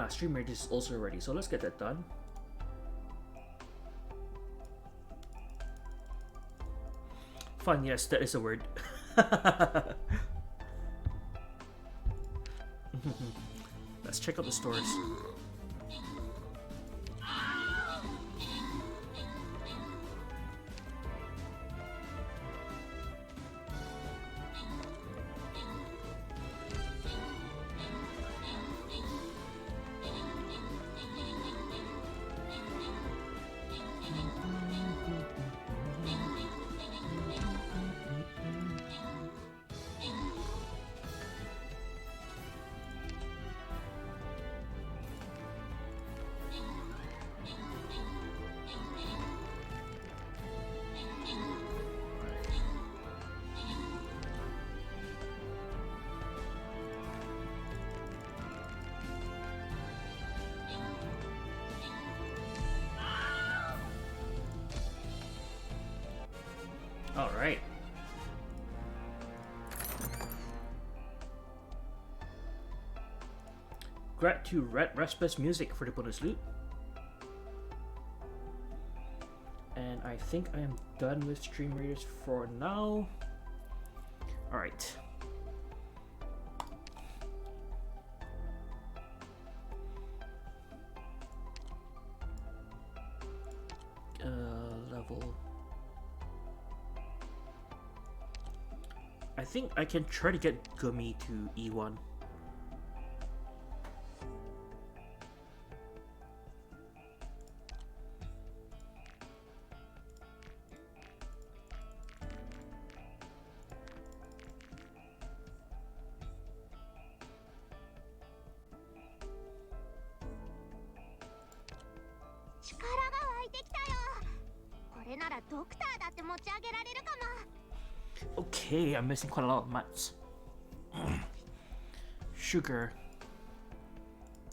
Stream rate is also ready, so let's get that done. Fun, yes, that is a word. Let's check out the stores. Alright. Grat to Raspa's music for the bonus loot. And I think I am done with Stream Raiders for now. Alright. Level. I think I can try to get Gummy to E1. れならドクターだって持ち上げられるかも。 Okay, I'm missing quite a lot of mats. Sugar.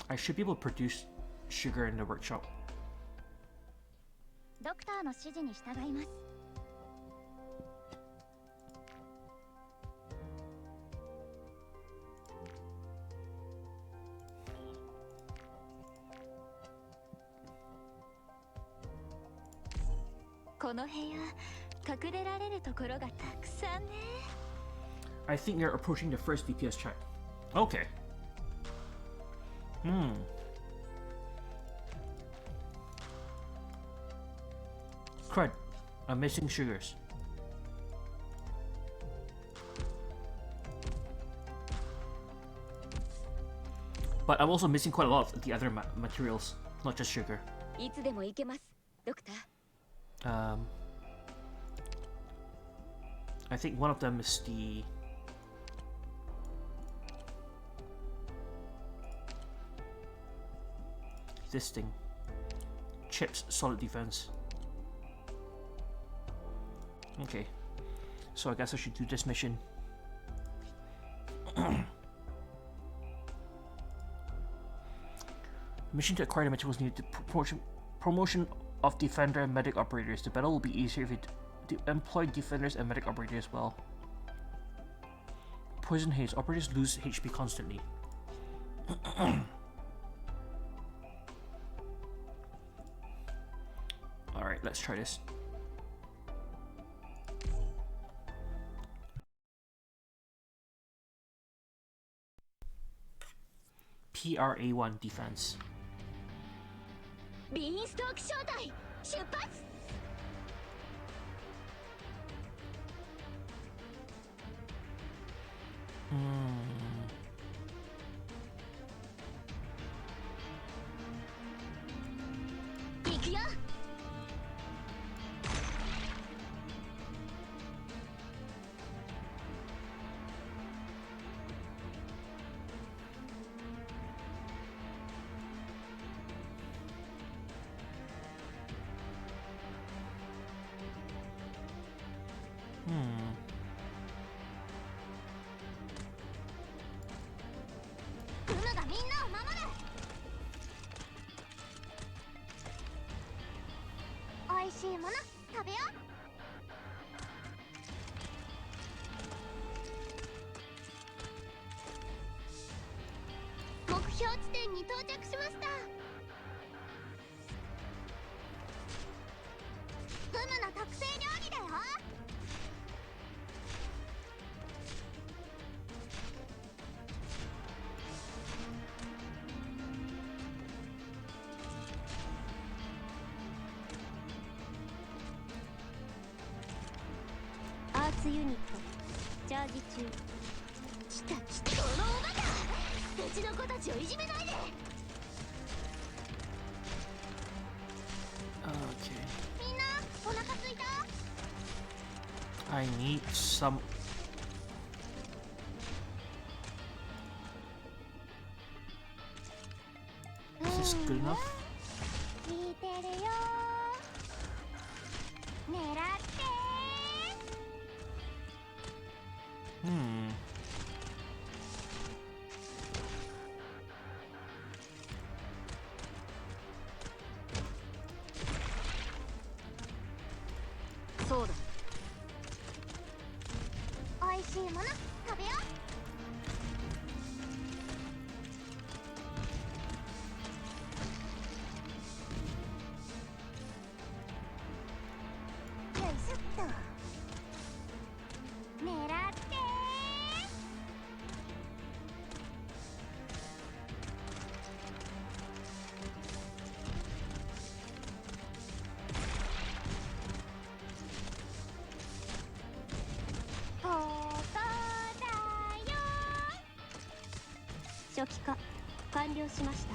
I should be able to produce sugar in the workshop. ドクターの指示に従います。この部屋、隠れられるところがたくさんね。I think you're approaching the first DPS check. Okay. Crud. I'm missing sugars. But I'm also missing quite a lot of the other materials, not just sugar. いつでも行けます、ドクター。I think one of them is the this thing. Chips, solid defense. Okay. So I guess I should do this mission. Mission to acquire the materials needed to promotion of defender and medic operators. The battle will be easier if you employ defenders and medic operators as well. Poison haze. Operators lose HP constantly. Alright, let's try this. PRA1 defense. ビーンストーク小隊出発。行くよ。クムがみんなを守る。おいしいもの食べよう。目標地点に到着しました。クムの特製料理だよ。アーツユニットチャージ中。来た来た、このおバカ、うちの子たちをいじめないで。 Okay. みんなお腹すいた？ I need some. Is this good enough? 聞いてるよ。狙って。 そうだ。おいしいもの食べよう。よいしょっと。狙ってここだよ。初期化完了しました。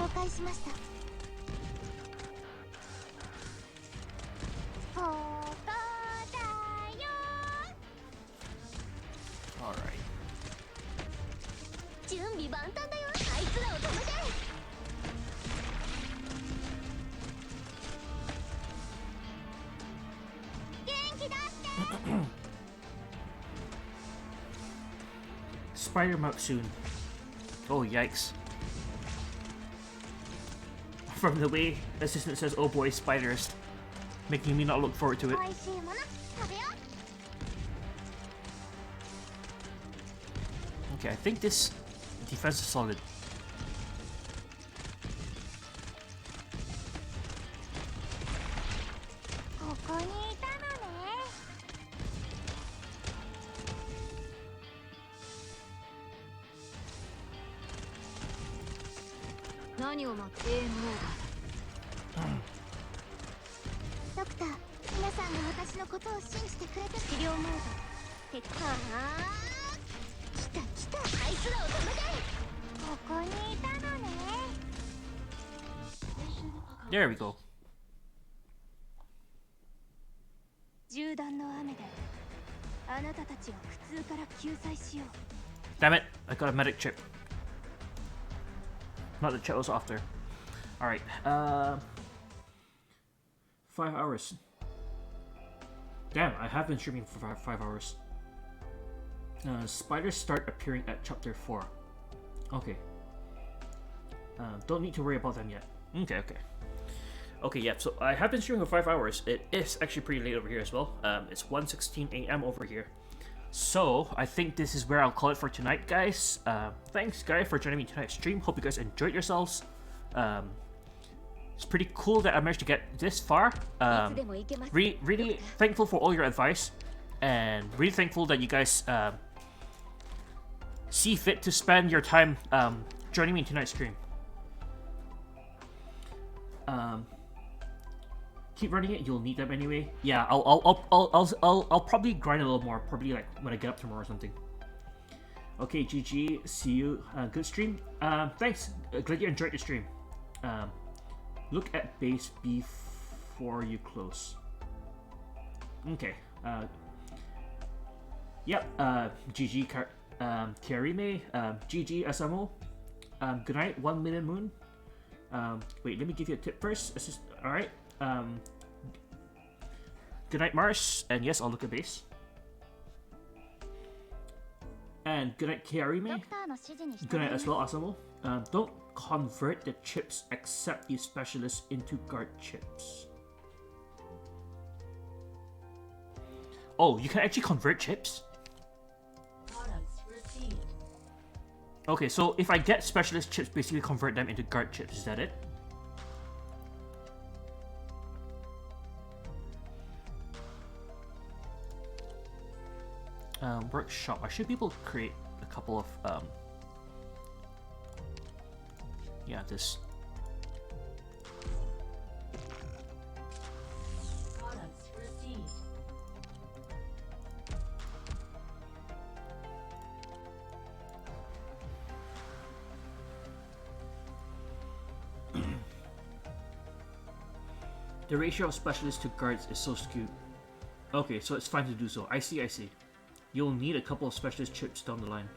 了解しました。ここだよ。 Alright. Spider mount soon. Oh yikes. From the way assistant says, oh boy, spiders, making me not look forward to it. 美味しいもの食べよう Okay, I think this defense is solid. ここにいたのね 何を待ってもドクター皆さんが私のことを信じてくれて治療モードってか来た来たあいつらを止めてここにいたのね There we go. 銃弾の雨であなたたちを苦痛から救済しよう Damn it, I got a medic chip. Not the chip I was after. Alright, 5 hours. Damn, I have been streaming for 5 hours. Spiders start appearing at chapter 4. Okay. Don't need to worry about them yet. Okay. Okay, yeah, so I have been streaming for 5 hours. It is actually pretty late over here as well. It's 1:16 a.m. over here. So, I think this is where I'll call it for tonight, guys. Thanks, guys, for joining me tonight's stream. Hope you guys enjoyed yourselves. It's pretty cool that I managed to get this far. Really thankful for all your advice. And really thankful that you guys see fit to spend your time joining me in tonight's stream. Keep running it. You'll need them anyway. Yeah, I'll probably grind a little more. Probably like when I get up tomorrow or something. Okay, GG. See you. Good stream. Thanks. Glad you enjoyed the stream. Look at base before you close. Okay. Yep. GG. Karime. GG. Asamo. Good night. 1 million moon. Wait. Let me give you a tip first. All right. Good night, Mars, and yes, I'll look at base. And good night, Karime. Good night as well, Asamo. Don't convert the chips except you specialists into guard chips. Oh, you can actually convert chips? Products received. Okay, so if I get specialist chips, basically convert them into guard chips, is that it? Workshop. I should be able to create a couple of yeah, this. Products received. The ratio of specialists to guards is so skewed. Okay, so it's fine to do so. I see. You'll need a couple of specialist chips down the line.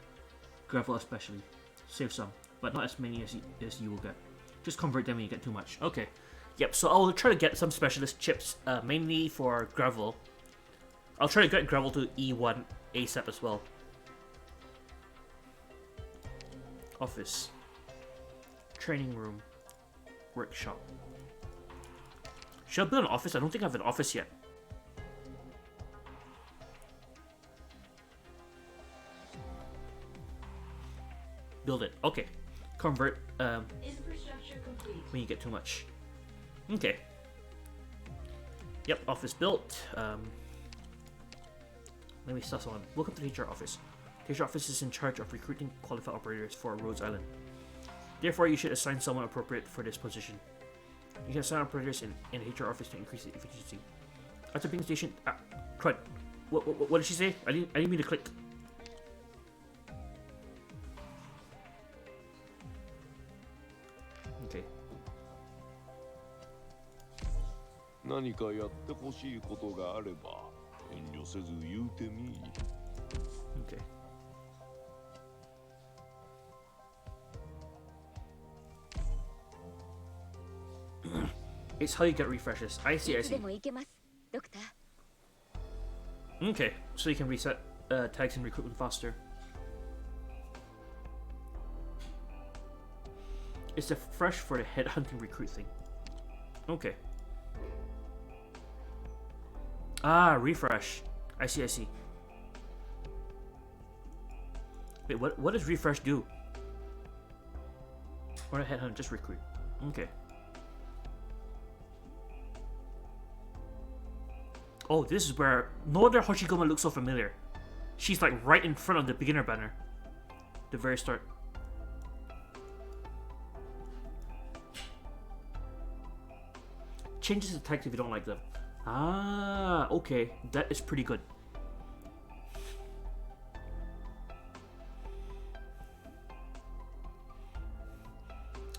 Gravel especially. Save some, but not as many as you will get. Just convert them when you get too much. Okay. Yep, so I'll try to get some specialist chips, mainly for gravel. I'll try to get gravel to E1 ASAP as well. Office. Training room. Workshop. Should I build an office? I don't think I have an office yet. Build it. Okay. Convert Infrastructure complete. when you get too much. Okay. Yep, office built. Let me start on. Welcome to the HR office. The HR office is in charge of recruiting qualified operators for Rhodes Island. Therefore, you should assign someone appropriate for this position. You can assign operators in the HR office to increase the efficiency. After being stationed, crud. What did she say? I didn't mean to click. Okay. 何かやってほしいことがあれば遠慮せず言うてみ。 Okay. It's how you get refreshes. I see. いつでも行けますドクター Okay, so you can reset tags and recruitment faster. It's a fresh for the headhunting recruit thing. Okay. Ah, refresh. I see, I see. Wait, what does refresh do? Or a headhunt, just recruit. Okay. Oh, this is where no wonder Hoshigoma looks so familiar. She's like right in front of the beginner banner. The very start. Changes the text if you don't like them. Ah, okay. That is pretty good.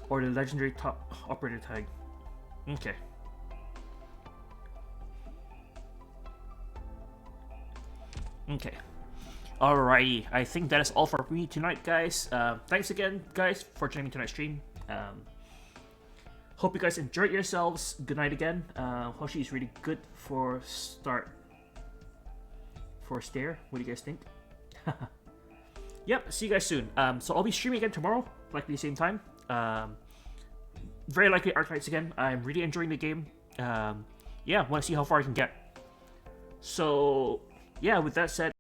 Or the legendary top operator tag. Okay. Okay. Alrighty. I think that is all for me tonight, guys. Thanks again, guys, for joining me tonight's stream. Hope you guys enjoyed yourselves. Good night again. Hoshi is really good for start. For stare. What do you guys think? Yep. See you guys soon. So I'll be streaming again tomorrow, likely the same time. Very likely Arknights again. I'm really enjoying the game. Yeah, want to see how far I can get. So yeah, with that said.